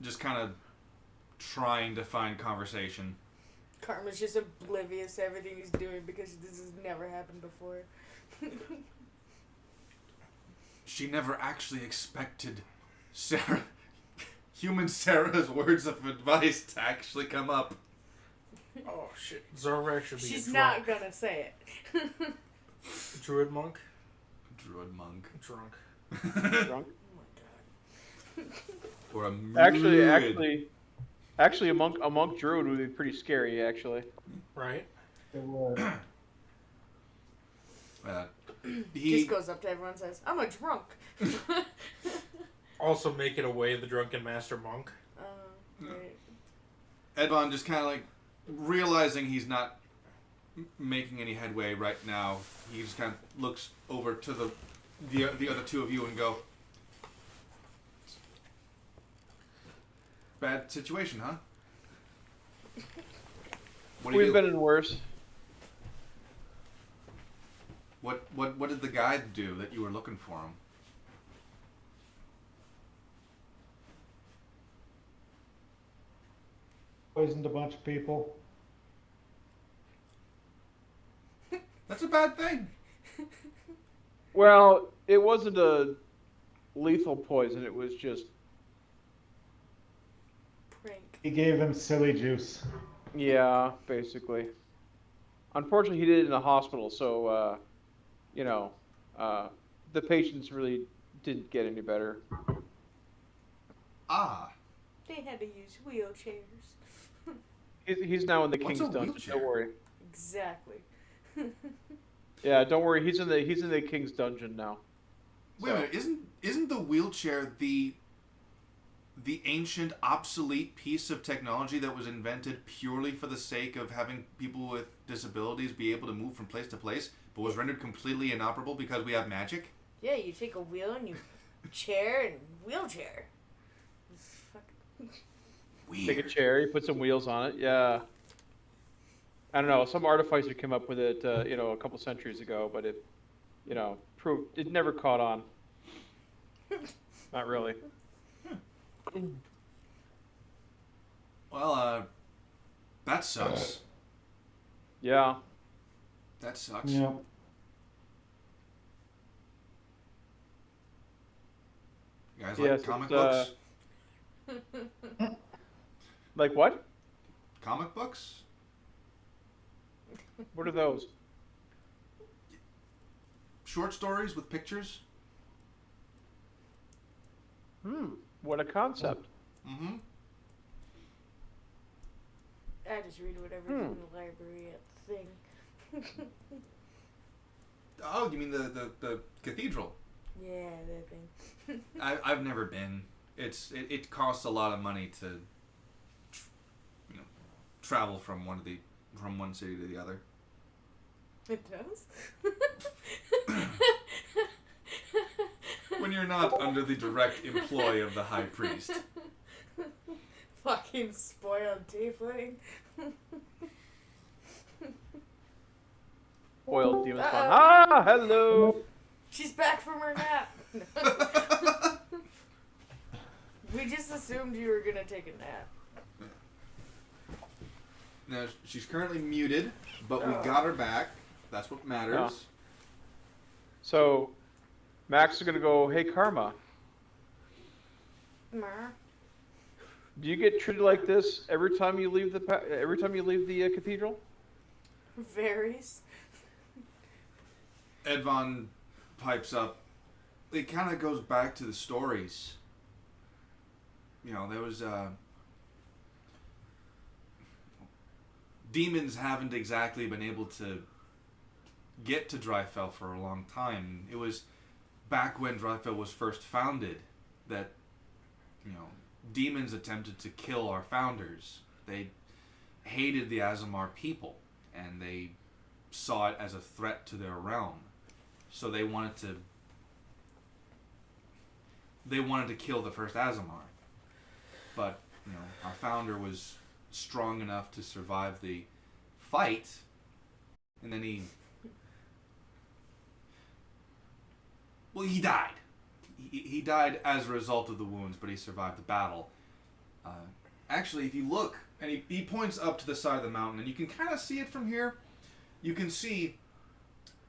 just kind of trying to find conversation. Karma's just oblivious to everything he's doing because this has never happened before. She never actually expected human Sarah's words of advice to actually come up. Oh shit. Zorvac should be She's a not drunk. gonna say it. Druid monk? druid monk. Drunk. Drunk? Oh my god. Or a druid. Actually, a monk druid would be pretty scary. Actually. Right? It would. He Just goes up to everyone and says, I'm a drunk. Also make it away the drunken master monk. Right. Edvon just kind of like realizing he's not making any headway right now. He just kind of looks over to the other two of you and go, "Bad situation, huh? What do you We've do? been in worse. What did the guide do that you were looking for him?" Poisoned a bunch of people. That's a bad thing. Well, it wasn't a lethal poison. It was just, Prank. He gave him silly juice. yeah, basically. Unfortunately, he did it in a hospital, so, the patients really didn't get any better. Ah, They had to use wheelchairs. He's now in the What's King's a Dungeon. wheelchair? Don't worry. Exactly. Yeah, don't worry. He's in the King's Dungeon now. wait a minute. Isn't the wheelchair the ancient obsolete piece of technology that was invented purely for the sake of having people with disabilities be able to move from place to place, but was rendered completely inoperable because we have magic? Yeah, you take a wheel and you chair and wheelchair. It's fucking... Take a Weird. chair, you put some wheels on it. Yeah. I don't know. Some artificer came up with it, a couple centuries ago, but it, proved it never caught on. Not really. Well, that sucks. Yeah. That sucks. Yeah. You guys Yes, like comic it's, books? Like what? Comic books? What are those? Short stories with pictures? What a concept. Mm-hmm. I just read whatever's in the library at the thing. Oh, you mean the cathedral? Yeah, that thing. I've never been. It costs a lot of money to travel from one city to the other. It does? When you're not under the direct employ of the high priest. Fucking spoiled tiefling. Oiled demon spawn. Ah, hello. She's back from her nap. We just assumed you were gonna take a nap. Now, she's currently muted, but we got her back. That's what matters. Yeah. So, Max is gonna go. Hey, Karma. Ma. Do you get treated like this every time you leave the cathedral? Varies. Edvon pipes up. It kind of goes back to the stories. There was demons haven't exactly been able to get to Drifell for a long time. It was back when Drifell was first founded that demons attempted to kill our founders. They hated the Aasimar people, and they saw it as a threat to their realm. So they wanted to kill the first Aasimar. But, our founder was strong enough to survive the fight, and then he died. He died as a result of the wounds, but he survived the battle. Actually, if you look, and he points up to the side of the mountain, and you can kind of see it from here. You can see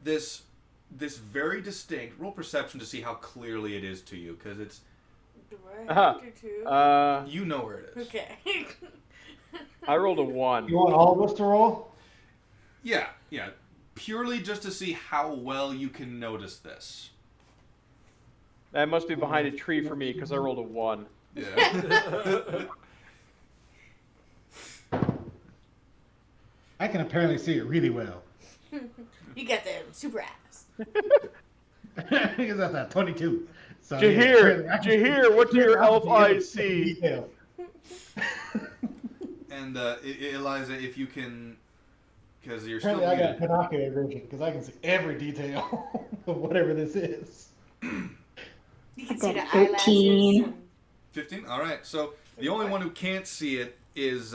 this very distinct. Roll perception to see how clearly it is to you, because it's. Do I have to too? You know where it is. Okay. I rolled a 1. You want all of us to roll? Yeah. Purely just to see how well you can notice this. That must be behind a tree for me because I rolled a 1. Yeah. I can apparently see it really well. You got the super ass. Because that's at 22. So, Did you hear? apparently I Did you hear? What do your elf eyes see? detail. And Eliza, if you can, because you're Apparently still I got muted. binocular vision because I can see every detail of whatever this is. You can I see the got eyelashes. 13. And 15. All right. So the only one who can't see it is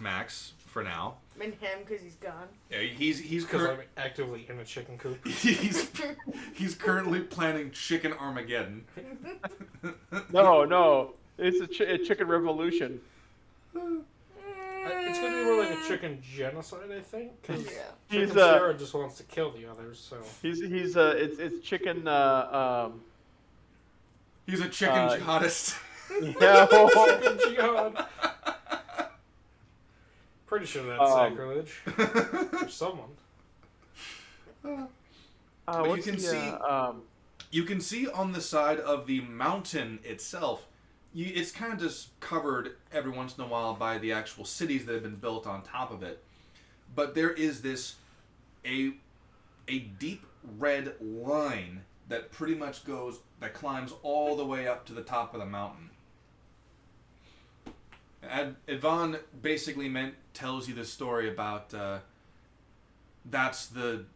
Max for now. him because he's gone. Yeah, he's Because I'm actively in a chicken coop. he's currently planning chicken Armageddon. No. It's a chicken revolution. It's going to be more like a chicken genocide, I think. Because Yeah. He's Sarah just wants to kill the others, so... it's chicken He's a chicken jihadist. yeah. Chicken jihad. Pretty sure that's sacrilege. For someone. But What's you can see. You can see on the side of the mountain itself, it's kind of just covered every once in a while by the actual cities that have been built on top of it. But there is a deep red line that pretty much that climbs all the way up to the top of the mountain. And Yvonne basically tells you this story about that's the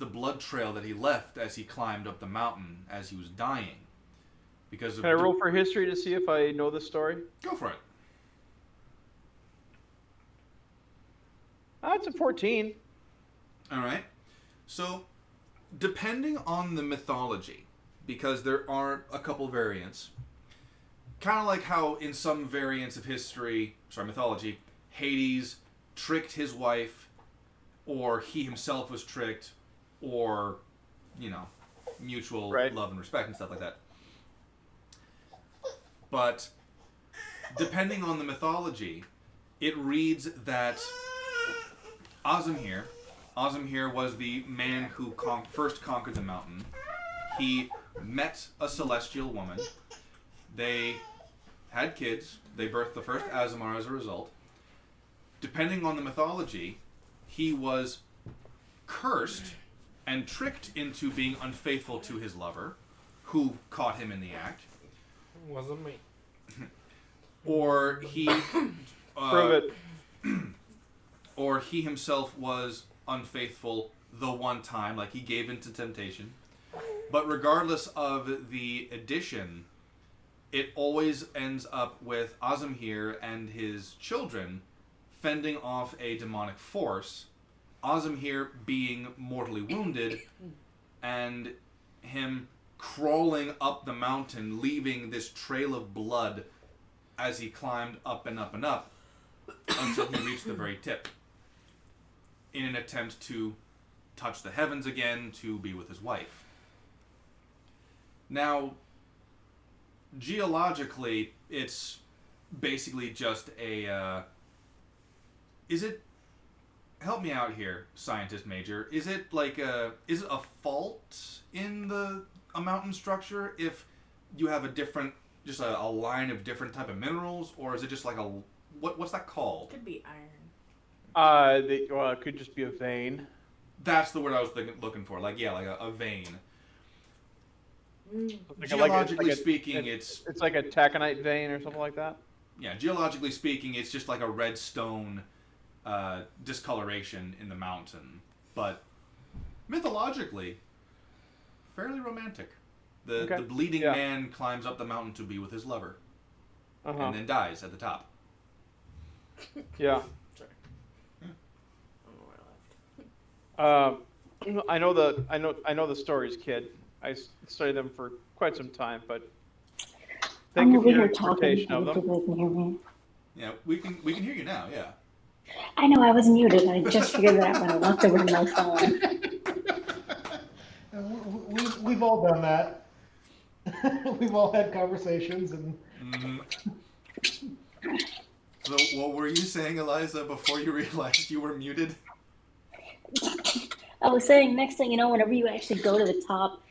blood trail that he left as he climbed up the mountain as he was dying. Because Can I roll for history to see if I know this story? Go for it. It's a 14. All right. So, depending on the mythology, because there are a couple variants, kind of like how in some variants of mythology, Hades tricked his wife, or he himself was tricked, or, mutual love and respect and stuff like that. But, depending on the mythology, it reads that Ozimhir was the man who first conquered the mountain. He met a celestial woman. They had kids. They birthed the first Aasimar as a result. Depending on the mythology, he was cursed and tricked into being unfaithful to his lover, who caught him in the act. Wasn't me. Or he... Prove it. Or he himself was unfaithful the one time, like he gave in to temptation. But regardless of the edition, it always ends up with Ozimhir and his children fending off a demonic force, Ozimhir being mortally wounded, and him crawling up the mountain, leaving this trail of blood as he climbed up and up and up until he reached the very tip, in an attempt to touch the heavens again, to be with his wife. Now, geologically, it's basically just a... is it... Help me out here, scientist major. Is it a fault in a mountain structure if you have just a line of different type of minerals, or is it just like what's that called? Could be iron. It could just be a vein. That's the word I was looking for. Like a vein. Like Geologically speaking, it's like a taconite vein or something like that. Yeah, geologically speaking, it's just like a red stone discoloration in the mountain. But mythologically, fairly romantic. The bleeding man climbs up the mountain to be with his lover, and then dies at the top. Yeah. Sorry. I don't know where I left. I know the stories, kid. I studied them for quite some time, but thank you for your interpretation of them. You can hear me. Yeah, we can hear you now. Yeah. I know I was muted. I just figured that out when I walked over to my phone. We've all done that. We've all had conversations and. So, what were you saying, Eliza, before you realized you were muted? I was saying, next thing you know, whenever you actually go to the top,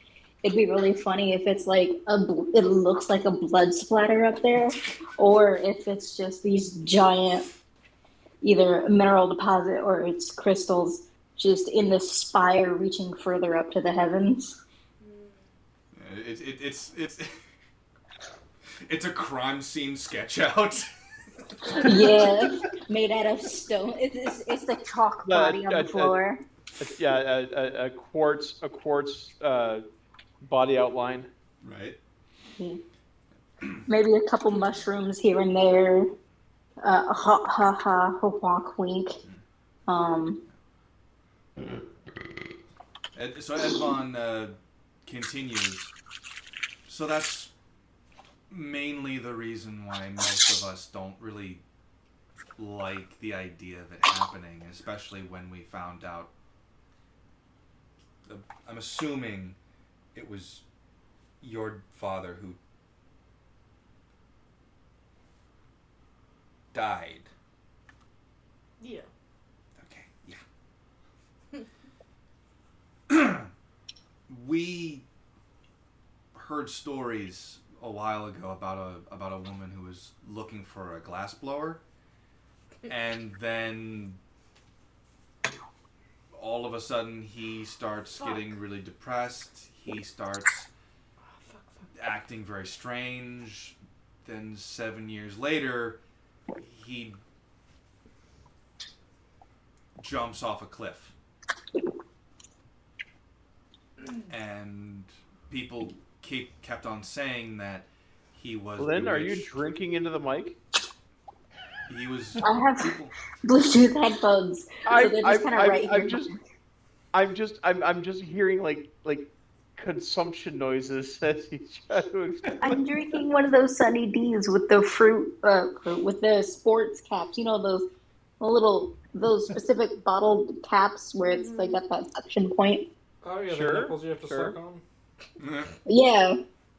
it'd be really funny if it's like it looks like a blood splatter up there, or if it's just these giant either mineral deposit or it's crystals just in the spire reaching further up to the heavens. It's it's a crime scene sketch out. Yeah, made out of stone. It's the chalk body on the floor. A quartz body outline. Right. Maybe a couple mushrooms here and there. Ha ha ha, wonk wink. So Edvon continues. So that's mainly the reason why most of us don't really like the idea of it happening, especially when we found out. I'm assuming it was your father who died. Yeah. Okay, yeah. We heard stories a while ago about a woman who was looking for a glassblower, and then all of a sudden he starts getting really depressed. He starts acting very strange. Then 7 years later, he jumps off a cliff. And people kept on saying that he was Lynn, are you bewitched. drinking into the mic? He was. I have Bluetooth headphones, so they're just kind of right here. I'm just hearing like consumption noises as he's trying to explain. I'm drinking one of those Sunny D's with the fruit with the sports caps. You know those specific bottled caps where it's like at that suction point. Oh yeah, Sure, the nipples you have to sure. suck on. Yeah,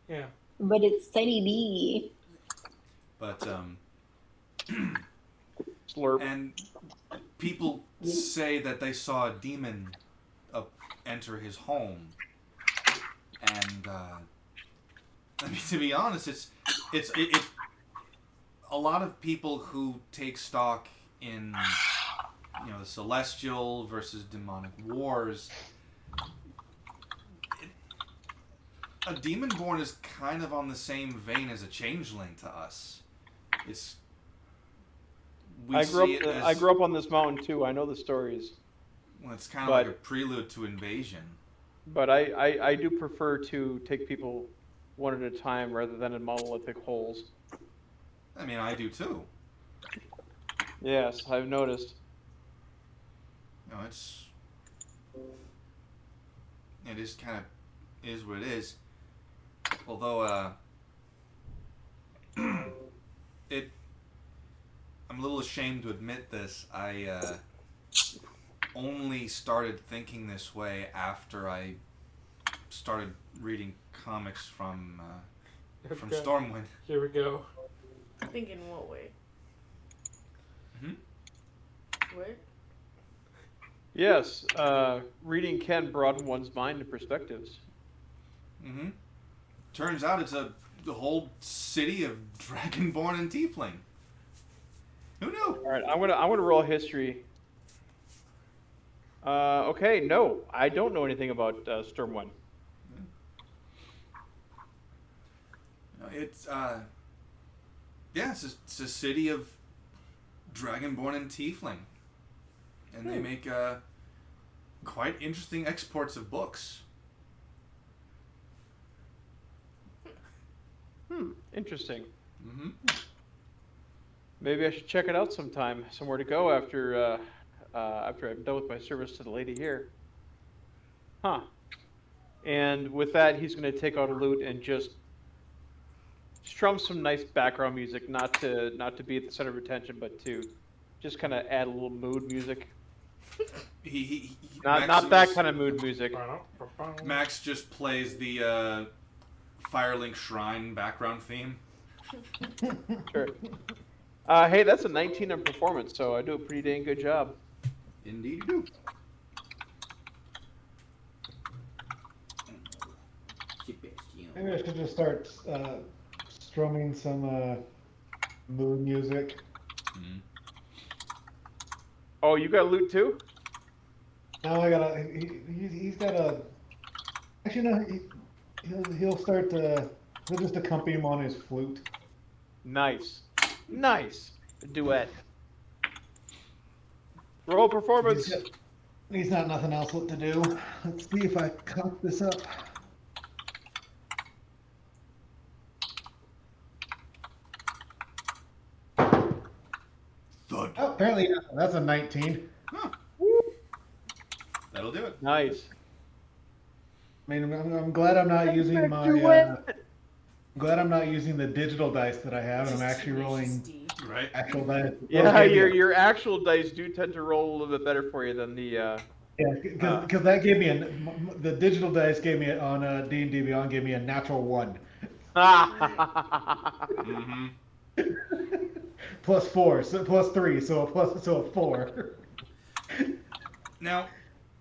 Yeah. but it's Sunny D. But Slurp. and people say that they saw a demon enter his home, and I mean, to be honest, it's a lot of people who take stock in the celestial versus demonic wars. A demon-born is kind of on the same vein as a changeling to us. I grew up on this mountain too. I know the stories. Well, it's kind of like a prelude to invasion. But I do prefer to take people one at a time rather than in monolithic holes. I mean, I do too. Yes, I've noticed. It is kind of is what it is. Although I'm a little ashamed to admit this. I only started thinking this way after I started reading comics from Okay. Stormwind. Here we go. Think in what way? What? Yes, reading can broaden one's mind and perspectives. Mm-hmm. Turns out it's the whole city of Dragonborn and Tiefling. Who knew? All right, I'm gonna roll history. Okay, no, I don't know anything about Stormwind. It's it's a city of Dragonborn and Tiefling, and they make quite interesting exports of books. Interesting. Mm-hmm. Maybe I should check it out sometime. Somewhere to go after I'm done with my service to the lady here. Huh. And with that, he's going to take out a lute and just strum some nice background music, not to be at the center of attention, but to just kind of add a little mood music. Not that kind of mood music. Max just plays the Firelink Shrine background theme. Sure. Hey, that's a 19 on performance, so I do a pretty dang good job. Indeed you do. Maybe I should just start strumming some mood music. Mhm. Oh, you got loot too? Now I gotta. He's got a. Actually, no. He'll start to. He'll just accompany him on his flute. Nice. Nice. A duet. Roll performance. He's got nothing else to do. Let's see if I cock this up. Thud. Oh, apparently that's a 19. Huh. That'll do it. Nice. I mean, I'm glad I'm not using my. I'm glad I'm not using the digital dice that I have, and I'm actually rolling Right. actual dice. Yeah, Okay, your actual dice do tend to roll a little bit better for you than the. Yeah, because that gave me the digital dice gave me on D&D Beyond gave me a natural 1. Mm-hmm. Plus 4, so plus 3, so a 4. Now,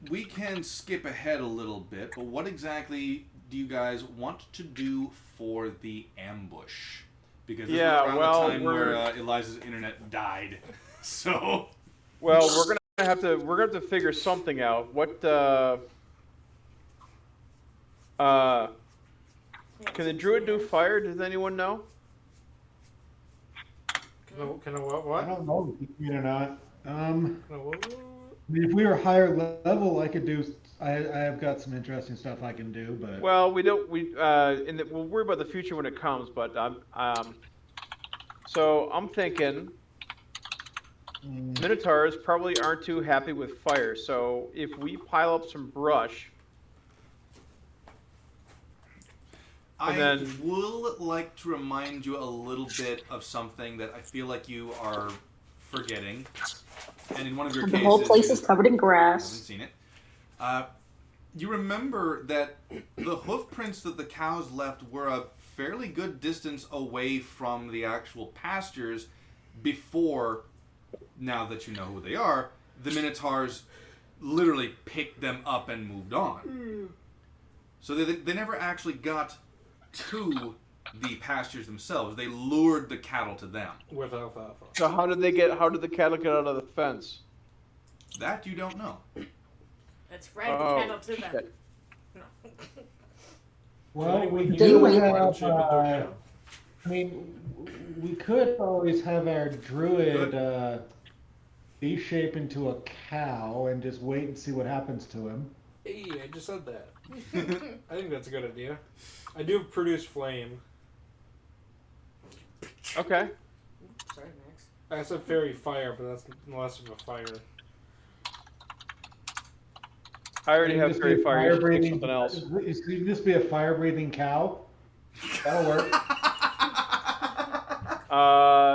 we can skip ahead a little bit, but what exactly do you guys want to do for the ambush? Because this Yeah, was around well, the time where Eliza's internet died. So, Well, we're gonna have to figure something out. What can the druid do fire? Does anyone know? Can I what? I What? don't know if you can or not. Can I what? I mean, if we were higher level, I could do. I have got some interesting stuff I can do, but Well, we don't. We'll worry about the future when it comes. But so I'm thinking Minotaurs probably aren't too happy with fire. So if we pile up some brush, I then- will like to remind you a little bit of something that I feel like you are forgetting. And in one of your The cases, whole place you is covered in haven't grass. seen it. You remember that the hoof prints that the cows left were a fairly good distance away from the actual pastures before, now that you know who they are, the Minotaurs literally picked them up and moved on. So they never actually got to the pastures themselves. They lured the cattle to them. With alfalfa. so how did the cattle get out of the fence? That you don't know. Let's ride the Oh, cattle to them. shit. well, we Can do anyone have. ship it to a cow? I mean, we could always have our druid de-shape into a cow and just wait and see what happens to him. Hey, I just said that. I think that's a good idea. I do produce flame. Okay. Sorry, Max. I said fairy fire, but that's less of a fire. I already You have just fairy be a fire. You should pick fire-breathing- something else. You can just be a fire-breathing cow. That'll work.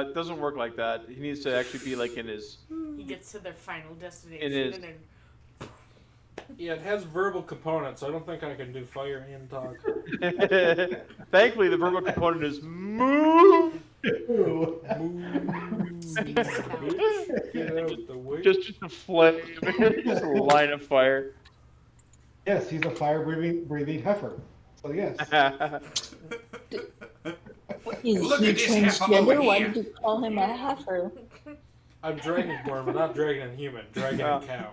It doesn't work like that. He needs to actually be like in his. He gets to their final destination It is. and then Yeah, it has verbal components, so I don't think I can do fire and talk. Thankfully, the verbal component is move. speaks cow. Get out the way. Just a flame, just a line of fire. Yes, he's a fire-breathing heifer. So yes. Is Look he at this heifer over transgender? Why here. did you call him a heifer? I'm dragonborn, but not dragon and human. Dragon and cow.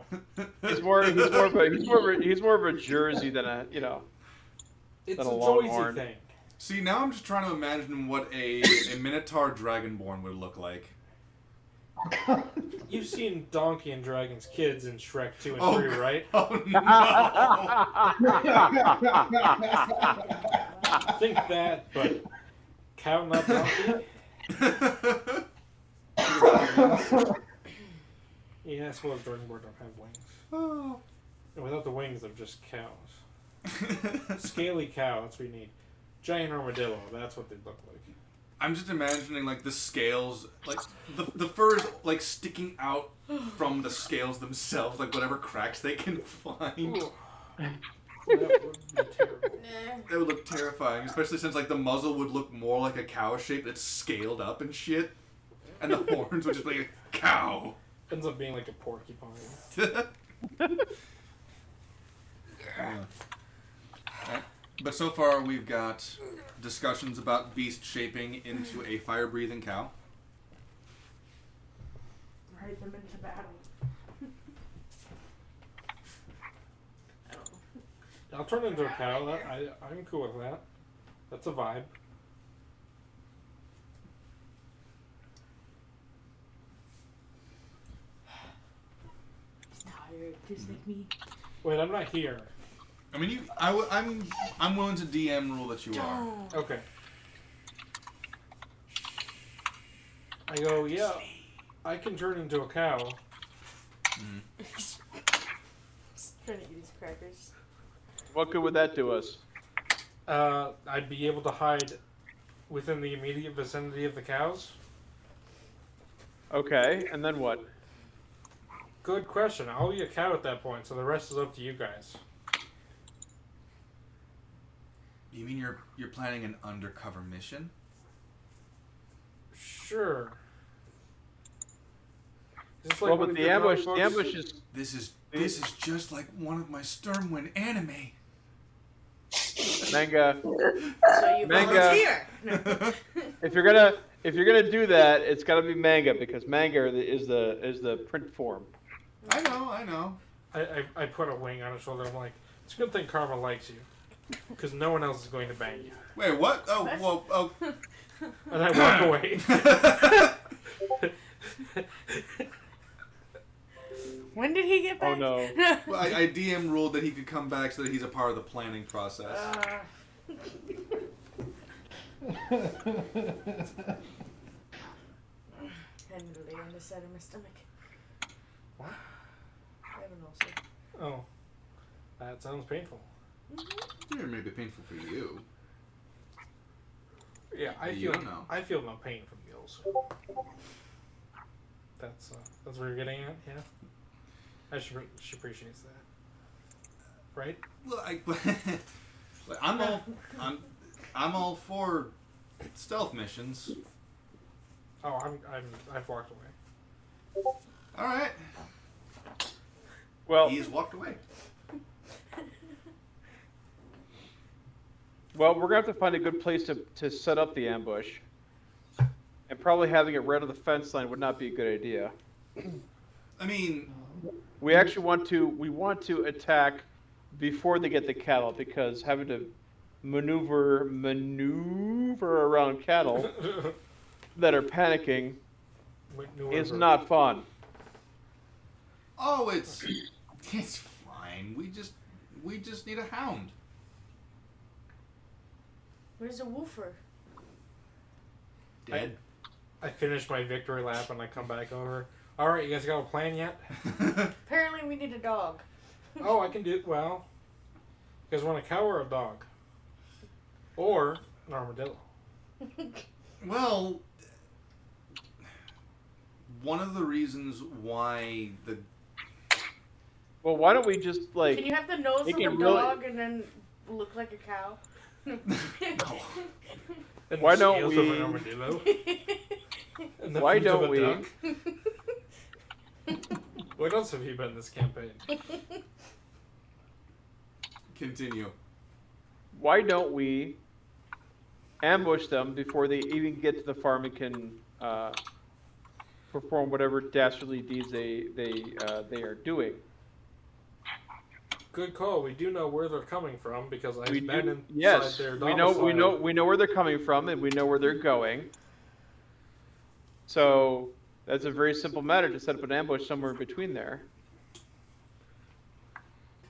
He's more of a Jersey than a It's Than a a Joycey longhorn. thing. See, now I'm just trying to imagine what a Minotaur Dragonborn would look like. You've seen Donkey and Dragon's kids in Shrek 2 and 3, right? Oh no! Think that, but cow, not donkey? Yeah, I suppose Dragonborn don't have wings. Oh. And without the wings, they're just cows. Scaly cow, that's what you need. Giant armadillo, that's what they look like. I'm just imagining like the scales, like the fur is like sticking out from the scales themselves, like whatever cracks they can find. That would be terrible. That would look terrifying, especially since like the muzzle would look more like a cow shape that's scaled up and shit, and the horns would just be like a cow. Ends up being like a porcupine. But so far, we've got discussions about beast shaping into a fire-breathing cow. Ride them into battle. I'll turn into a cow. I'm cool with that. That's a vibe. He's tired, just like me. Wait, I'm not here. I mean, I'm willing to DM rule that you are. Okay. I go, yeah, I can turn into a cow. Just trying to eat these crackers. What good would that do us? I'd be able to hide within the immediate vicinity of the cows. Okay, and then what? Good question. I'll be a cow at that point, so the rest is up to you guys. You mean you're planning an undercover mission? Sure. Is this Well, one but of the your ambush comic books? is. This is just like one of my Stormwind anime. Manga. So you Manga. volunteer. If you're gonna do that, it's gotta be manga because manga is the print form. I know. I put a wing on his shoulder. I'm like, it's a good thing Karma likes you. Because no one else is going to bang you. Wait, what? Oh, whoa, oh. And I walk away. When did he get back? Oh no. Well, I DM ruled that he could come back so that he's a part of the planning process. Tenderly on the side of my stomach. What? I have an ulcer. Oh. That sounds painful. It may be painful for you. Yeah, You don't know. I feel no pain from the ulcer. That's what you're getting at, yeah? She appreciates that. Right? Look, I'm all for stealth missions. Oh, I've walked away. All right. Well, He's walked away. we're gonna have to find a good place to set up the ambush, and probably having it right on the fence line would not be a good idea. I mean, We actually want to attack before they get the cattle because having to maneuver around cattle that are panicking is not fun. oh, it's fine. We just need a hound. Where's the woofer? Dead. I finish my victory lap and I come back over. Alright, you guys got a plan yet? Apparently we need a dog. Oh, I can do it. Well, you guys want a cow or a dog? Or an armadillo? Well, one of the reasons why the Well, why don't we just like? Can you have the nose of Make a it really- dog and then look like a cow? And Why the don't scales of we- an armadillo? And the Why feet of don't a we- duck? What else have you been this campaign? continue. Why don't we ambush them before they even get to the farm and can perform whatever dastardly deeds they are doing? Good call. We do know where they're coming from because I've We been do, inside yes, their we know where they're coming from and we know where they're going. So that's a very simple matter to set up an ambush somewhere between there.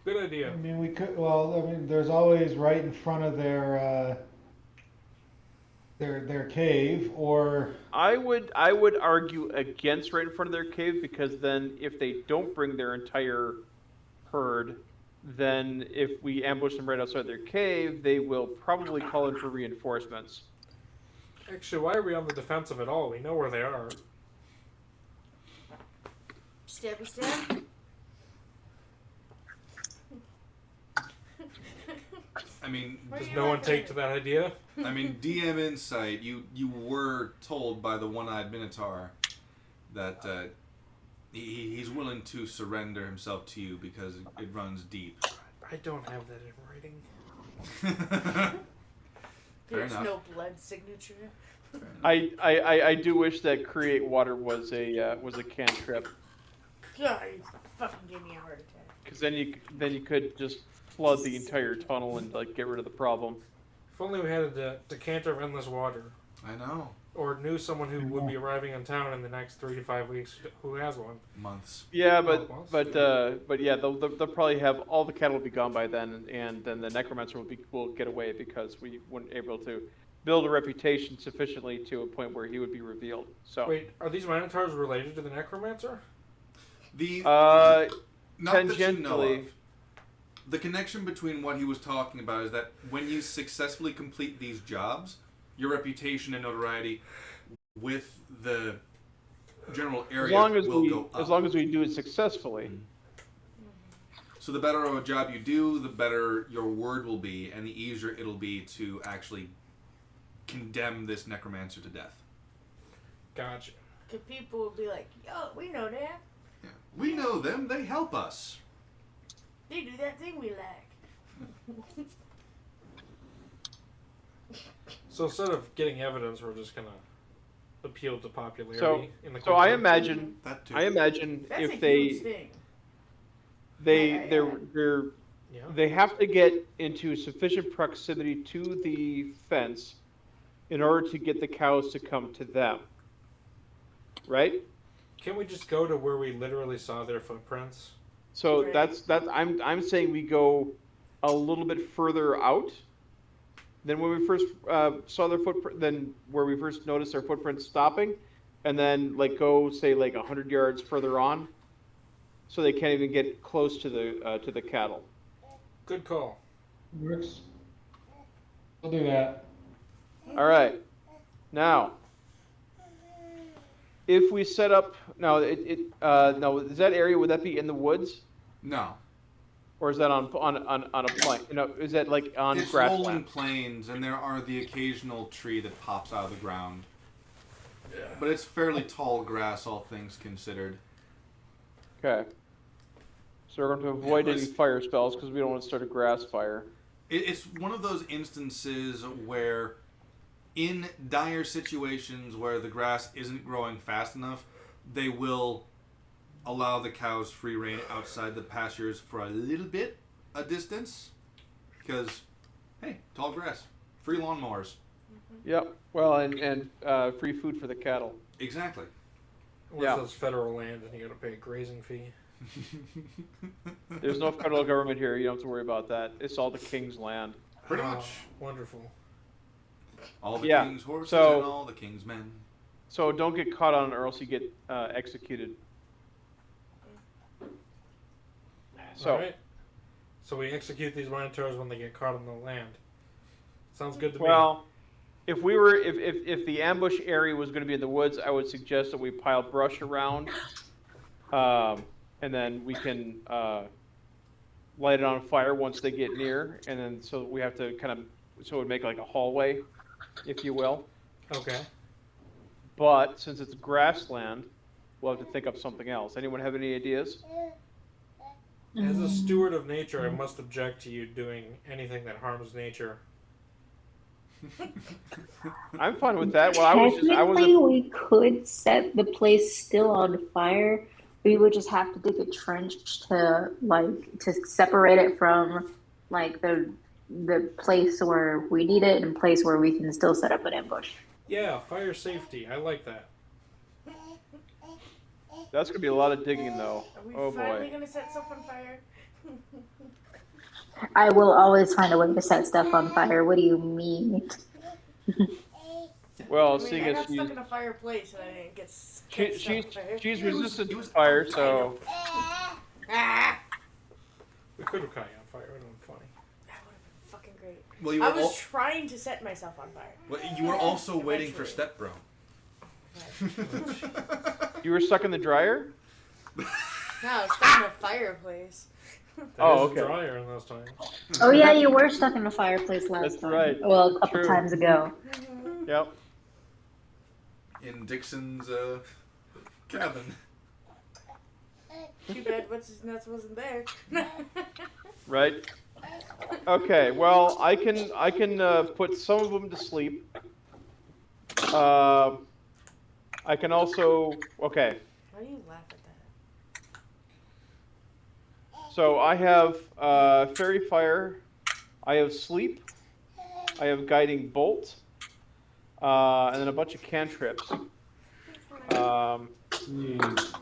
Good idea. I mean, we could. Well, I mean, there's always right in front of their cave, or I would argue against right in front of their cave because then if they don't bring their entire herd, then if we ambush them right outside their cave, they will probably call in for reinforcements. Actually, why are we on the defensive at all? We know where they are. Stabby stab. I mean, Where Does you no one at, take to baby? that idea? I mean, DM insight. You were told by the one-eyed Minotaur that he's willing to surrender himself to you because it runs deep. I don't have that in writing. Fair There's enough. no blood signature. I do wish that create water was a cantrip, God, you fucking gave me a heart attack. because then you could just flood the entire tunnel and like get rid of the problem. If only we had a decanter of endless water. I know. Or knew someone who would be arriving in town in the next 3 to 5 weeks who has one. Months. Yeah, well, but yeah, they'll probably have all the cattle will be gone by then, and then the necromancer will get away because we weren't able to build a reputation sufficiently to a point where he would be revealed. So Wait, are these Minotaurs related to the Necromancer? The not that you know tangentially. of. The connection between what he was talking about is that when you successfully complete these jobs, your reputation and notoriety with the general area will go up. as long as we do it successfully. So the better of a job you do, the better your word will be, and the easier it'll be to actually condemn this necromancer to death. Gotcha. Cause people will be like, yo, we know that. Yeah. We know them, they help us. They do that thing we like. So instead of getting evidence, we're just gonna appeal to popularity So in the so I culture? imagine That too. That's if a they huge thing. Yeah. they have to get into sufficient proximity to the fence in order to get the cows to come to them. Right? Can't we just go to where we literally saw their footprints? So Right. that's I'm saying we go a little bit further out than when we first saw their footprint, than where we first noticed their footprints stopping, and then like go say like 100 yards further on, so they can't even get close to the cattle. Good call. Works. We'll do that. All right, now if we set up now now is that area, would that be in the woods No. or is that on a plain? You know, is that like on It's rolling grassland? plains, and there are the occasional tree that pops out of the ground. But it's fairly tall grass, all things considered. Okay. So we're going to avoid any let's- fire spells because we don't want to start a grass fire. It's one of those instances where, in dire situations where the grass isn't growing fast enough, they will allow the cows free rein outside the pastures for a little bit, a distance, because, hey, tall grass, free lawnmowers. Yep. Well, and free food for the cattle. Exactly. What Yeah. if it's federal land and you gotta pay a grazing fee? There's no federal government here. You don't have to worry about that. It's all the king's land. Pretty Oh, much. Wonderful. All the Yeah, king's horses so- and all the king's men. So don't get caught on it or else you get executed. So Alright. So we execute these Minotaurs when they get caught on the land. Sounds good to me. well, if we were if the ambush area was going to be in the woods, I would suggest that we pile brush around, and then we can light it on fire once they get near, and then so we have to kind of so it would make like a hallway, if you will. Okay. But since it's grassland, we'll have to think up something else. Anyone have any ideas? As a steward of nature, I must object to you doing anything that harms nature. I'm fine with that. Well, Technically, we could set the place still on fire. We would just have to dig a trench to separate it from like the place where we need it and place where we can still set up an ambush. Yeah, fire safety. I like that. That's gonna be a lot of digging, though. Are we Oh finally boy. gonna set stuff on fire? I will always find a way to set stuff on fire. What do you mean? Well, I mean, seeing I as got she's stuck in a fireplace and I didn't get she's resistant to was fire, outside so Ah! We could have caught you on fire. It would have been funny. That would have been fucking great. Well, you I were, was trying to set myself on fire. you were also waiting for Eventually. Step Bro. you were stuck in the dryer. No, I was stuck in a fireplace. That Oh, is okay. drier in those times. Oh yeah, you were stuck in a fireplace last That's time. right. Well, a couple True. times ago. Yep. In Dixon's cabin. Too bad what's his nuts wasn't there. Right. Okay, well, I can put some of them to sleep. I can also okay. Why do you laugh at that? So I have fairy fire, I have sleep, I have guiding bolt, and then a bunch of cantrips. Jeez.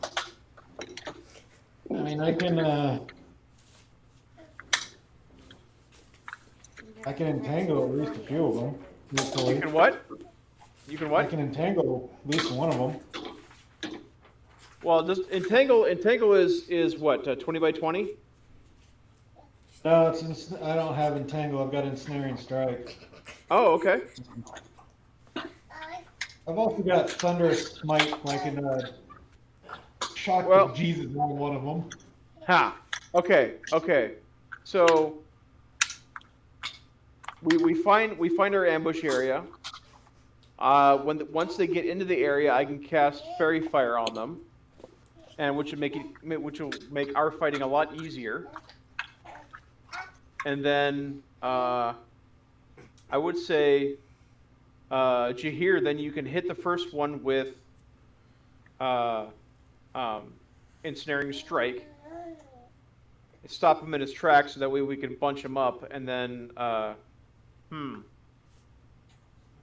I mean, I can entangle at least a few of them. You Hopefully. can what? You can I what? can entangle at least one of them. Well, just entangle. Entangle is what 20 by 20. No, I don't have entangle. I've got ensnaring strike. Oh, okay. I've also got thunderous smite. I can shock Well- the Jesus out of one of them. Ha. Okay. Okay. So we find our ambush area. Once they get into the area, I can cast fairy fire on them, and which will make our fighting a lot easier. And then I would say, Jahir, then you can hit the first one with ensnaring strike. Stop him in his tracks so that way we can bunch him up, and then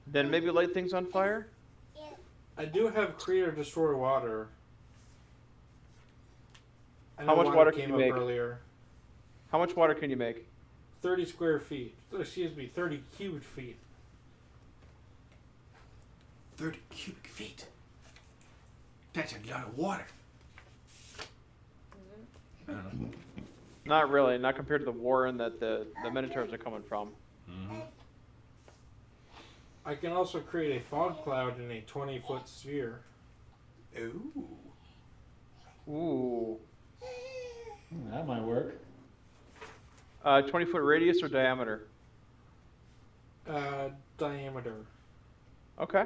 then maybe light things on fire. I do have create or destroy water. I How know much water came can you up make? earlier? How much water can you make? 30 square feet. Excuse me, 30 cubic feet. 30 cubic feet. That's a lot of water. I don't know. Not really, not compared to the warren that the Minotaurs are coming from. Mm-hmm. I can also create a fog cloud in a 20-foot sphere. Ooh. Ooh. That might work. 20-foot radius or diameter? Diameter. Okay.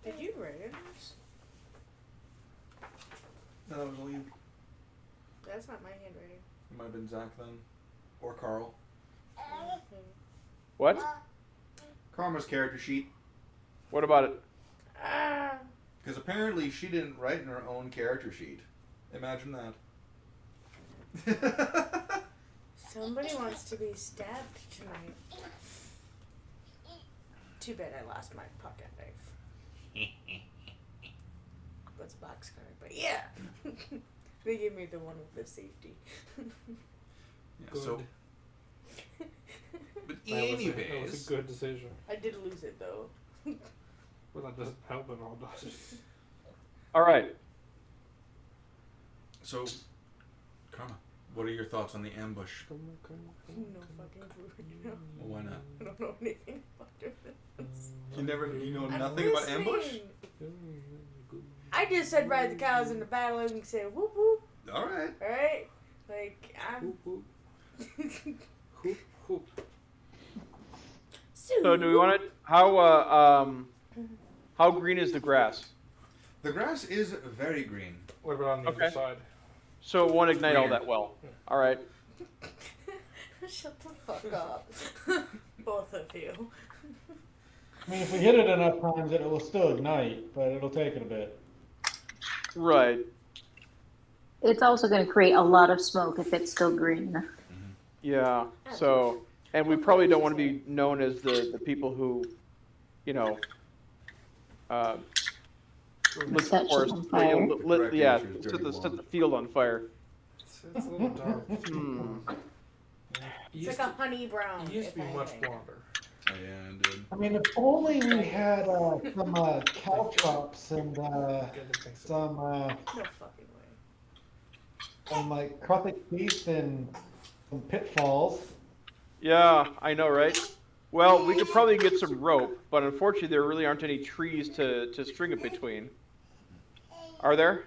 Did you write this? No, that was all you. That's not my handwriting. It might have been Zach then. Or Carl. What? Karma's character sheet. What about it? Ah. Because apparently she didn't write in her own character sheet. Imagine that. Somebody wants to be stabbed tonight. Too bad I lost my pocket knife. That's a box cutter, but yeah. They gave me the one with the safety. Yeah, Good. so, but That was anyways, a good decision. I did lose it though. Well, that doesn't help at all, does it? All right. so Karma, what are your thoughts on the ambush? No fucking clue. You know? Well, why not? I don't know anything about this. You know I'm nothing about ambush? listening. I just said ride the cows in the battle and say whoop whoop. All right. Alright? Like, I'm. Hoop, hoop, hoop. So do we want to? How green is the grass? The grass is very green. What about on the Okay. other side? So it won't ignite all Greener. that well. All right. Shut the fuck up. Both of you. I mean, if we hit it enough times, it will still ignite, but it'll take it a bit. Right. It's also going to create a lot of smoke if it's still green. Yeah. So, and we probably don't want to be known as the people who, you know, lit Set the shit forest. on fire. Yeah, Dirty set the lawn. field on fire. It's a little dark. Hmm. It's like a honey brown. It used to if be much anything. blonder. Oh, yeah, it did. I mean, if only we had some caltrops and some No fucking way. like crothic teeth and some pitfalls. Yeah, I know, right? Well, we could probably get some rope, but unfortunately, there really aren't any trees to string it between. Are there?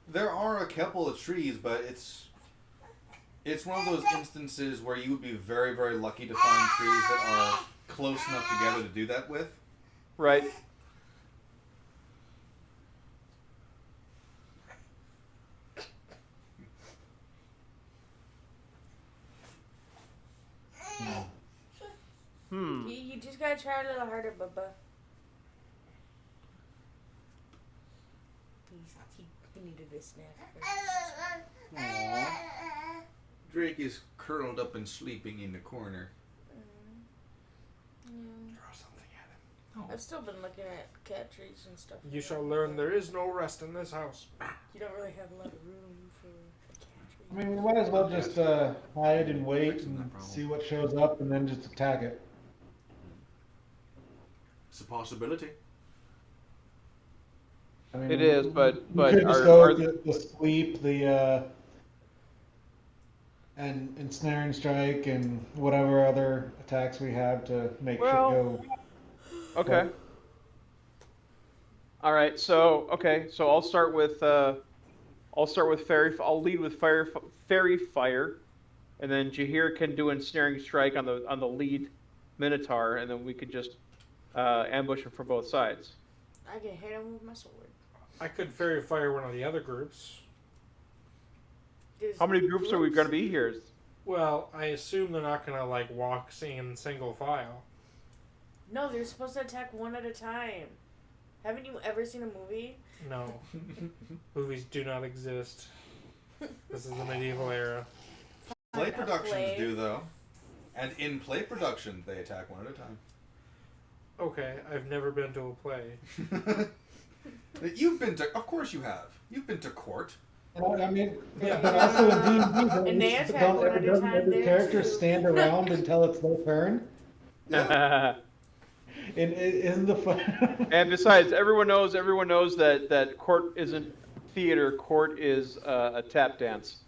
There are a couple of trees, but it's one of those instances where you would be very, very lucky to find trees that are close enough together to do that with. Right. You just gotta try a little harder, Bubba. He needed a snack first. Aww. Drake is curled up and sleeping in the corner. Throw something at him. I've still been looking at cat trees and stuff. You shall learn there is no rest in this house. You don't really have a lot of room for a cat tree. I mean, we might as well just hide and wait and see what shows up, and then just attack it. It's a possibility. I mean, It is, but we could just go with the sweep, and ensnaring strike, and whatever other attacks we have to make shit go. Okay. All right. So I'll start with fairy. I'll lead with fairy fire, and then Jahir can do ensnaring strike on the lead minotaur, and then we could just ambush him from both sides. I can hit him with my sword. I could fairy fire one of the other groups. How many groups are we going to be here? Well, I assume they're not gonna like walk in single file. No, they're supposed to attack one at a time. Haven't you ever seen a movie? No. Movies do not exist. This is the medieval era. Play productions do, though. And in play production, they attack one at a time. Okay, I've never been to a play. You've been to... Of course you have. You've been to court. I mean, but also in And they D&D, attack one at a doesn't time every there, character too. stand around until it's their turn? Yeah. And isn't the fun? And besides, everyone knows that court isn't theater. Court is a tap dance.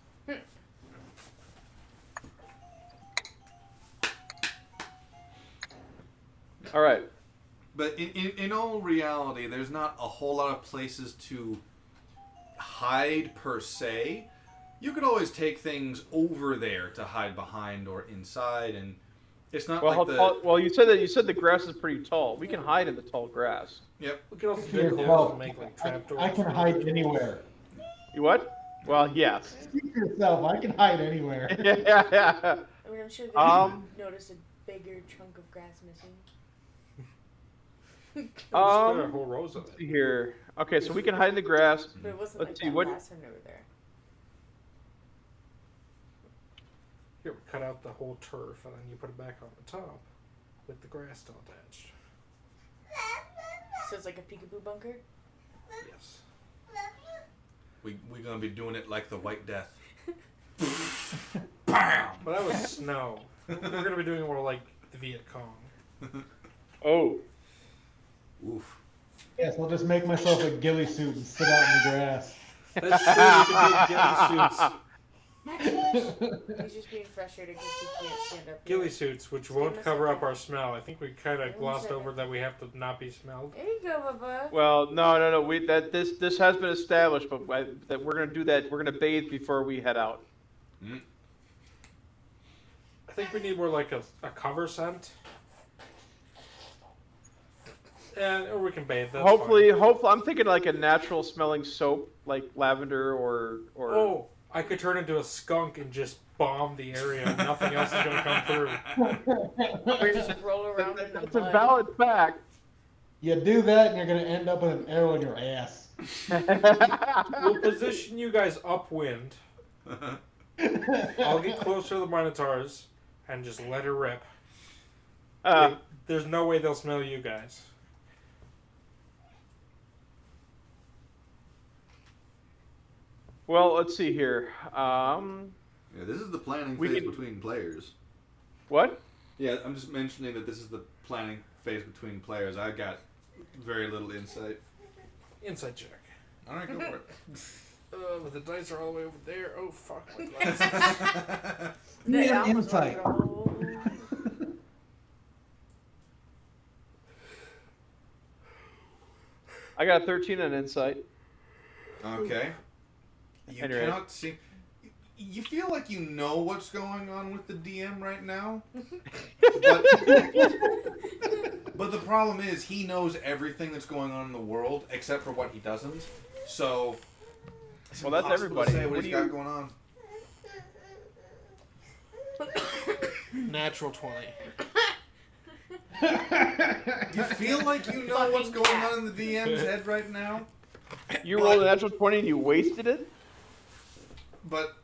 All right. But in all reality, there's not a whole lot of places to hide per se. You could always take things over there to hide behind or inside, and it's not Well, like the... tall, well, you said the grass is pretty tall. We can hide in the tall grass. Yep. We can also Your dig holes call. and make like trapdoors. I can hide anywhere. You what? Well, yes. Speak for yourself. I can hide anywhere. Yeah. I mean, I'm sure they notice a bigger chunk of grass missing. There are whole rows of it. Here. Okay, so we can hide in the grass. But it wasn't Let's like see, that what- last time they were there. Here, we cut out the whole turf, and then you put it back on the top with the grass still attached. So it's like a peekaboo bunker? Yes. We're going to be doing it like the White Death. Bam! But that was snow. We're going to be doing it more like the Viet Cong. Oh. Oof. Yes, I'll just make myself a ghillie suit and sit out in the grass. That's true, you can be in ghillie suits. He's just being frustrated because he can't stand up. Ghillie yet. suits, which Give him won't a cover up second. our smell. I think we kind Give of him a glossed second. over that we have to not be smelled. There you go, Bubba. Well, no. This has been established, but that we're gonna do that. We're gonna bathe before we head out. Mm. I think we need more like a cover scent. And, or we can bathe. That's Hopefully, fine. I'm thinking like a natural smelling soap, like lavender or. Oh, I could turn into a skunk and just bomb the area and nothing else is going to come through. Or just roll around in the It's a mud. valid fact. You do that, and you're going to end up with an arrow in your ass. We'll position you guys upwind. I'll get closer to the Minotaurs and just let her rip. There's no way they'll smell you guys. Well, let's see here. Yeah, this is the planning We phase can- between players. What? Yeah, I'm just mentioning that this is the planning phase between players. I got very little insight. Inside check. All right, go for it. But the dice are all the way over there. Oh, fuck. My glasses. Need They an almost insight. roll. I got 13 on insight. Okay. You Anyway. cannot see. You feel like you know what's going on with the DM right now, but the problem is he knows everything that's going on in the world except for what he doesn't. So, it's Well, that's impossible to everybody. say What what do he's you- got going on. Natural 20. You feel like you know what's Fucking going cat. on in the DM's head right now, You rolled a natural 20 and you wasted it? but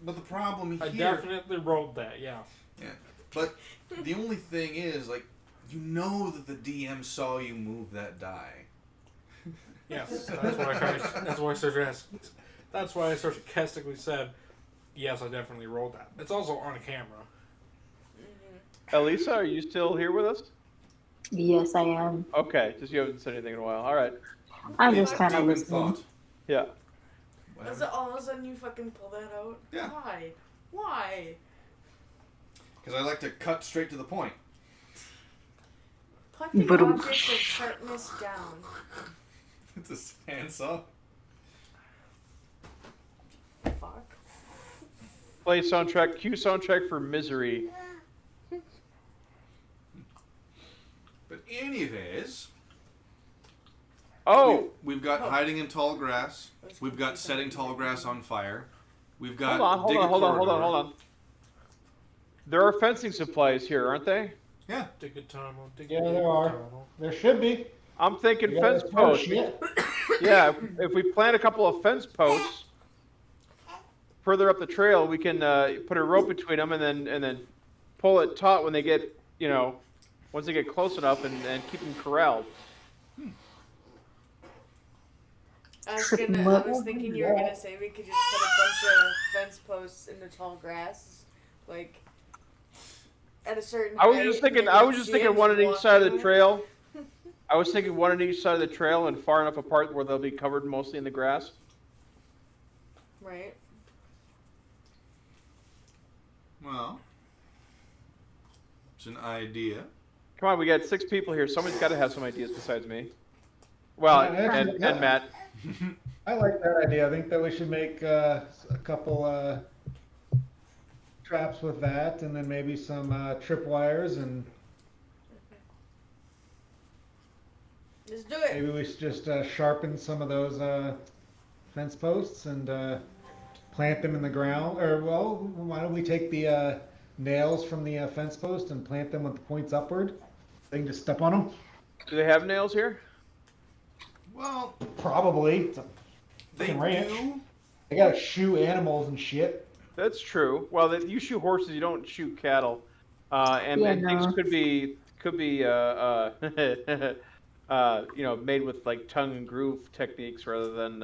the problem I here. definitely rolled that. Yeah. Yeah, but the only thing is, like, you know that the DM saw you move that die. Yes. That's why I sarcastically said, yes, I definitely rolled that. It's also on camera. Elisa, are you still here with us? Yes, I am. Okay, just you haven't said anything in a while. All right. I'm just kind of Deep in listening. thought. Yeah. Does it all of a sudden you fucking pull that out? Yeah. Why? Why? Because I like to cut straight to the point. Plucking But- objects of sharpness down. It's a handsaw. Fuck. Play soundtrack. Cue soundtrack for Misery. But anyways, Oh! we've got Oh. hiding in tall grass. Let's We've go got see setting something. tall grass on fire. We've got Hold dig a on. corridor. There are fencing supplies here, aren't they? Yeah. Dig a tunnel. Dig Yeah, a there are. tunnel. There should be. I'm thinking You fence gotta posts. shit. Yeah, if we plant a couple of fence posts further up the trail, we can put a rope between them and then pull it taut when they get, once they get close enough and keep them corralled. I was Triple thinking you were gonna say we could just put a bunch of fence posts in the tall grass, like at a certain. I was height, just and thinking. then I you'd was just see thinking it one on each side of the walking. trail. I was thinking one on each side of the trail and far enough apart where they'll be covered mostly in the grass. Right. Well, it's an idea. Come on, we got 6 people here. Somebody's got to have some ideas besides me. Well, Yeah, and, actually, and Matt. I like that idea. I think that we should make a couple traps with that, and then maybe some tripwires, and Let's do it. maybe we should just sharpen some of those fence posts and plant them in the ground. Or, well, why don't we take the nails from the fence post and plant them with the points upward? They can just step on them. Do they have nails here? Well, Probably. It's a they fucking ranch. do. They gotta shoe animals and shit. That's true. Well, you shoot horses, you don't shoot cattle, and Yeah, things no. could be made with like tongue and groove techniques rather than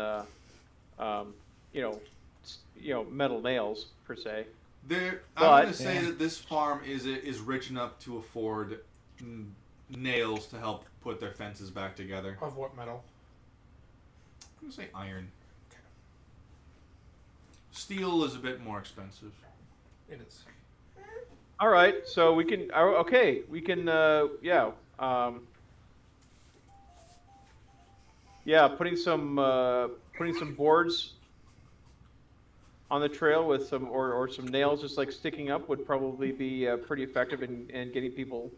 metal nails per se. I'm But- going to say Yeah. that this farm is rich enough to afford nails to help put their fences back together. Of what metal? I'm going to say iron. Steel is a bit more expensive. It is. All right, so we can. Okay, we can. Putting some boards on the trail with some or some nails just like sticking up would probably be pretty effective in getting people.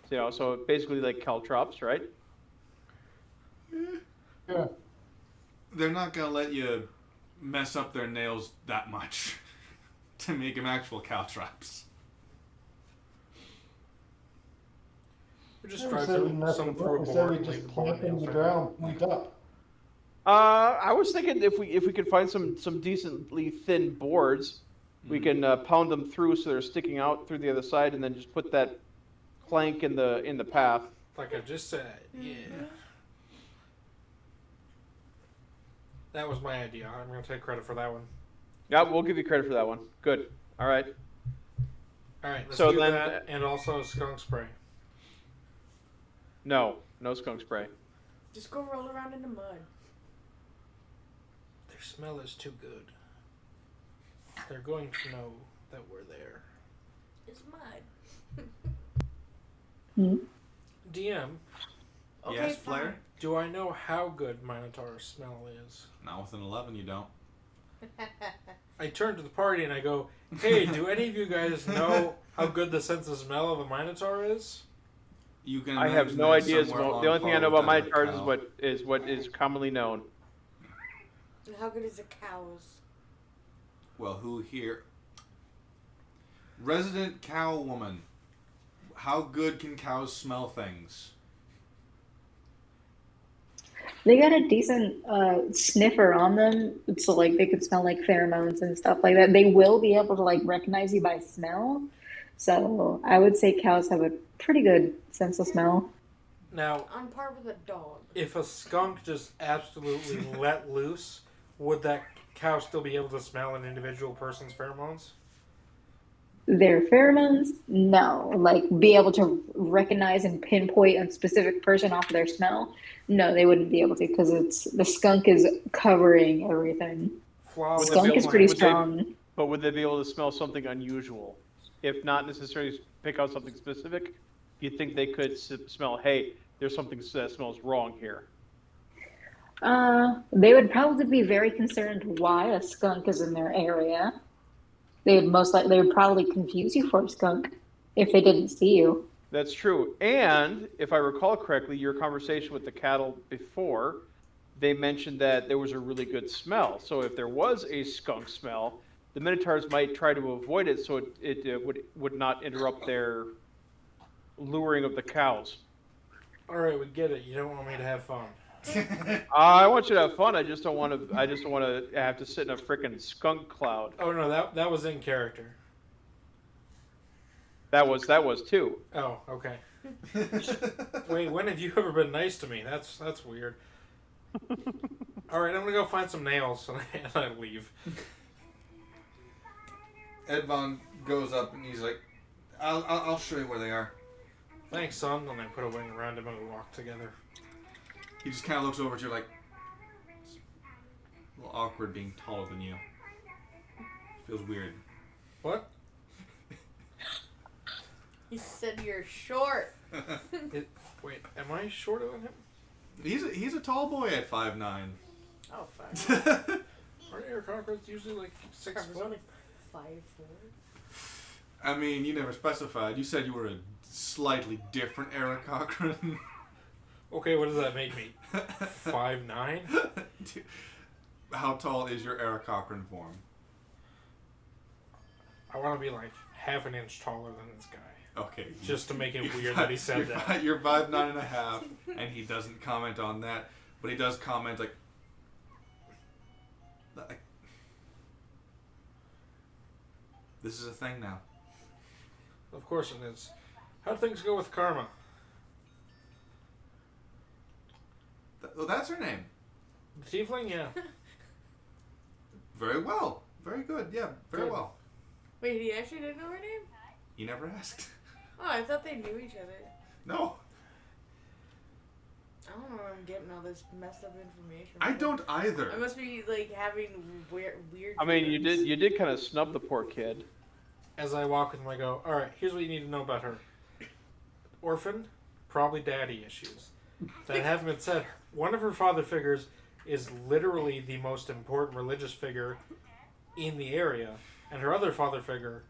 So basically like caltrops, right? Yeah. They're not going to let you mess up their nails that much to make them actual caltrops. We just I drive said we through mess some them through a up. I said board we and just leave plant them in the nails ground, point up. I was thinking if we could find some decently thin boards, we can pound them through so they're sticking out through the other side, and then just put that plank in the path. Like I just said, yeah. That was my idea. I'm going to take credit for that one. Yeah, we'll give you credit for that one. Good. All right. All right, let's So do then- that, and also skunk spray. No skunk spray. Just go roll around in the mud. Their smell is too good. They're going to know that we're there. It's mud. DM, Okay, Yes, fine. Flair? do I know how good Minotaur's smell is? Not with an 11, you don't. I turn to the party and I go, hey, do any of you guys know how good the sense of smell of a Minotaur is? You can I have imagine no that idea. somewhere The only thing I on know par about my with cards that is what is commonly known. And how good is a cow's? Well, who here? Resident cow woman. how good can cows smell things? They got a decent sniffer on them, so like they could smell like pheromones and stuff like that. They will be able to like recognize you by smell. So I would say cows have a pretty good sense of smell. Now, On par with a dog. if a skunk just absolutely let loose, would that cow still be able to smell an individual person's pheromones? Their pheromones, no. Like be able to recognize and pinpoint a specific person off of their smell. No, they wouldn't be able to because the skunk is covering everything. Flawless Skunk is plan. pretty Would they- strong. But would they be able to smell something unusual? If not necessarily pick out something specific, you think they could smell, hey, there's something that smells wrong here? They would probably be very concerned why a skunk is in their area. They would probably confuse you for a skunk if they didn't see you. That's true. And if I recall correctly, your conversation with the cattle before, they mentioned that there was a really good smell. So if there was a skunk smell, the minotaurs might try to avoid it so it would not interrupt their luring of the cows. All right, we get it. You don't want me to have fun. I want you to have fun. I just don't want to. I just don't want to have to sit in a freaking skunk cloud. Oh no, that was in character. That was too. Oh, okay. Wait, when have you ever been nice to me? That's weird. All right, I'm gonna go find some nails and I leave. Ed Von goes up and he's like, I'll show you where they are. Thanks, son. And I put a wing around him and we walk together. He just kind of looks over at you like, it's a little awkward being taller than you. Feels weird. What? He said you're short. Wait, am I shorter than him? He's a tall boy at 5'9". Oh, fuck. Aren't air cockroaches usually like 6 It's foot? only 5'4". I mean, you never specified. You said you were a slightly different Eric Cochran. Okay, what does that make me? 5'9"? How tall is your Eric Cochran form? I want to be like half an inch taller than this guy. Okay. Just to make it weird that he said that. You're 5'9.5", and he doesn't comment on that, but he does comment like this is a thing now. Of course it is. How'd things go with Karma? Well, that's her name. The tiefling? Yeah. Very well. Very good. Yeah, very Good. well. Wait, he actually didn't know her name? You never asked. Oh, I thought they knew each other. No, I don't know where I'm getting all this messed up information. I from. don't either. I must be like having weird. I mean, dreams. you did kind of snub the poor kid. As I walk with him, I go, alright, here's what you need to know about her. Orphan, probably daddy issues. That haven't been said. One of her father figures is literally the most important religious figure in the area, and her other father figure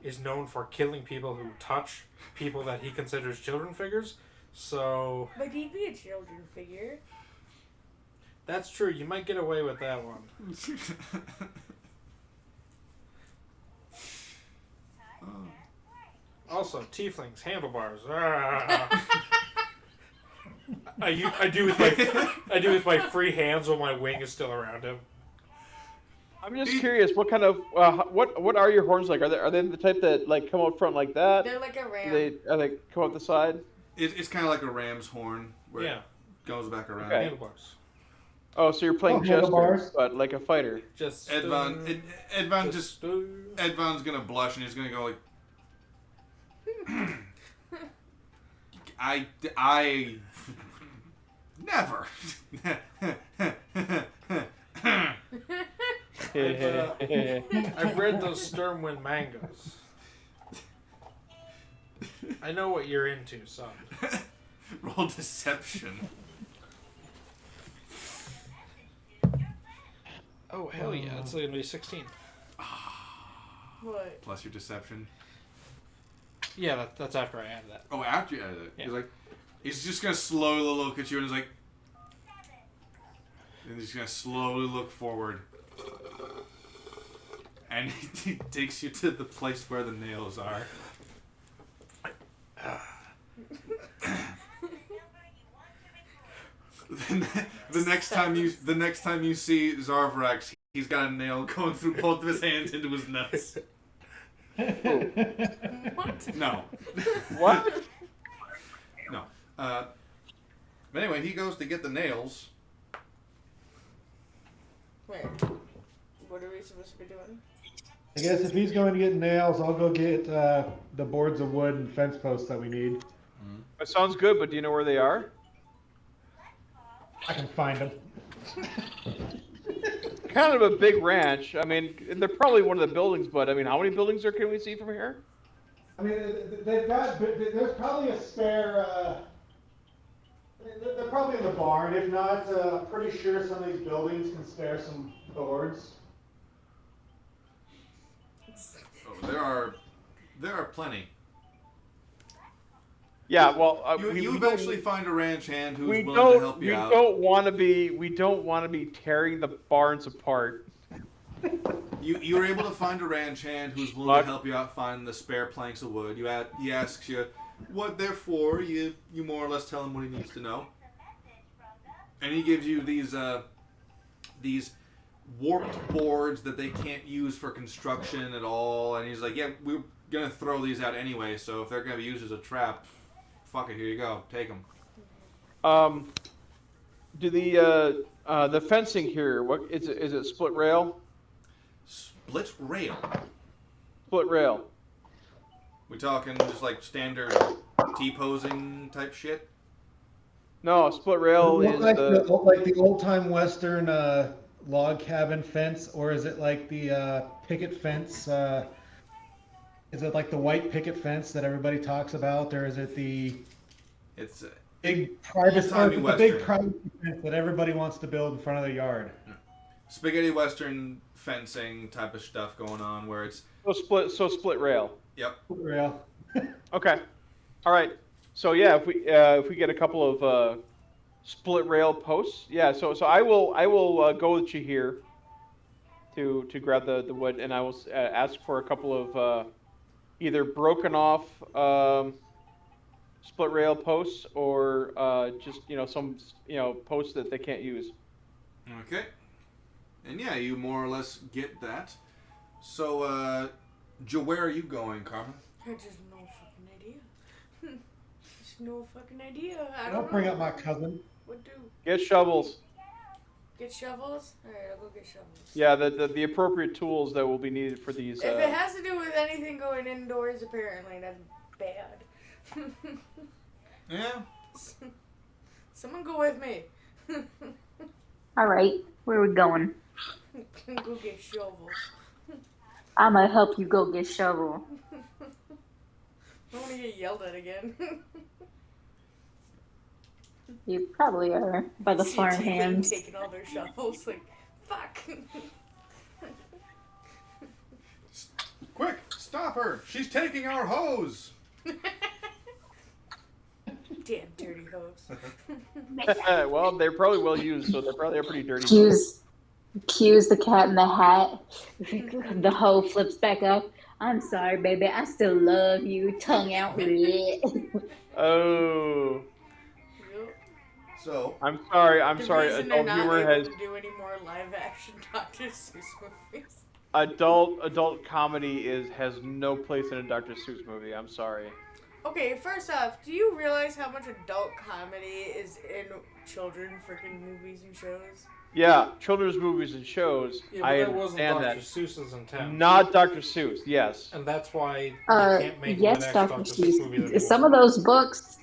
is known for killing people who touch people that he considers children figures. So But he'd be a children figure. that's true. You might get away with that one. Also, tieflings, handlebars. I do with my free hands while my wing is still around him. I'm just curious, what kind of what are your horns like? Are they the type that like come out front like that? They're like a ram. Are they come out the side? It's kind of like a ram's horn where Yeah, it goes back around. Okay. handlebars. Oh, so you're playing Oh, Jester, handlebars. but like a fighter. Just Ed Von's gonna blush and he's gonna go like, I never. I've read those Stormwind mangas. I know what you're into, son. Roll deception. Oh hell yeah, that's gonna be 16. What? Plus your deception. Yeah, that's after I add that. Oh, after you edit it. Yeah. He's like, he's just gonna slowly look at you and he's like, and he's gonna slowly look forward. And he takes you to the place where the nails are. The next time you see Zarvrax, he's got a nail going through both of his hands into his nuts. What? No. What? No. But anyway, he goes to get the nails. Wait. What are we supposed to be doing? I guess if he's going to get nails, I'll go get the boards of wood and fence posts that we need. That sounds good, but do you know where they are? I can find them. Kind of a big ranch. I mean, they're probably one of the buildings, but I mean, how many buildings can we see from here? I mean, they've got. There's probably a spare. They're probably in the barn. If not, I'm pretty sure some of these buildings can spare some boards. Oh, there are plenty. Yeah, well, You we eventually don't, find a ranch hand who's we willing to help don't you we out. don't want to be tearing the barns apart. You're able to find a ranch hand who's willing to help you out find the spare planks of wood. He asks you what they're for. You more or less tell him what he needs to know, and he gives you these warped boards that they can't use for construction at all. And he's like, "Yeah, we're gonna throw these out anyway. So if they're gonna be used as a trap, fuck it. Here you go. Take them." Do the fencing here? What is it? Is it split rail? Split rail. Split rail. We talking just like standard T-posing type shit? No, split rail Does it is look like the old time Western log cabin fence, or is it like the picket fence? Is it like the white picket fence that everybody talks about, or is it the It's big private, old-timey the big Western. private fence that everybody wants to build in front of their yard? spaghetti western fencing type of stuff going on where it's split rail. yep. Real. Okay. All right. So yeah, if we get a couple of split rail posts, yeah. So I will go with you here to grab the wood, and I will ask for a couple of either broken off split rail posts or just some posts that they can't use. Okay. And yeah, you more or less get that. So, where are you going, Carmen? I just no fucking idea. Just no fucking idea. I Don't don't bring know. up my cousin. What do? Get shovels. Get shovels? Alright, I'll go get shovels. Yeah, the appropriate tools that will be needed for these. If it has to do with anything going indoors, apparently, that's bad. Yeah. Someone go with me. All right, where are we going? Go get shovels. I'm gonna help you go get shovel. I don't want to get yelled at again. You probably are by the See farm TV hands. taking all their shovels, like, fuck. Quick, stop her! She's taking our hose. Damn dirty hose. Well, they're probably well used, so they're probably pretty dirty. Cues the cat in the hat. The hoe flips back up. I'm sorry, baby. I still love you. Tongue out. Oh. Yep. So, I'm sorry. The Sorry. reason they're Adult not humor able has to do any more live action Dr. Seuss movies. adult comedy has no place in a Dr. Seuss movie. I'm sorry. Okay, first off, do you realize how much adult comedy is in children freaking movies and shows? Yeah, children's movies and shows. Yeah, but I that wasn't understand Dr. that. Seuss's intent. Not Dr. Seuss. Yes. And that's why you can't make Yes, live Dr. action Dr. Seuss movies Seuss. anymore. Some of those books,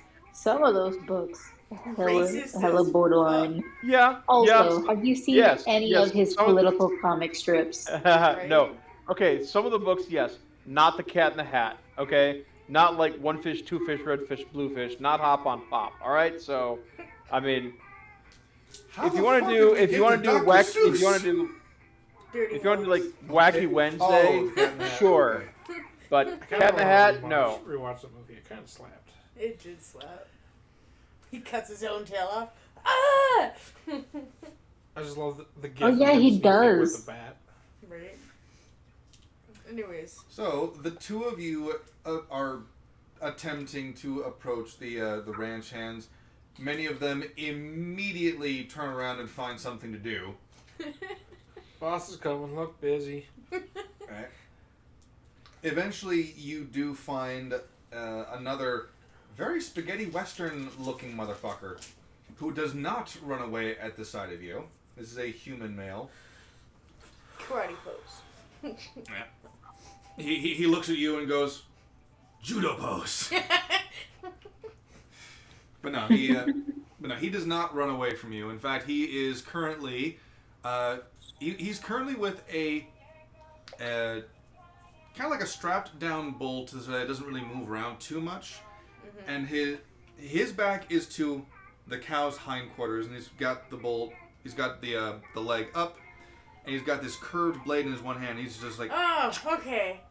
Racist hella as borderline. Yeah. Also, yes. have you seen Yes, any yes, of his some of- political comic strips? No. Okay, some of the books, yes. Not the Cat in the Hat. Okay. Not like one fish, two fish, red fish, blue fish. Not Hop on Pop. All right. So, I mean, if you want to do Dirty if you want to do hose. like Wacky Wednesday, oh, Cat in the Hat, sure. okay. But I kinda Cat in the wanna Hat, no. Rewatch that movie. It kind of slapped. It did slap. He cuts his own tail off. Ah! I just love the gif. Oh, yeah, of him he sneaking does. With the bat. Right. Anyways. So the two of you are attempting to approach the ranch hands. Many of them immediately turn around and find something to do. Boss is coming. Look busy. Right. Eventually, you do find another very spaghetti western looking motherfucker who does not run away at the sight of you. This is a human male. Karate pose. Yeah. He looks at you and goes, judo pose. But no, he does not run away from you. In fact, he is currently he's currently with a kind of like a strapped down bull so that it doesn't really move around too much. Mm-hmm. And his back is to the cow's hindquarters, and he's got the leg up, and he's got this curved blade in his one hand. He's just like, oh, okay.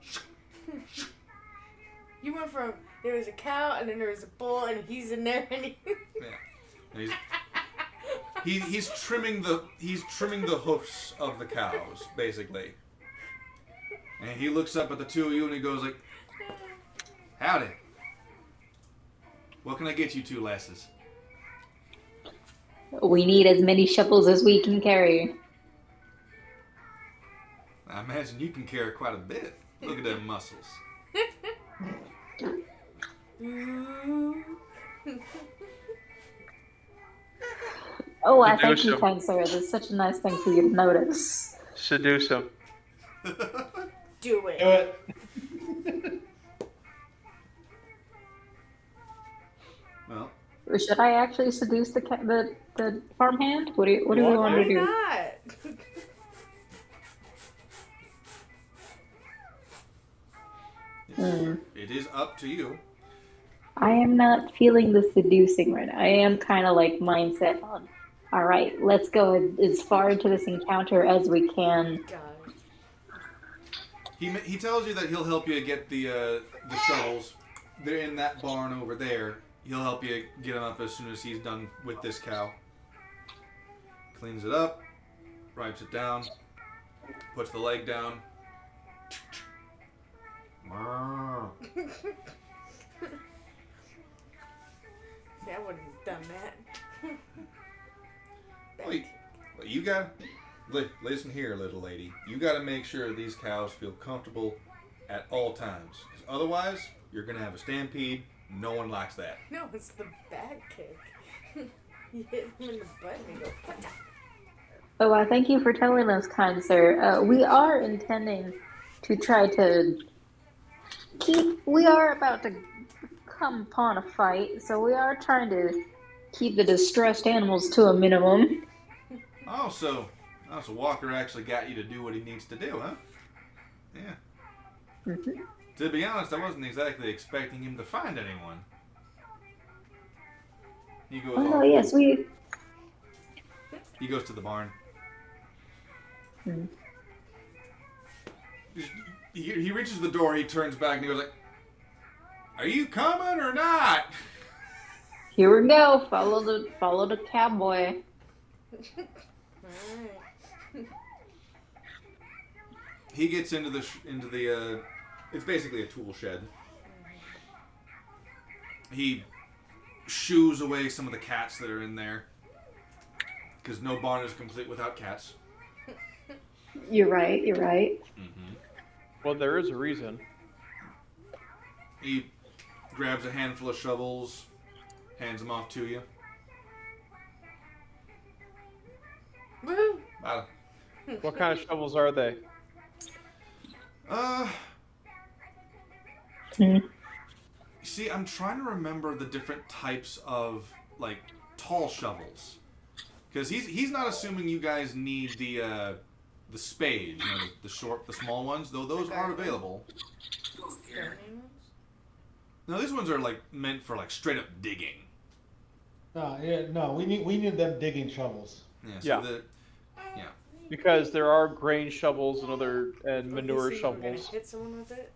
You went from there was a cow and then there was a bull and he's in there and and he's trimming the hoofs of the cows basically. And he looks up at the two of you and he goes like, howdy. What can I get you two lasses? We need as many shovels as we can carry. I imagine you can carry quite a bit. Look at them muscles. Oh, I thank you, kind sir. That's such a nice thing for you to notice. Seduce him. Do it. Do it. Well, Or should I actually seduce the farmhand? What do we want to do? Why not? it is up to you. I am not feeling the seducing right now. I am kind of like mindset on, all right, let's go as far into this encounter as we can. God. He tells you that he'll help you get the shovels. They're in that barn over there. He'll help you get them up as soon as he's done with this cow. Cleans it up, wipes it down, puts the leg down. See, I wouldn't have done that. Wait, you got listen here, little lady. You got to make sure these cows feel comfortable at all times. 'Cause otherwise, you're gonna have a stampede. No one likes that. No, it's the back kick. You hit him in the butt and you go, what the? Oh, I thank you for telling us, kind sir. We are intending to try to we are about to come upon a fight, so we are trying to keep the distressed animals to a minimum. Oh, so Walker actually got you to do what he needs to do, huh? Yeah. Mm-hmm. To be honest, I wasn't exactly expecting him to find anyone. He goes. Oh, yes, we. He goes to the barn. Hmm. He reaches the door. He turns back and he goes like, "Are you coming or not?" Here we go. Follow the cowboy. He gets into the it's basically a tool shed. He shoos away some of the cats that are in there because no barn is complete without cats. You're right. Mm-hmm. Well, there is a reason. He grabs a handful of shovels, hands them off to you. Woohoo! What kind of shovels are they? See, I'm trying to remember the different types of like tall shovels, because he's not assuming you guys need the spade, the small ones, though those are available. No, these ones are like meant for like straight up digging. No, we need them digging shovels. Yeah. So yeah. Because there are grain shovels and manure shovels. Hit someone with it.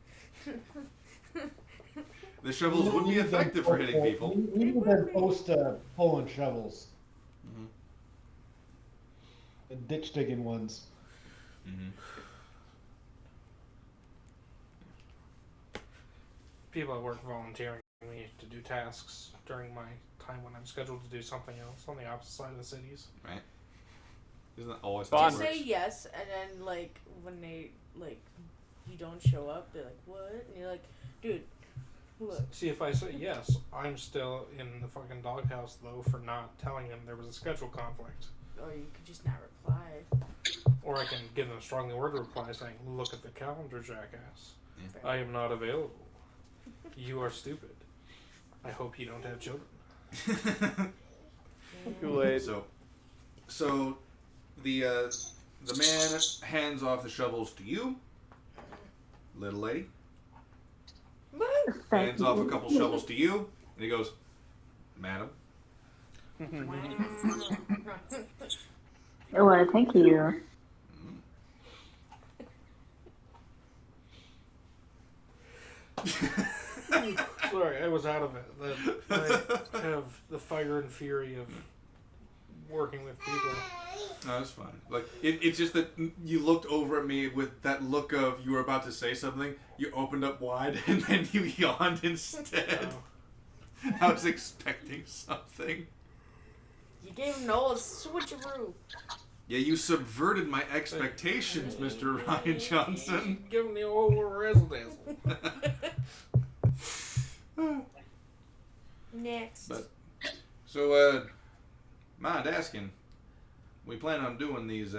The shovels would be effective for hitting people. We need them post-pulling shovels. Mm-hmm. The ditch digging ones. Mm-hmm. People at work volunteering. me to do tasks during my time when I'm scheduled to do something else on the opposite side of the cities. Right? Isn't that always Fun. how it Just works? say yes, and then like when they like you don't show up, they're like, "What?" And you're like, "Dude, look." See, if I say yes, I'm still in the fucking doghouse though for not telling them there was a schedule conflict. Or you could just not reply. Or I can give them a strongly worded reply saying, "Look at the calendar, jackass. Yeah. I am not available. You are stupid. I hope you don't have children." Kool-Aid. So the man hands off the shovels to you, little lady. Thank Hands off a you. couple shovels to you, and he goes, "Madam." Well, thank you. Sorry, I was out of it. I have the fire and fury of working with people. No, that's fine. Like it's just that you looked over at me with that look of you were about to say something. You opened up wide and then you yawned instead. I was expecting something. You gave him the old switcheroo. Yeah, you subverted my expectations, Mr. Ryan Johnson. Give him the old razzle dazzle. Next. But so, mind asking, we plan on doing these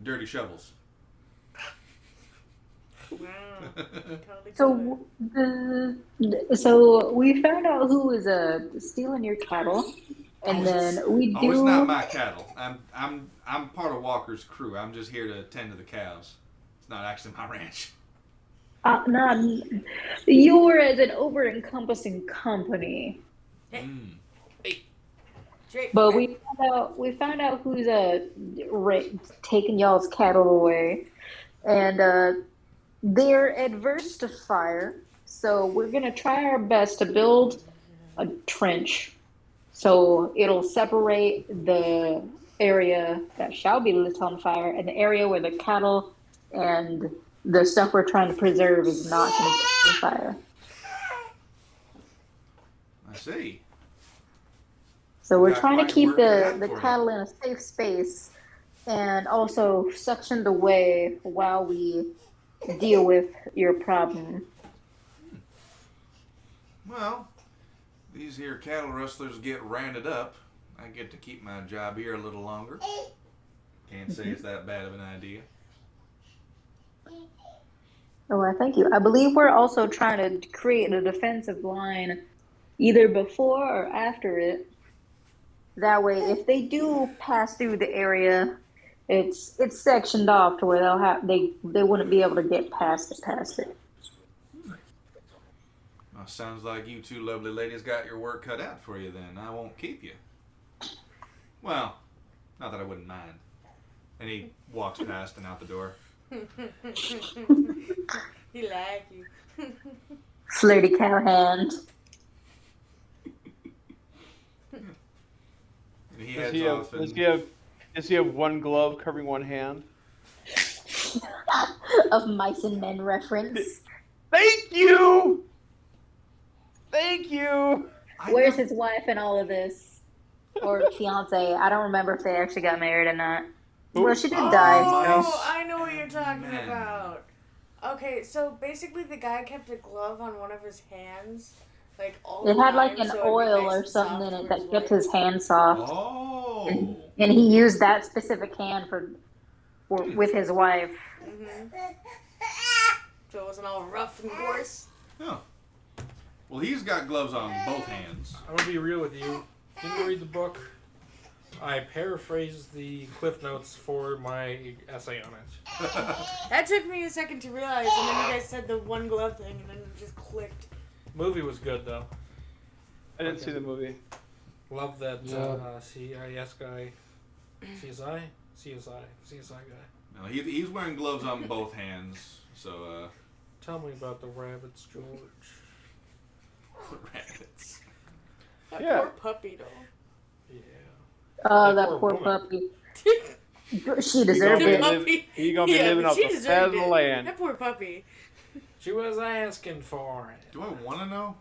dirty shovels. Wow. So we found out who was stealing your cattle, and then we do. Oh, it's not my cattle. I'm part of Walker's crew. I'm just here to tend to the cows. It's not actually my ranch. No, you're as an over-encompassing company. Drake, But we found out who's taking y'all's cattle away, and they're adverse to fire. So we're gonna try our best to build a trench, so it'll separate the area that shall be lit on fire and the area where the cattle and the stuff we're trying to preserve is not going to get on fire. I see. So we're Got trying to quite keep work ahead the for you. cattle in a safe space and also section the way while we deal with your problem. Well, these here cattle rustlers get rounded up. I get to keep my job here a little longer. Can't say it's that bad of an idea. Oh, well, thank you. I believe we're also trying to create a defensive line either before or after it. That way, if they do pass through the area, it's sectioned off to where they wouldn't be able to get past it. Well, sounds like you two lovely ladies got your work cut out for you then. I won't keep you. Well, not that I wouldn't mind. And he walks past and out the door. He like you. Flirty cowhand. And he Does heads he off have? and Does he have one glove covering one hand? Of mice and men reference. Thank you. Thank you. Where's his wife in all of this? Or fiance? I don't remember if they actually got married or not. Well, she did die. Oh, So. I know what you're talking Man. about. Okay, so basically the guy kept a glove on one of his hands, like all the It had like time, an so it'd be oil nice or and something soft in it for that kept wife. his hand soft. Oh. And he used that specific hand for with his wife. So it wasn't all rough and coarse. Oh. Well, he's got gloves on both hands. I'm gonna be real with you. Didn't read the book. I paraphrased the cliff notes for my essay on it. That took me a second to realize, and then you guys said the one glove thing, and then it just clicked. Movie was good though. I didn't see the movie. Love that Yeah. CIS guy. CSI guy. No, he's wearing gloves on both hands. So, Tell me about the rabbits, George. rabbits. That Yeah. poor puppy, though. Yeah. Oh, That that poor poor woman. puppy. She deserved gonna it. be living- he gonna be living but off she the deserved fat of the it. land. That poor puppy. She was asking for it. Do I want to know?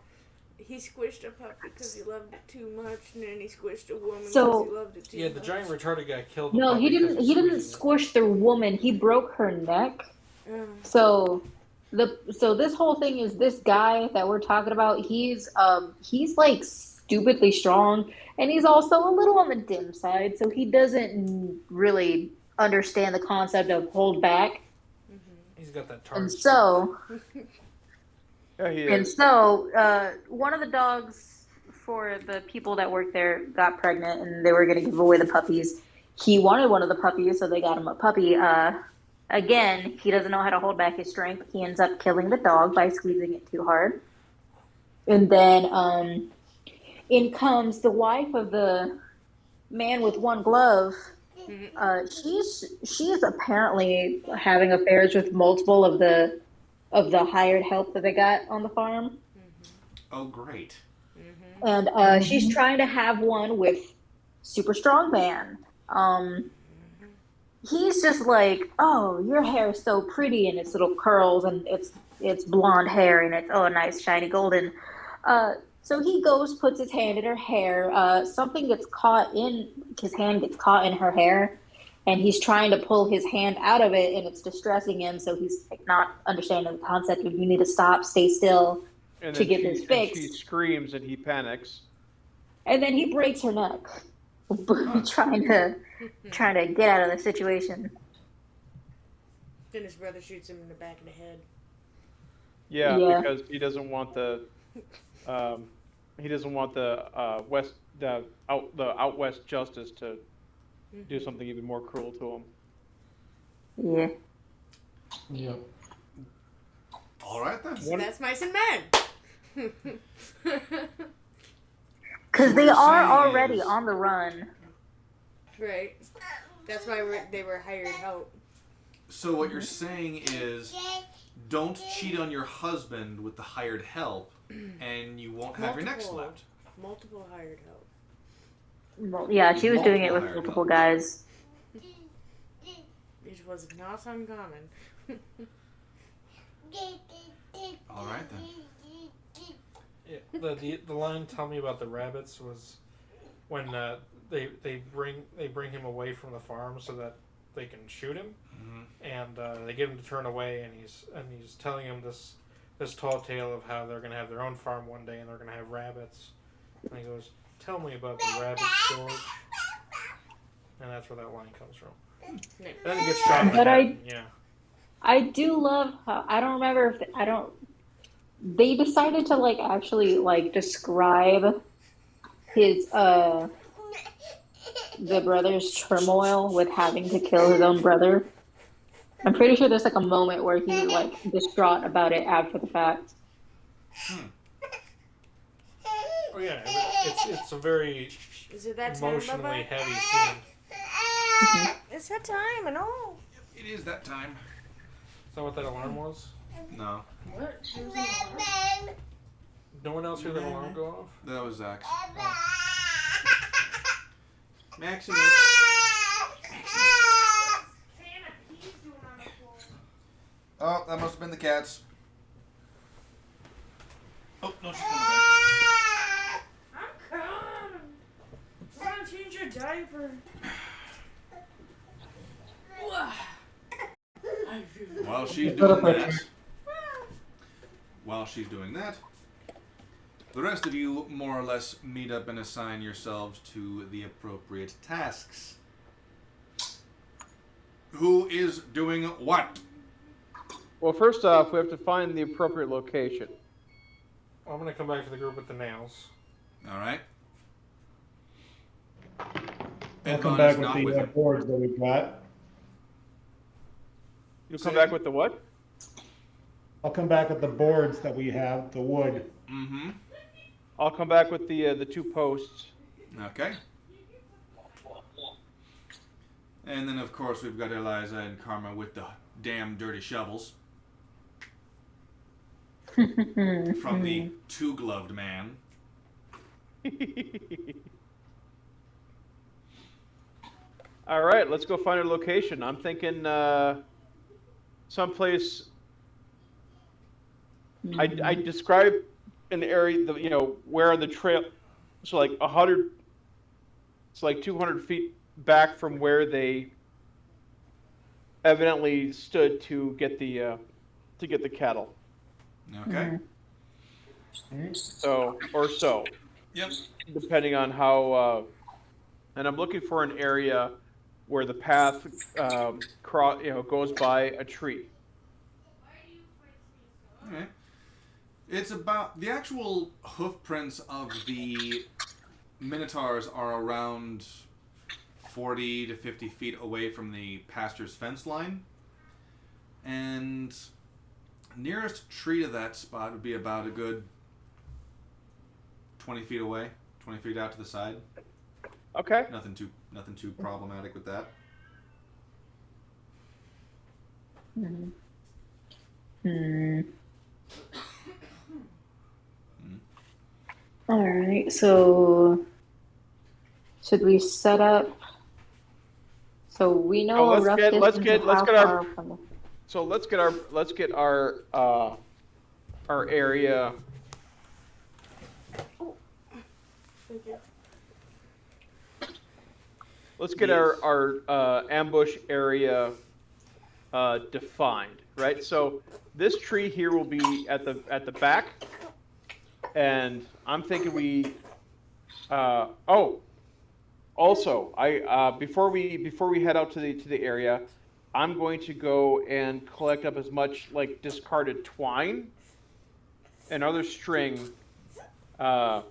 He squished a puppy because he loved it too much, and then he squished a woman because So- he loved it too Yeah, much. the giant retarded guy killed the No, puppy he 'cause didn't. He didn't squeezed it. squish the woman. He broke her neck. Ugh. So this whole thing is this guy that we're talking about. He's like stupidly strong, and he's also a little on the dim side. So he doesn't really understand the concept of hold back. He's got that And tard. so Yeah, he And is. so, one of the dogs for the people that worked there got pregnant, and they were going to give away the puppies. He wanted one of the puppies, so they got him a puppy. Again, he doesn't know how to hold back his strength. He ends up killing the dog by squeezing it too hard. And then in comes the wife of the man with one glove. She's apparently having affairs with multiple of the hired help that they got on the farm. Oh, great. And she's trying to have one with super strong man. He's just like, oh, your hair is so pretty, and it's little curls, and it's blonde hair, and it's nice shiny golden. So he goes, puts his hand in her hair. Something gets caught in his hand, gets caught in her hair, and he's trying to pull his hand out of it, and it's distressing him. So he's like, not understanding the concept of you need to stop, stay still And to then get she, this and fixed. she screams and he panics. And then he breaks her neck, trying to get out of the situation. Then his brother shoots him in the back of the head. Yeah, Yeah. because he doesn't want the out west justice to do something even more cruel to him. Yeah. Yep. All right then. So that's mice and men. Because So what they you're are saying already is- on the run. Right. That's why they were hired help. So what you're saying is, don't cheat on your husband with the hired help, and you won't have your neck slapped. Multiple hired help. Well, yeah, she was doing it with Multiple multiple guys. It was not uncommon. All right then. Yeah, the line "Tell me about the rabbits" was when they bring him away from the farm so that they can shoot him, and they get him to turn away, and he's telling him this tall tale of how they're gonna have their own farm one day and they're gonna have rabbits, and he goes, "Tell me about the rabbits, George," and that's where that line comes from. Yeah. Then he gets shot in the But head. Yeah. I do love how, I don't remember if they decided to actually describe his the brother's turmoil with having to kill his own brother. I'm pretty sure there's a moment where he's distraught about it after the fact. Oh yeah, it's a very Is it that time, emotionally Bubba? heavy scene. It's that time, I know. It is that time. Is that what that alarm was? No, What? No one else heard that alarm go off? that was Zach. Maxon. Oh, that must have been the cats. Oh no, she's coming back. I'm coming. We're gonna change your diaper. While she's doing that, the rest of you more or less meet up and assign yourselves to the appropriate tasks. Who is doing what? Well, first off, we have to find the appropriate location. I'm gonna come back to the group with the nails. All right. I'll And come Ron back is with not the with him. boards that we've got. You'll come back with the what? I'll come back with the boards that we have, the wood. Mm-hmm. I'll come back with the 2 posts. Okay. And then, of course, we've got Eliza and Karma with the damn dirty shovels from the two-gloved man. All right, let's go find a location. I'm thinking someplace I describe an area, where the trail, so like 100, it's like 200 feet back from where they evidently stood to get the cattle. Okay. So, Yep. depending on how, and I'm looking for an area where the path, goes by a tree. Okay. It's about the actual hoof prints of the minotaurs are around 40 to 50 feet away from the pasture's fence line, and nearest tree to that spot would be about a good 20 feet away, 20 feet out to the side. Okay. Nothing too problematic with that. All right, so should we set up? So we know Oh, a rough distance of how far from the. So let's get our area. Thank you. Let's get our ambush area defined, right? So this tree here will be at the back, and I'm thinking we. Also, before we head out to the area, I'm going to go and collect up as much like discarded twine and other string, that's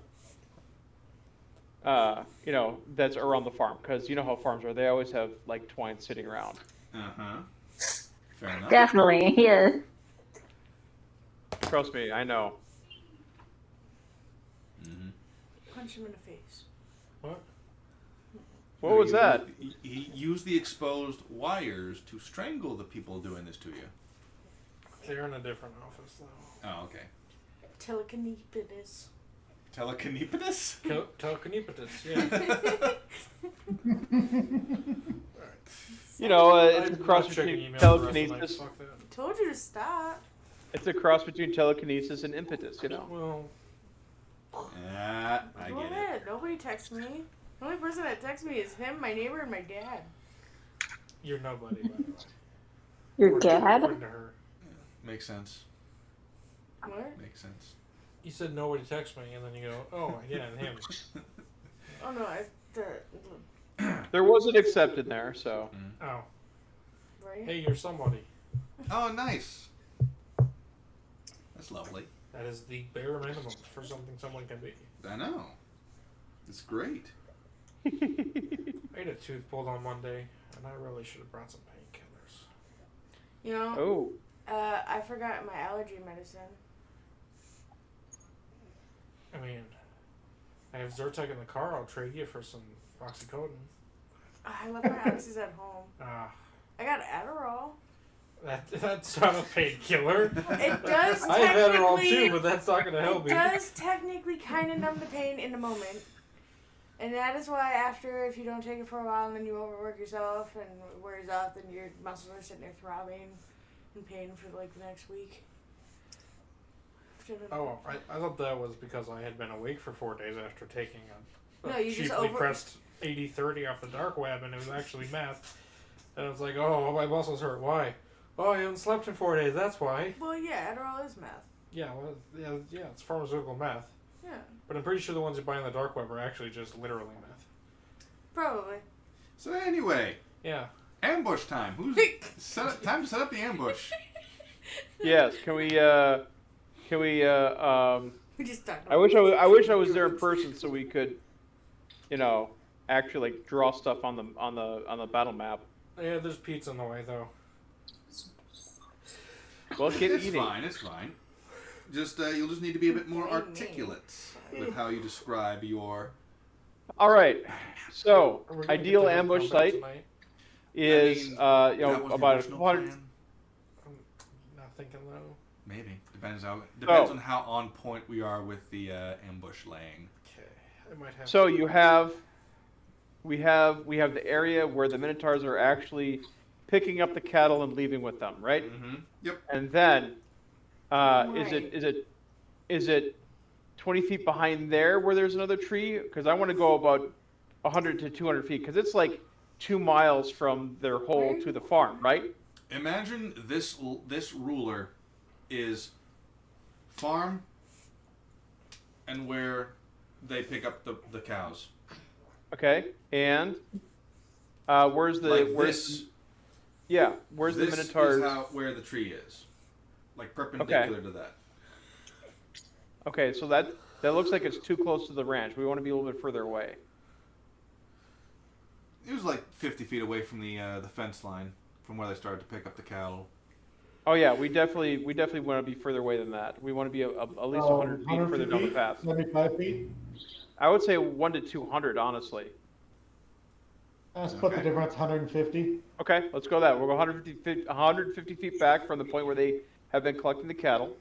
around the farm, because you know how farms are. They always have like twine sitting around. Fair enough. Definitely, yeah. Trust me, I know. Punch him in the face. What? What was that? He used the exposed wires to strangle the people doing this to you. They're in a different office, though. Oh, okay. Telekinesis. Telekinesis? Telekinesis, yeah. It's a cross between telekinesis. Told you to stop. It's a cross between telekinesis and impetus, Well, Yeah, I Go get it. ahead. Nobody texts me. The only person that texts me is him, my neighbor, and my dad. you're nobody, by the way. Your dad? According to her. Makes sense. What? Makes sense. You said nobody texts me, and then you go, oh, yeah, and him. Oh no, There was an except in there, so. Oh. right? Hey, you're somebody. Oh, nice. That's lovely. That is the bare minimum for something someone can be. I know. It's great. I had a tooth pulled on Monday, and I really should have brought some painkillers. You know, Oh. I forgot my allergy medicine. I mean, I have Zyrtec in the car. I'll trade you for some oxycodone. I left my oxys at home. Ah, I got Adderall. that's not a painkiller. It does I have Adderall technically. too, but that's not going to help It me. does technically kind of numb the pain in the moment. And that is why after, if you don't take it for a while and then you overwork yourself and it wears off, then your muscles are sitting there throbbing in pain for like the next week. Oh, I thought that was because I had been awake for 4 days after taking a No, you just cheaply pressed 80/30 off the dark web, and it was actually meth. And I was like, oh, my muscles hurt. Why? Oh, I haven't slept in 4 days. That's why. Well, yeah, Adderall is meth. Yeah, well, yeah, it's pharmaceutical meth. Yeah, But I'm pretty sure the ones you buy on the dark web are actually just literally meth. probably. So anyway, Yeah. ambush time. Time to set up the ambush. Yes. Can we? We just talked. I wish I was there in person so we could, actually like draw stuff on the battle map. Yeah, there's pizza in the way, though. Well, get It's eating. fine. It's fine. Just you'll just need to be a bit more articulate with how you describe your. All right. So, Are we gonna ideal get to ambush combat site tonight? is that was the about original 100. plan. I'm not thinking, though. Maybe depends Oh. on how on point we are with the ambush laying. Okay. I might have So to- you have, we have the area where the minotaurs are actually picking up the cattle and leaving with them, right? Mm-hmm. Yep. And then Is it 20 feet behind there where there's another tree? Because I want to go about 100 to 200 feet because it's like 2 miles from their hole to the farm, right? Imagine this ruler is farm and where they pick up the cows. Okay, and where's the Like where's this. where's This the Minotaurs? is where the tree is, like perpendicular to that. Okay, so that looks like it's too close to the ranch. We want to be a little bit further away. It was like 50 feet away from the fence line, from where they started to pick up the cattle. Oh yeah, we definitely want to be further away than that. We want to be at least 100 feet further down the path. 75 feet? I would say 1 to 200, honestly. Split the difference, 150. Okay, let's go that. We'll go 150 feet back from the point where they have been collecting the cattle.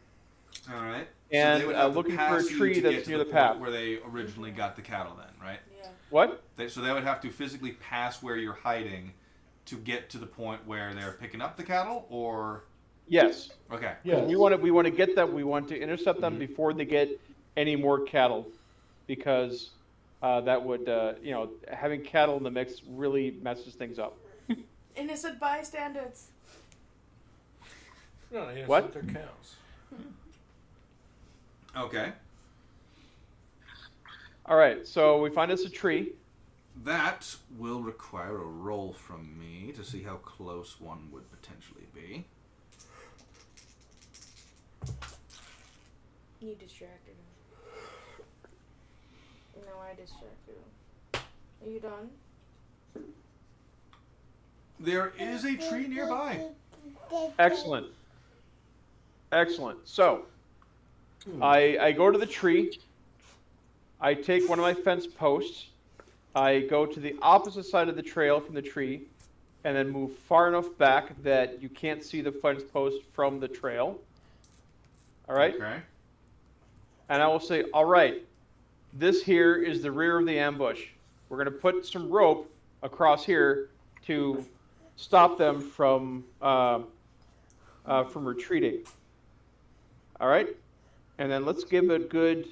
All right. And so they would have to looking for a pass you tree to that's get to near the the point path. where they originally got the cattle. Then, right? Yeah. What? So they would have to physically pass where you're hiding to get to the point where they're picking up the cattle, or Yes. okay. Yes. We want to get them. We want to intercept them before they get any more cattle, because that would having cattle in the mix really messes things up. Innocent bystanders. No, innocent, What? they're cows. Okay. All right, so we find us a tree. That will require a roll from me to see how close one would potentially be. You distracted him. No, I distracted him. Are you done? There is a tree nearby. Excellent. So, I go to the tree. I take one of my fence posts. I go to the opposite side of the trail from the tree, and then move far enough back that you can't see the fence post from the trail. All right? Okay. And I will say, all right, this here is the rear of the ambush. We're going to put some rope across here to stop them from retreating. All right? And then let's give it good...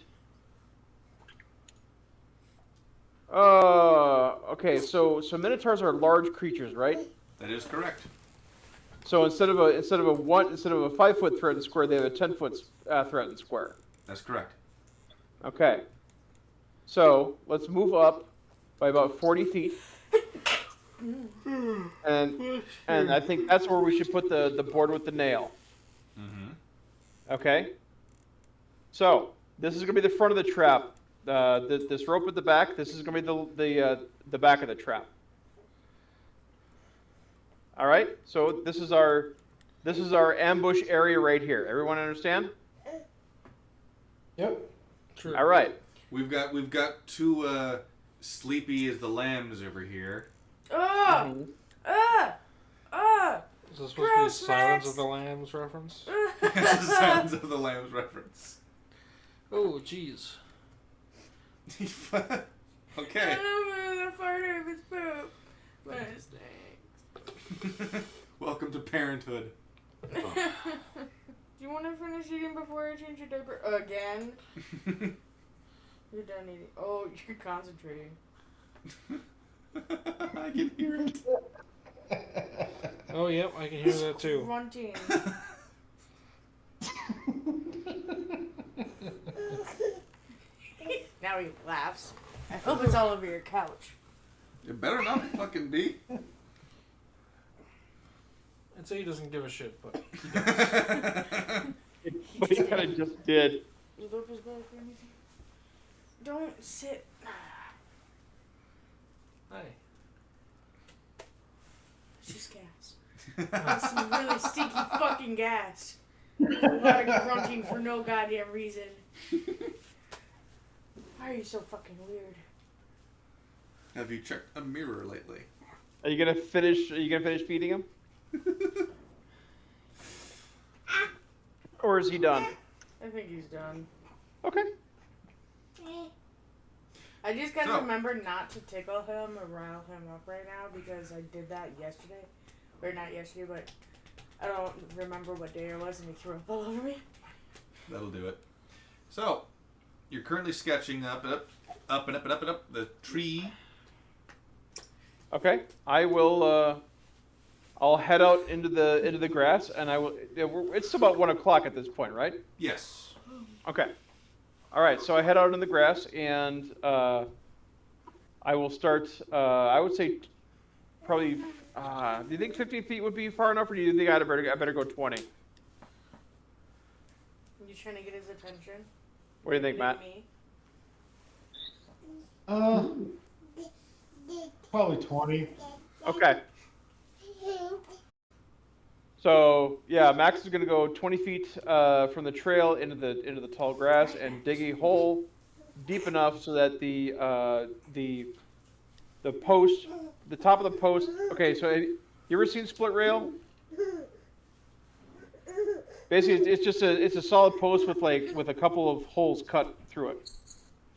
okay, so minotaurs are large creatures, right? That is correct. So instead of a 5-foot threatened square, they have a 10-foot threatened square. That's correct. Okay. So let's move up by about 40 feet. And I think that's where we should put the board with the nail. Mm-hmm. Okay? So this is going to be the front of the trap. This rope at the back, this is going to be the back of the trap. All right? So this is our ambush area right here. Everyone understand? Yep. True. All right. We've got two sleepy as the lambs over here. Oh! Is this supposed to be Gross, Silence Max. of the Lambs reference? Sounds of the lambs reference. Oh, jeez. Okay. I'm gonna fart if it's poop. But it stinks. Welcome to parenthood. Do you want to finish eating before I change your diaper again? You're done eating. Oh, you're concentrating. I can hear it. Oh, yep, I can hear that too. Grunting. Now he laughs. I hope it's all over your couch. It better not fucking be. I'd say he doesn't give a shit, but he does. But he kind of just did. Is Lopez back or anything? Don't sit. Hi. She's gas. That's some really stinky fucking gas. There's a lot of grunting for no goddamn reason. Why are you so fucking weird? Have you checked a mirror lately? Are you gonna finish feeding him? Or is he done? I think he's done. Okay. I just gotta So- remember not to tickle him or rile him up right now because I did that yesterday. Or not yesterday, but I don't remember what day it was and he threw up all over me. That'll do it. So, you're currently sketching up the tree. Okay, I will. I'll head out into the grass, and I will. It's about 1 o'clock at this point, right? Yes. Okay. All right. So I head out in the grass, and I will start. I would say probably. Do you think 15 feet would be far enough, or do you think I better go 20? You trying to get his attention? What do you think, Matt? Me? Probably 20. Okay. So yeah, Max is gonna go 20 feet from the trail into the tall grass and dig a hole deep enough so that the post, the top of the post. Okay, so you ever seen split rail? Basically, it's a solid post with a couple of holes cut through it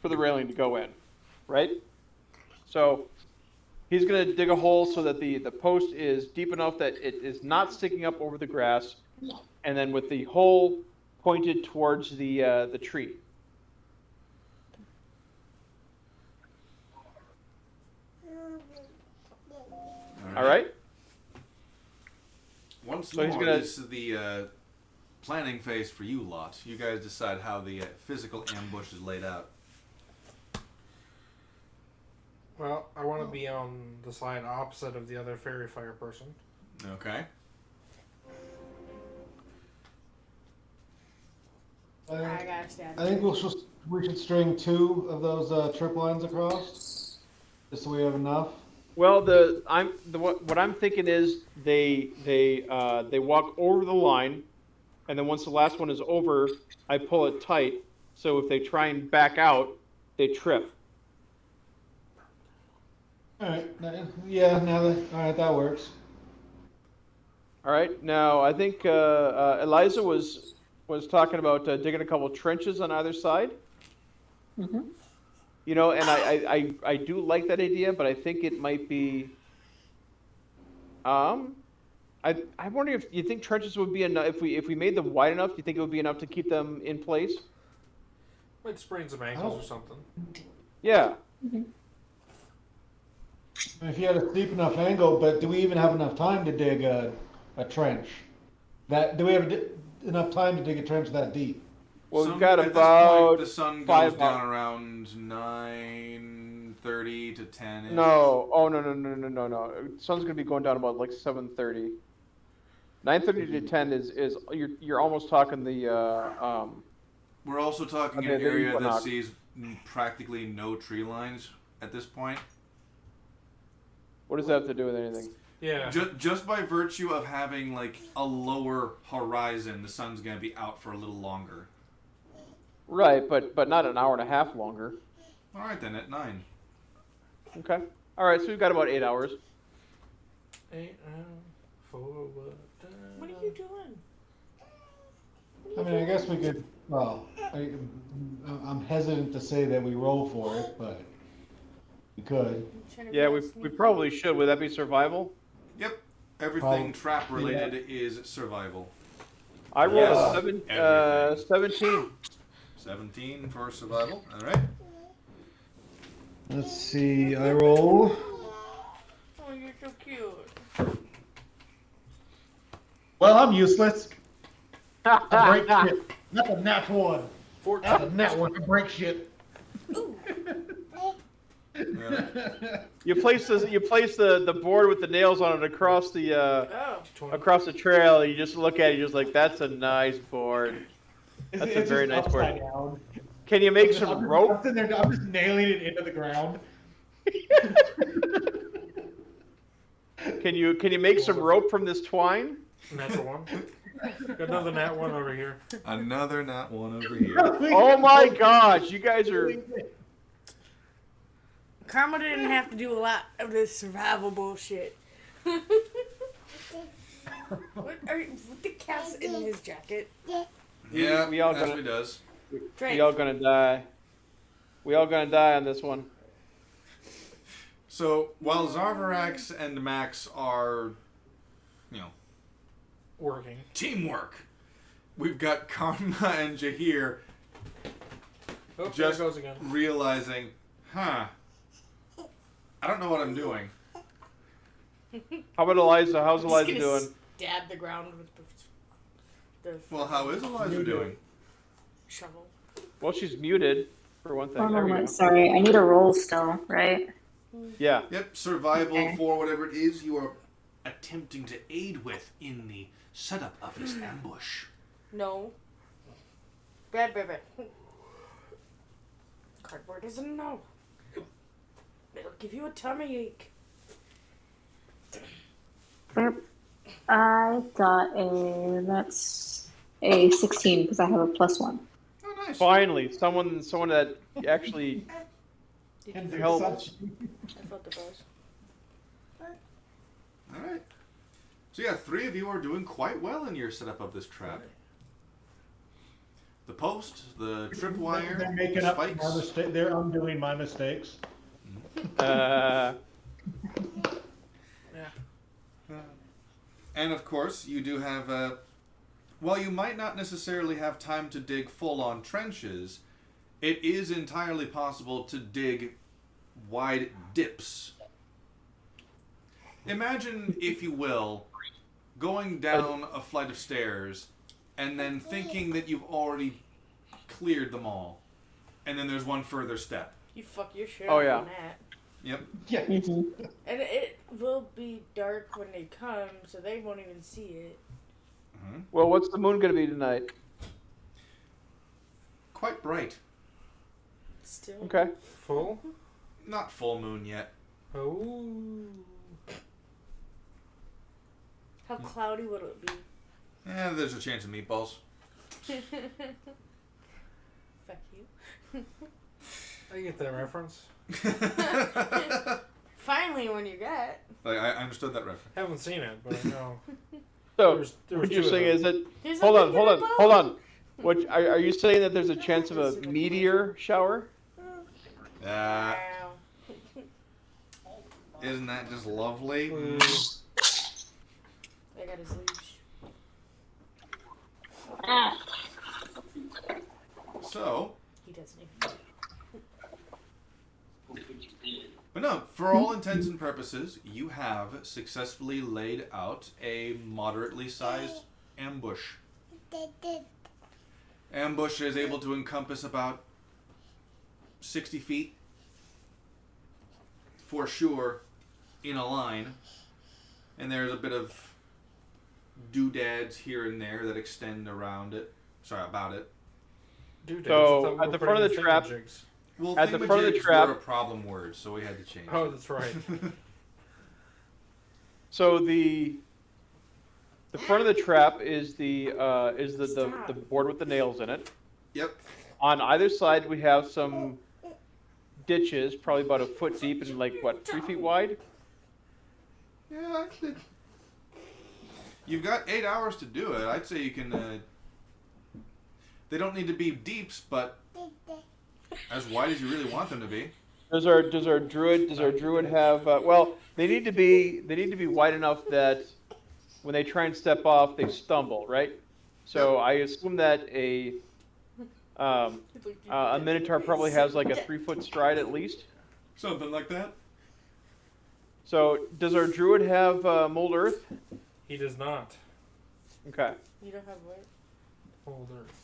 for the railing to go in, right? So he's going to dig a hole so that the post is deep enough that it is not sticking up over the grass, and then with the hole pointed towards the tree. All right. Once So he's more, gonna- this is the planning phase for you lot. You guys decide how the physical ambush is laid out. Well, I want to be on the side opposite of the other fairy fire person. Okay. I gotta stand. I think we should string 2 of those trip lines across, just so we have enough. Well, what I'm thinking is they walk over the line, and then once the last one is over, I pull it tight. So if they try and back out, they trip. All right. Yeah. All right. That works. All right. Now I think Eliza was talking about digging a couple trenches on either side. Mm-hmm. You know, and I do like that idea, but I think it might be. I'm wondering if you think trenches would be enough if we made them wide enough. Do you think it would be enough to keep them in place? Might sprain some ankles or something. Yeah. If you had a steep enough angle, but do we even have enough time to dig a trench? Do we have enough time to dig a trench that deep? Well, we've got At about this point, the sun goes 5 down around 9:30 to 10. No. Oh no. Sun's gonna be going down about like 7:30. 9:30 to 10 is you're almost talking the We're also talking Okay, an then area that equinox. sees practically no tree lines at this point. What does that have to do with anything? Yeah. Just by virtue of having like a lower horizon, the sun's gonna be out for a little longer. Right, but not an hour and a half longer. All right then, at 9. Okay. All right, so we've got about 8 hours. 8 forward. What are you doing? I mean, I guess we could. Well, I'm hesitant to say that we roll for it, but we could. Trying to Yeah, be we all sneaky. probably should. Would that be survival? Yep. Everything trap related is survival. I rolled Yes, a everything. 17. 17 for survival. All right. Let's see. I roll. Oh, you're so cute. Well, I'm useless. I break shit. That's a nat 1. 14. That's a nat 1. I break shit. You place the board with the nails on it across the Oh. across the trail, and you just look at it, you're just like, that's a nice board. That's a very nice board. upside down. Can you make I'm some just- rope? I'm sitting there, I'm just nailing it into the ground. Can you make some rope from this twine? Natural 1. Got another nat 1 over here. Another nat 1 over here. Oh my gosh, you guys are. Karma didn't have to do a lot of this survival bullshit. What the cat's in his jacket? Yeah, We all that's gotta- what he does. Drake. We all gonna die. We all gonna die on this one. So while Zarvarax and Max are, Working. teamwork, we've got Karma and Jahir Oh, there just it goes again. realizing, I don't know what I'm doing. How about Eliza? How's I'm just Eliza gonna doing? Stab the ground with the Well, how is Eliza doing? shovel. Well, she's muted for one thing. There we go. Sorry, I need a roll still, right? Yeah. Yep, survival Okay. for whatever it is you are attempting to aid with in the setup of this ambush. No. Bad. Cardboard is a no. It'll give you a tummy ache. I got that's a 16 because I have a +1. Oh, nice. Finally, someone that actually Can do helps. such. I felt the buzz. All right. So yeah, 3 of you are doing quite well in your setup of this trap. The post, the tripwire, They're making the up my spikes. mistake. They're undoing my mistakes. And of course, you do have, while you might not necessarily have time to dig full-on trenches, it is entirely possible to dig wide dips. Imagine, if you will, going down a flight of stairs and then thinking that you've already cleared them all. And then there's one further step. You fuck your shit Oh, up yeah. on that. Yep. Yeah. And it will be dark when they come, so they won't even see it. Well, what's the moon going to be tonight? Quite bright. Still. Okay. Full? Not full moon yet. Oh. How cloudy would it be? Yeah, there's a chance of meatballs. Fuck you. I get that reference. Finally, when you get. Like, I understood that reference. Haven't seen it, but I know. So, There was what you're two of saying them. is that... There's Hold a on. big boat. Hold on. What are you saying that there's a chance of a meteor shower? Wow. Isn't that just lovely? I got his leash. Ah, So, He doesn't even. but no, for all intents and purposes, you have successfully laid out a moderately sized ambush. Ambush is able to encompass about 60 feet for sure in a line, and there's a bit of doodads here and there that extend around it. Sorry, about it. Dude, So, at the front of the trap- Well, At the front of the thingamajigs trap- were a problem word, so we had to change Oh, it. that's right. So the front of the trap is the board with the nails in it. Yep. On either side, we have some ditches, probably about a foot deep and like what, 3 feet wide. Yeah, actually. You've got 8 hours to do it. I'd say you can. They don't need to be deeps, but as wide as you really want them to be. Does our druid have? Well, they need to be wide enough that when they try and step off, they stumble, right? So I assume that a minotaur probably has like a 3-foot stride at least. Something like that. So does our druid have mold earth? He does not. Okay. You don't have what? Old Earth.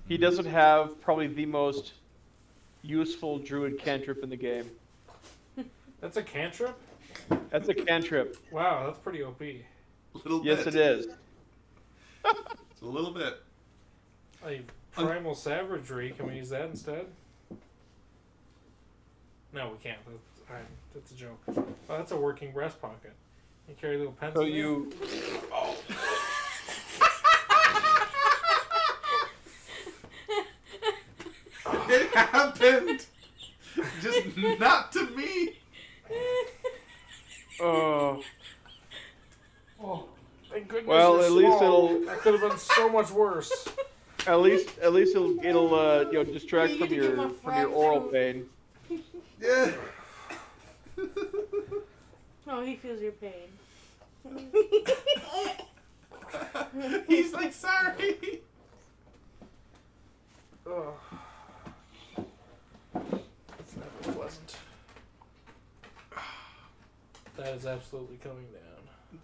He doesn't have probably the most useful druid cantrip in the game. That's a cantrip? That's a cantrip. Wow, that's pretty OP. Little Yes, bit. it is. It's a little bit. A primal savagery. Can we use that instead? No, we can't. That's a joke. Oh, that's a working breast pocket. You carry a little pencil. So you. It happened. Just not to me. Oh. Oh, thank goodness. Well, you're at least small. it'll- That could have been so much worse. At least it'll distract You from get to get my your oral fractal- pain. Yeah. Oh, he feels your pain. He's like, sorry. Oh. It's never pleasant. That is absolutely coming down.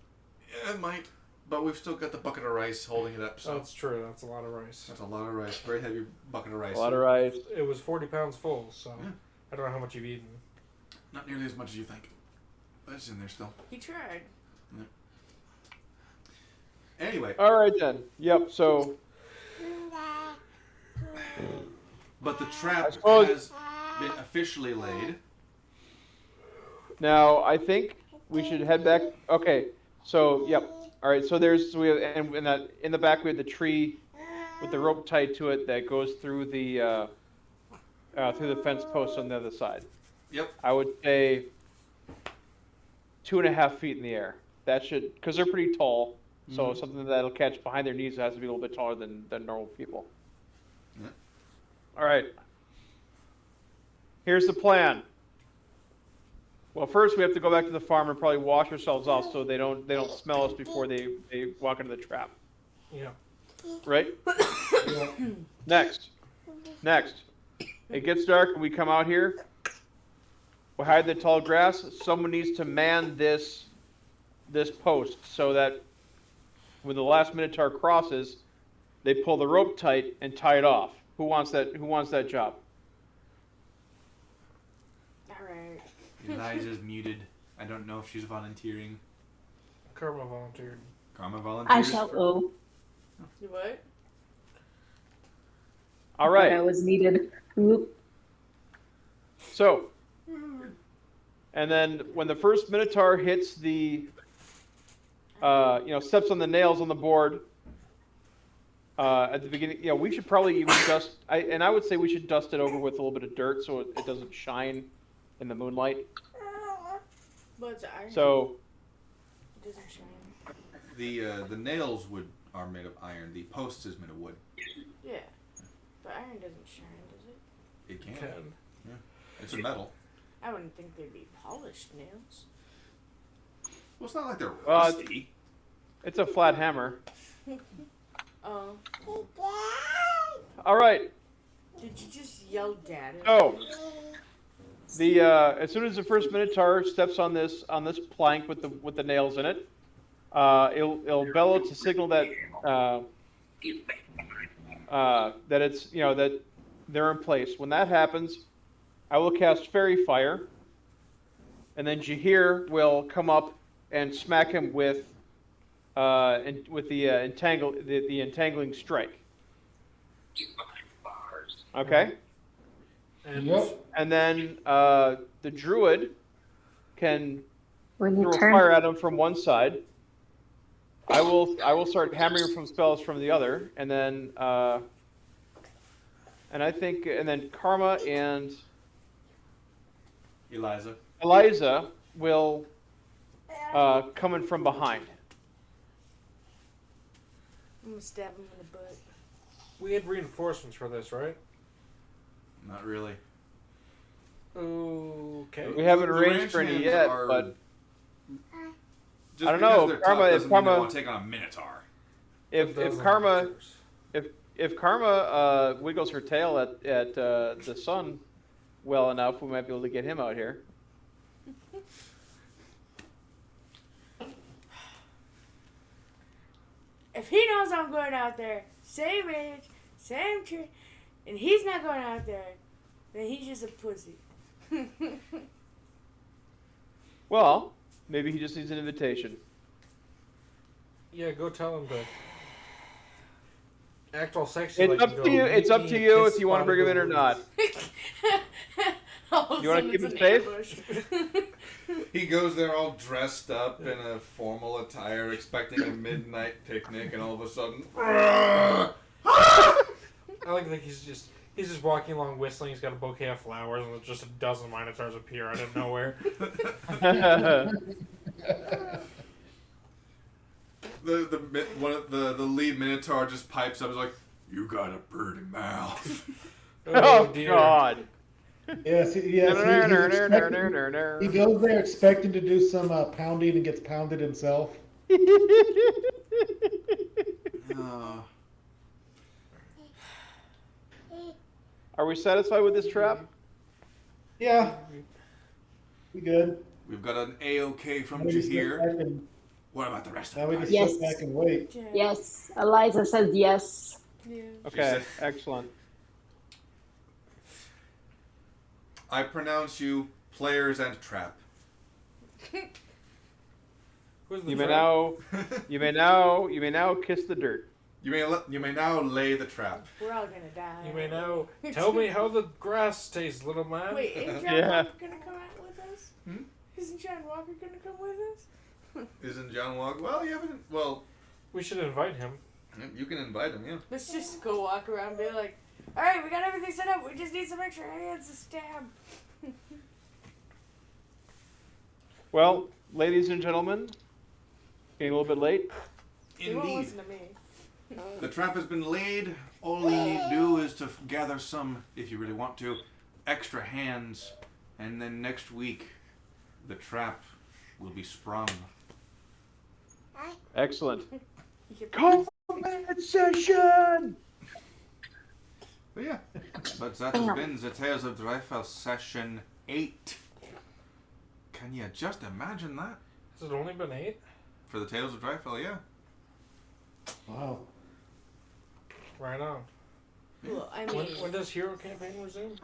Yeah, it might. But we've still got the bucket of rice holding it up. So That's true. That's a lot of rice. that's a lot of rice. Very heavy bucket of rice. A lot of rice. It was 40 pounds full, so Yeah. I don't know how much you've eaten. Not nearly as much as you think. But it's in there still. He tried. Anyway, All right then. Yep. So but the trap suppose- has been officially laid. now I think we should head back. Okay. So yep. All right. So we have and in the back we have the tree with the rope tied to it that goes through the fence post on the other side. Yep. I would say 2.5 feet in the air. That should, because they're pretty tall. So something that'll catch behind their knees has to be a little bit taller than normal people. Yeah. All right. Here's the plan. Well, first we have to go back to the farm and probably wash ourselves off so they don't smell us before they walk into the trap. Yeah. Right? Next. It gets dark and we come out here. We hide the tall grass. Someone needs to man this post so that when the last Minotaur crosses, they pull the rope tight and tie it off. Who wants that job? Alright. Elijah's muted. I don't know if she's volunteering. Karma volunteered. Karma volunteers. I shall go. You what? All But I right. was needed. Oop. So, and then when the first Minotaur hits the, steps on the nails on the board, at the beginning, we should probably even I would say we should dust it over with a little bit of dirt so it doesn't shine in the moonlight. But it's iron. So, It doesn't shine. The nails are made of iron. The post is made of wood. Yeah. But iron doesn't shine, does it? It can. Can. Yeah. It's a metal. I wouldn't think they'd be polished nails. Well, it's not like they're Well, rusty. it's a flat hammer. Oh. All right. Did you just yell dad? So, as soon as the first Minotaur steps on this plank with the nails in it, it'll bellow to signal that that it's that they're in place. When that happens, I will cast Fairy Fire, and then Jahir will come up and smack him with the entangling strike. Okay. And Yep. And then the druid can When you throw turn, fire at him from one side. I will start hammering from spells from the other, and then Karma and Eliza will come in from behind. I'm gonna stab him in the butt. we had reinforcements for this, right? Not really. Okay. We haven't The arranged ranch for any hands yet, are- but Just I don't because know, they're Karma- tough if doesn't mean they Karma- want to take on a minotaur. if Those are Karma monsters. if Karma wiggles her tail at the sun well enough, we might be able to get him out here. If he knows I'm going out there, same age, same tree, and he's not going out there, then he's just a pussy. Well, maybe he just needs an invitation. Yeah, go tell him to act all sexy. It's like up go, to you. "Meet It's up me to at you this if you want to spot bring him of in or the not. All of You a wanna sudden keep it's him an safe? ambush. He goes there all dressed up in a formal attire, expecting a midnight picnic, and all of a sudden, I like that he's just walking along whistling. He's got a bouquet of flowers, and just a dozen minotaurs appear out of nowhere. the lead minotaur just pipes up. He's like, "You got a pretty mouth." Oh dear. God! Yes, he goes there expecting to do some pounding and gets pounded himself. Uh, Are we satisfied with this trap? Yeah, we good. we've got an A-OK from Now we just sit Jahir. back and- What about the rest of now the we party? just Yes. sit back and wait. Yeah. Yes. Eliza says yes. Yeah. Okay, said- excellent. I pronounce you players and trap. Who's the You may trap? now kiss the dirt. You may now lay the trap. We're all gonna die. You may know. Tell me how the grass tastes, little man. Wait, isn't John Yeah. Walker gonna come out with us? Hmm? Isn't John Walker gonna come with us? Isn't John Walker? Well, you haven't. Well, We should invite him. you can invite him. Yeah. Let's just go walk around and be like, alright, we got everything set up. We just need some extra hands to stab. Well, ladies and gentlemen, getting a little bit late. They won't Indeed. listen to me. The trap has been laid. All you need to do is to gather some, if you really want to, extra hands, and then next week, the trap will be sprung. Excellent. Yep. Combat session. But yeah, but that has been the Tales of Drifell session 8. Can you just imagine that? Has it only been 8? For the Tales of Drifell, yeah. Wow. Right on. Well, I mean, When does Hero Campaign resume?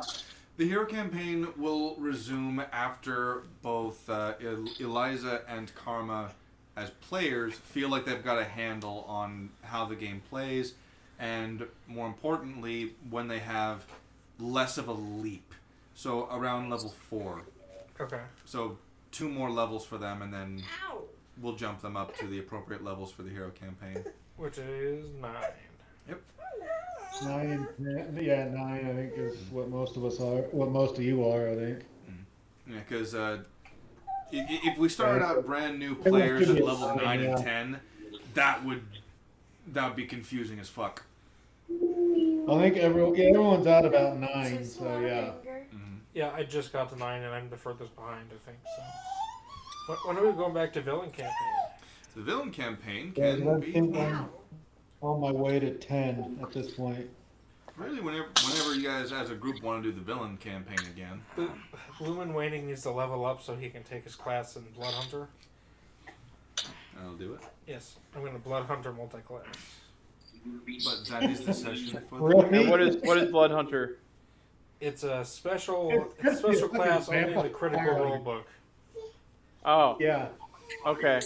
The hero campaign will resume after both Eliza and Karma, as players, feel like they've got a handle on how the game plays, and more importantly, when they have less of a leap. So around level 4. Okay. So 2 more levels for them, and then ow! we'll jump them up to the appropriate levels for the hero campaign. Which is 9. 9 and 10. Yeah, 9 I think is what most of us are. What most of you are, I think. Yeah, because if we started out brand new players at level 9 and 10, that would be confusing as fuck. I think everyone's at about 9, This is so a lot of yeah. anger. Yeah, I just got to 9 and I'm the furthest behind, I think, so. When are we going back to villain campaign? The villain campaign Yeah, can I be think I'm on my way to 10 at this point. really whenever you guys as a group want to do the villain campaign again. Lumen Waning needs to level up so he can take his class in Blood Hunter. I'll do it. Yes, I'm going to Blood Hunter multi-class. But that is the session for the Really? And what is Blood Hunter? It's a special It's special like a class only in the vampire. critical role book. Oh, Yeah. okay.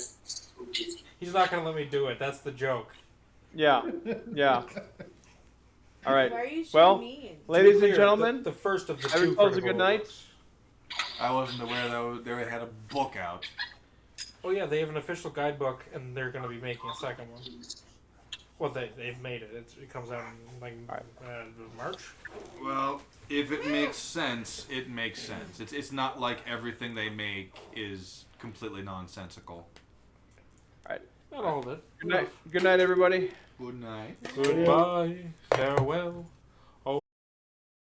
He's not going to let me do it. That's the joke. Yeah, yeah. All right. Why are you so Well, mean? ladies To be and clear, gentlemen, the first of the have 2 yourselves a critical good role night. books. I wasn't aware they had a book out. Oh yeah, they have an official guidebook, and they're going to be making a second one. Well, they've made it. It comes out in like March. Well, if it makes sense, it makes sense. It's not like everything they make is completely nonsensical. Not all of it. Good night, everybody. Good night. Goodbye. Farewell.